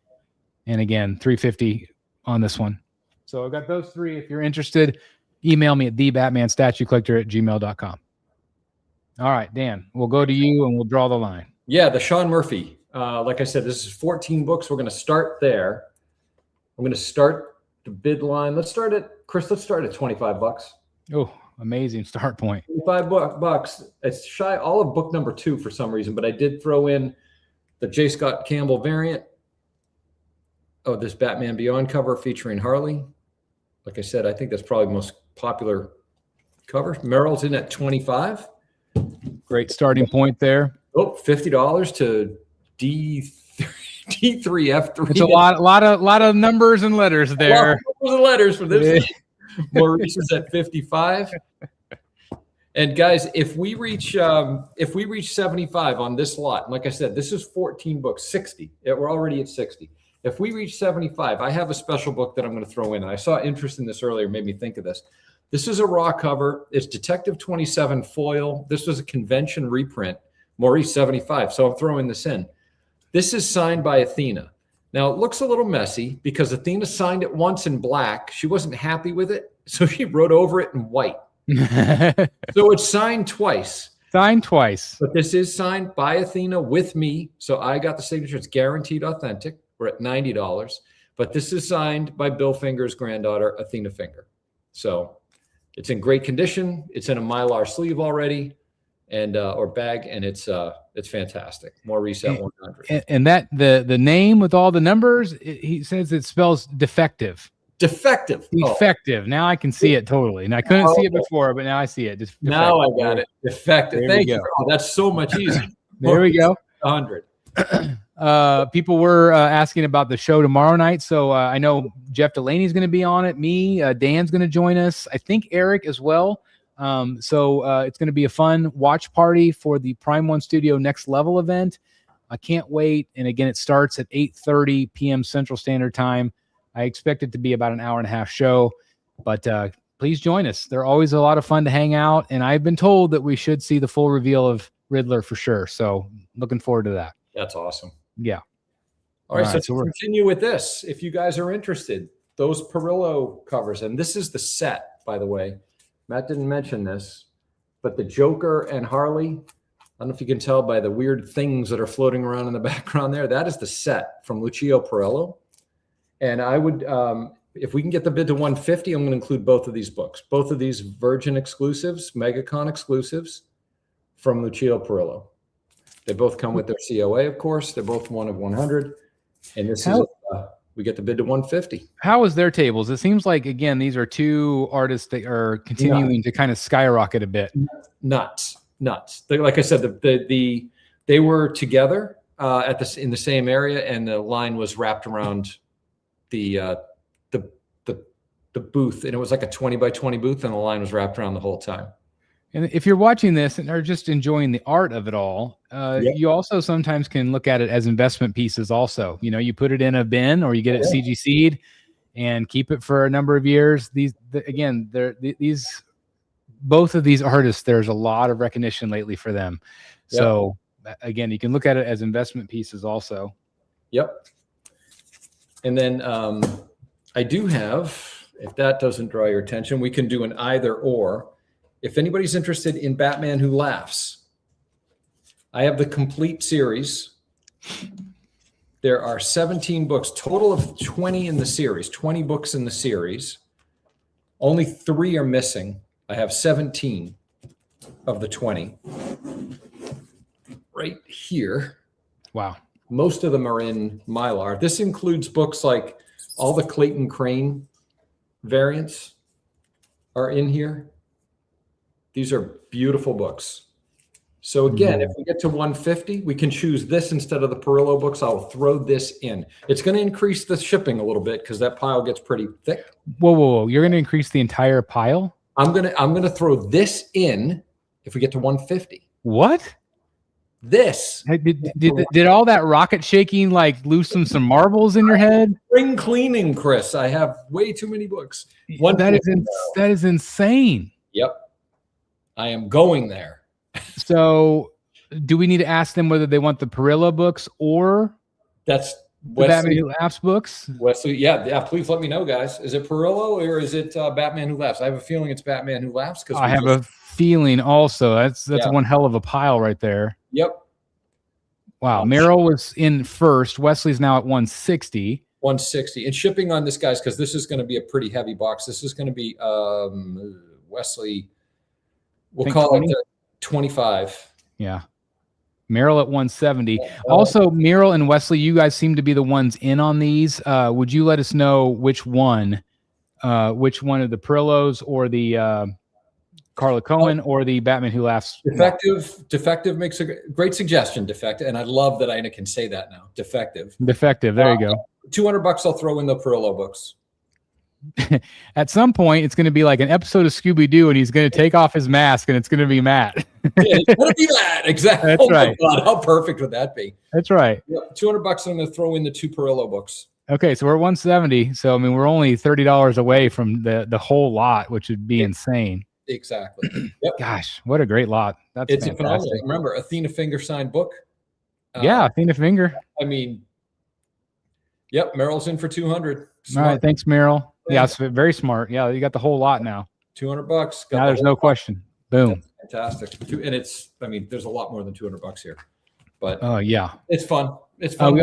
And again, $350 on this one. So I've got those 3. If you're interested, email me at thebatmanstatuecollector@gmail.com. All right, Dan, we'll go to you and we'll draw the line. Yeah, the Sean Murphy. Like I said, this is 14 books. We're going to start there. I'm going to start the bid line. Let's start at $25. Oh, amazing start point. $25. It's shy all of book number 2 for some reason, but I did throw in the J. Scott Campbell variant. Oh, this Batman Beyond cover featuring Harley. Like I said, I think that's probably the most popular cover. Merrill's in at $25. Great starting point there. Oh, $50 to D3F3. It's a lot of numbers and letters there. Numbers and letters for this. Maurice is at $55. And guys, if we reach 75 on this lot, and like I said, this is 14 books, 60. We're already at 60. If we reach 75, I have a special book that I'm going to throw in. And I saw interest in this earlier, made me think of this. This is a raw cover. It's Detective 27 foil. This was a convention reprint. Maurice 75. So I'm throwing this in. This is signed by Athena. Now it looks a little messy because Athena signed it once in black. She wasn't happy with it, so she wrote over it in white. So it's signed twice. Signed twice. But this is signed by Athena with me. So I got the signature. It's guaranteed authentic. We're at $90. But this is signed by Bill Finger's granddaughter, Athena Finger. So it's in great condition. It's in a Mylar sleeve already, and or bag, and it's fantastic. Maurice at 100. And that the name with all the numbers, he says it spells defective. Defective. Defective. Oh. Now I can see it totally. And I couldn't see it before, but now I see it. Just now I got it. Defective. Thank you. Oh, that's so much easier. There we go. 100. People were asking about the show tomorrow night. So I know Jeff Delaney's going to be on it. Me, Dan's going to join us. I think Eric as well. So it's going to be a fun watch party for the Prime One Studio Next Level event. I can't wait. And again, it starts at 8:30 p.m. Central Standard Time. I expect it to be about an hour and a half show, but please join us. They're always a lot of fun to hang out. And I've been told that we should see the full reveal of Riddler for sure. So looking forward to that. That's awesome. Yeah. All right, so to continue with this, if you guys are interested, those Perillo covers, and this is the set, by the way. Matt didn't mention this, but the Joker and Harley, I don't know if you can tell by the weird things that are floating around in the background there. That is the set from Lucio Perillo. And I would, if we can get the bid to 150, I'm going to include both of these books. Both of these Virgin exclusives, Megacon exclusives from Lucio Perillo. They both come with their COA, of course. They're both 1 of 100. And this is, we get the bid to 150. How is their tables? It seems like, again, these are two artists that are continuing to kind of skyrocket a bit. Nuts. Like I said, they were together in the same area, and the line was wrapped around the booth, and it was like a 20 by 20 booth, and the line was wrapped around the whole time. And if you're watching this and are just enjoying the art of it all, you also sometimes can look at it as investment pieces also. You know, you put it in a bin or you get it CGC'd and keep it for a number of years. Both of these artists, there's a lot of recognition lately for them. Yep. So again, you can look at it as investment pieces also. Yep. And then I do have, if that doesn't draw your attention, we can do an either or. If anybody's interested in Batman Who Laughs, I have the complete series. There are 17 books, total of 20 in the series, 20 books in the series. Only 3 are missing. I have 17 of the 20 right here. Wow. Most of them are in Mylar. This includes books like all the Clayton Crane variants are in here. These are beautiful books. So again, if we get to 150, we can choose this instead of the Perillo books. I'll throw this in. It's going to increase the shipping a little bit because that pile gets pretty thick. Whoa. You're going to increase the entire pile? I'm gonna throw this in if we get to 150. What? This did all that rocket shaking like loosen some marbles in your head? Spring cleaning, Chris. I have way too many books. That is insane. Yep. I am going there. So do we need to ask them whether they want the Perillo books or that's the Batman Who Laughs books? Wesley, yeah. Please let me know, guys. Is it Perillo or is it Batman Who Laughs? I have a feeling it's Batman Who Laughs because I have a feeling also. That's one hell of a pile right there. Yep. Wow. Merrill was in first. Wesley's now at 160. 160. And shipping on this, guys, because this is going to be a pretty heavy box. This is going to be Wesley. We'll call 20? It 25. Yeah. Merrill at 170. Also, Merrill and Wesley, you guys seem to be the ones in on these. Would you let us know which one of the Perillos or the Carla Cohen or the Batman Who Laughs? Defective makes a great suggestion, Defective. And I love that I can say that now. Defective. There you go. $200 I'll throw in the Perillo books. At some point, it's going to be like an episode of Scooby-Doo, and he's going to take off his mask, and it's going to be Matt. It's going to be Matt, exactly. That's right. My God, how perfect would that be? That's right. Yep, $200. I'm going to throw in the 2 Perillo books. Okay, so we're at 170. So I mean, we're only $30 away from the whole lot, which would be insane. Exactly. Yep. Gosh, what a great lot! It's a phenomenal. Remember, Athena Finger signed book. Athena Finger. I mean, yep. Merrill's in for 200. Smart. All right, thanks, Merrill. Yeah, it's very smart. Yeah, you got the whole lot now. $200. Now there's no question. Boom. That's fantastic. And there's a lot more than $200 here, but yeah, it's fun. It's fun.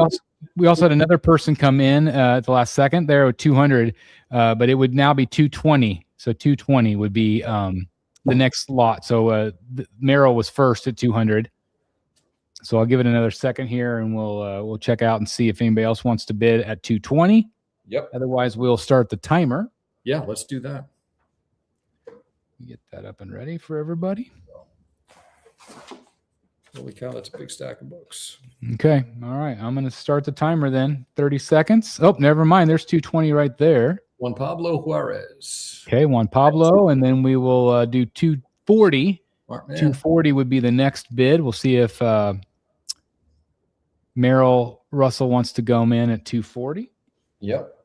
We also had another person come in at the last second there with 200, but it would now be 220. So 220 would be the next lot. So Merrill was first at 200. So I'll give it another second here, and we'll check out and see if anybody else wants to bid at 220. Yep. Otherwise, we'll start the timer. Yeah, let's do that. Get that up and ready for everybody. Holy cow, that's a big stack of books. Okay. All right. I'm going to start the timer then. 30 seconds. Oh, never mind. There's 220 right there. Juan Pablo Juarez. Okay, Juan Pablo. And then we will do 240. 240 would be the next bid. We'll see if Merrill Russell wants to go in at 240. Yep.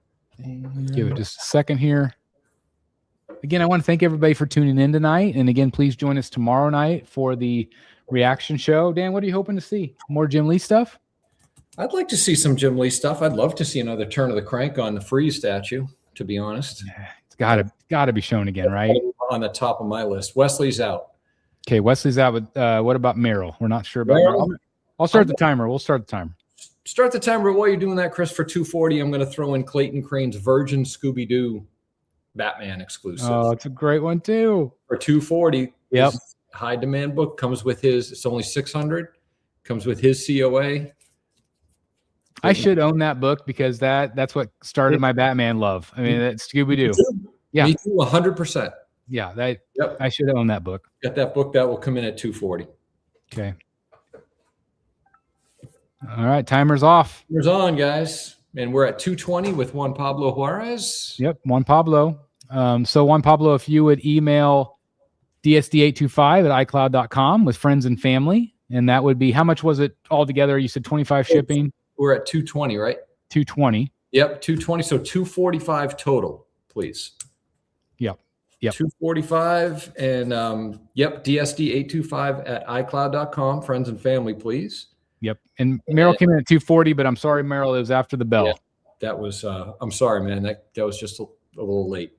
Give it just a second here. again, I want to thank everybody for tuning in tonight. And again, please join us tomorrow night for the reaction show. Dan, what are you hoping to see? More Jim Lee stuff? I'd like to see some Jim Lee stuff. I'd love to see another turn of the crank on the Freeze statue, to be honest. It's gotta be shown again, right? On the top of my list. Wesley's out. Okay, Wesley's out. With what about Merrill? We're not sure about Merrill. I'll start the timer. We'll start the timer. Start the timer. While you're doing that, Chris, for 240, I'm going to throw in Clayton Crane's Virgin Scooby-Doo Batman exclusive. Oh, it's a great one too. For 240. Yep. High demand book comes with his. It's only 600. Comes with his COA. I should own that book because that's what started my Batman love. I mean, that's Scooby-Doo. Yeah. Me too, 100%. Yeah, I should own that book. Got that book. That will come in at 240. Okay. All right, timer's off. Timer's on, guys. And we're at 220 with Juan Pablo Juarez. Yep, Juan Pablo. So Juan Pablo, if you would email dsd825@icloud.com with friends and family, and that would be, how much was it altogether? You said 25 shipping? We're at 220, right? 220. Yep, 220. So 245 total, please. Yep. 245 and yep, dsd825@icloud.com, friends and family, please. Yep. And Merrill came in at 240, but I'm sorry, Merrill, it was after the bell. Yeah, that was I'm sorry, man. That was just a little late.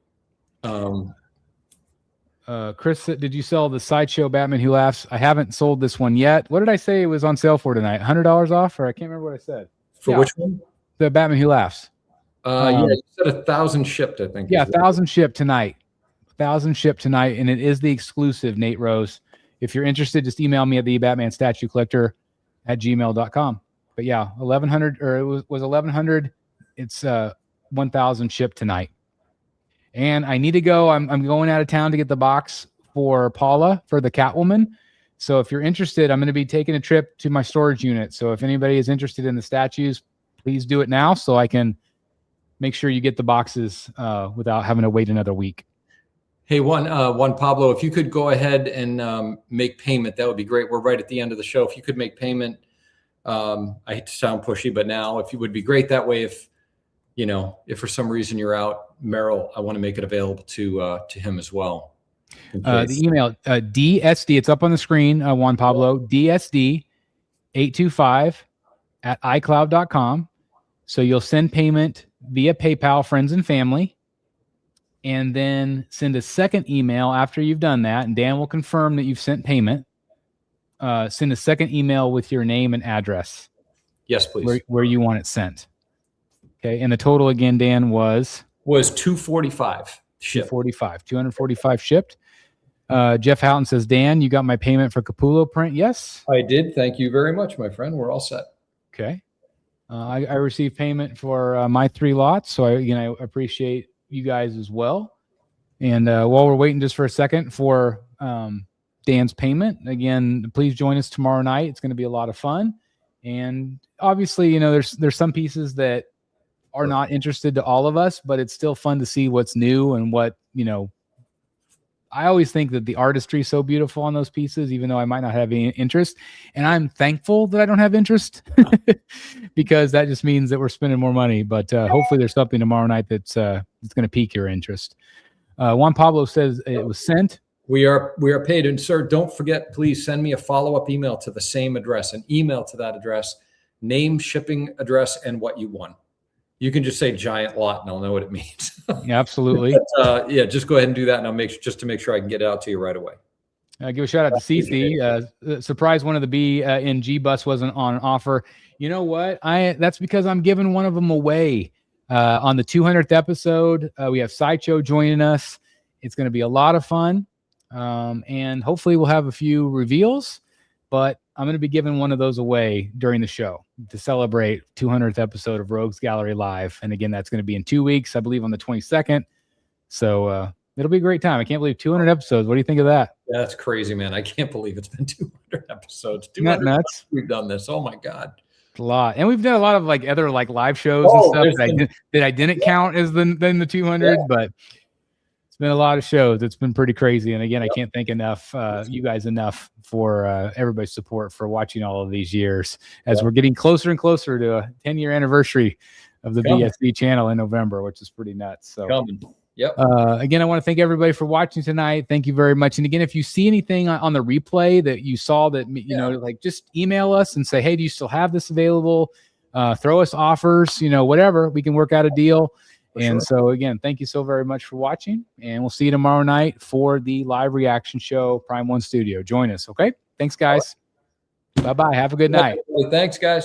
Chris, did you sell the Sideshow Batman Who Laughs? I haven't sold this one yet. What did I say it was on sale for tonight? $100 off, or I can't remember what I said. For which one? The Batman Who Laughs. Yeah, you said 1,000 shipped, I think. Yeah, 1,000 shipped tonight. 1,000 shipped tonight, and it is the exclusive, Nate Rose. If you're interested, just email me at the Batman Statue Collector at gmail.com. But yeah, 1,100, or it was 1,100. It's 1,000 shipped tonight. And I need to go. I'm going out of town to get the box for Paula for the Catwoman. So if you're interested, I'm going to be taking a trip to my storage unit. So if anybody is interested in the statues, please do it now so I can make sure you get the boxes without having to wait another week. Hey, Juan Pablo, if you could go ahead and make payment, that would be great. We're right at the end of the show. If you could make payment, I hate to sound pushy, but now if you would be great that way. If for some reason you're out, Merrill, I want to make it available to him as well. The email, DSD, it's up on the screen, Juan Pablo, DSD825@icloud.com. So you'll send payment via PayPal, friends and family, and then send a second email after you've done that, and Dan will confirm that you've sent payment. Send a second email with your name and address. Yes, please. Where you want it sent. Okay, and the total again, Dan, was 245 shipped. 245 shipped. Jeff Houghton says, Dan, you got my payment for Capullo print? Yes, I did. Thank you very much, my friend. We're all set. Okay. I received payment for my 3 lots, so I appreciate you guys as well. And while we're waiting just for a second for Dan's payment, again, please join us tomorrow night. It's going to be a lot of fun. And obviously, there's some pieces that are not interested to all of us, but it's still fun to see what's new and what, I always think that the artistry is so beautiful on those pieces, even though I might not have any interest. And I'm thankful that I don't have interest because that just means that we're spending more money. But hopefully there's something tomorrow night that's going to pique your interest. Juan Pablo says it was sent. We are paid. And sir, don't forget, please send me a follow-up email to the same address, an email to that address, name, shipping address, and what you won. You can just say giant lot and I'll know what it means. Yeah, absolutely. But, just go ahead and do that. And I'll make sure I can get it out to you right away. Give a shout out to CC. Surprised one of the B and G bus wasn't on offer. You know what? That's because I'm giving one of them away on the 200th episode. We have Sideshow joining us. It's going to be a lot of fun. And hopefully we'll have a few reveals, but I'm going to be giving one of those away during the show to celebrate 200th episode of Rogues Gallery Live. And again, that's going to be in 2 weeks, I believe on the 22nd. So it'll be a great time. I can't believe 200 episodes. What do you think of that? Yeah, that's crazy, man. I can't believe it's been 200 episodes. 200 nuts. We've done this. Oh my God. A lot. And we've done a lot of other live shows and stuff that I didn't count as the 200, but it's been a lot of shows. It's been pretty crazy. And again, I can't thank you guys enough for everybody's support for watching all of these years as we're getting closer and closer to a 10-year anniversary of the BSD channel in November, which is pretty nuts. So Yep. Again, I want to thank everybody for watching tonight. Thank you very much. And again, if you see anything on the replay that you saw that, you know, like just email us and say, hey, do you still have this available? Throw us offers, you know, whatever. We can work out a deal. So again, thank you so very much for watching, and we'll see you tomorrow night for the live reaction show, Prime One Studio. Join us. Okay. Thanks guys. Bye-bye. Have a good night. Thanks guys.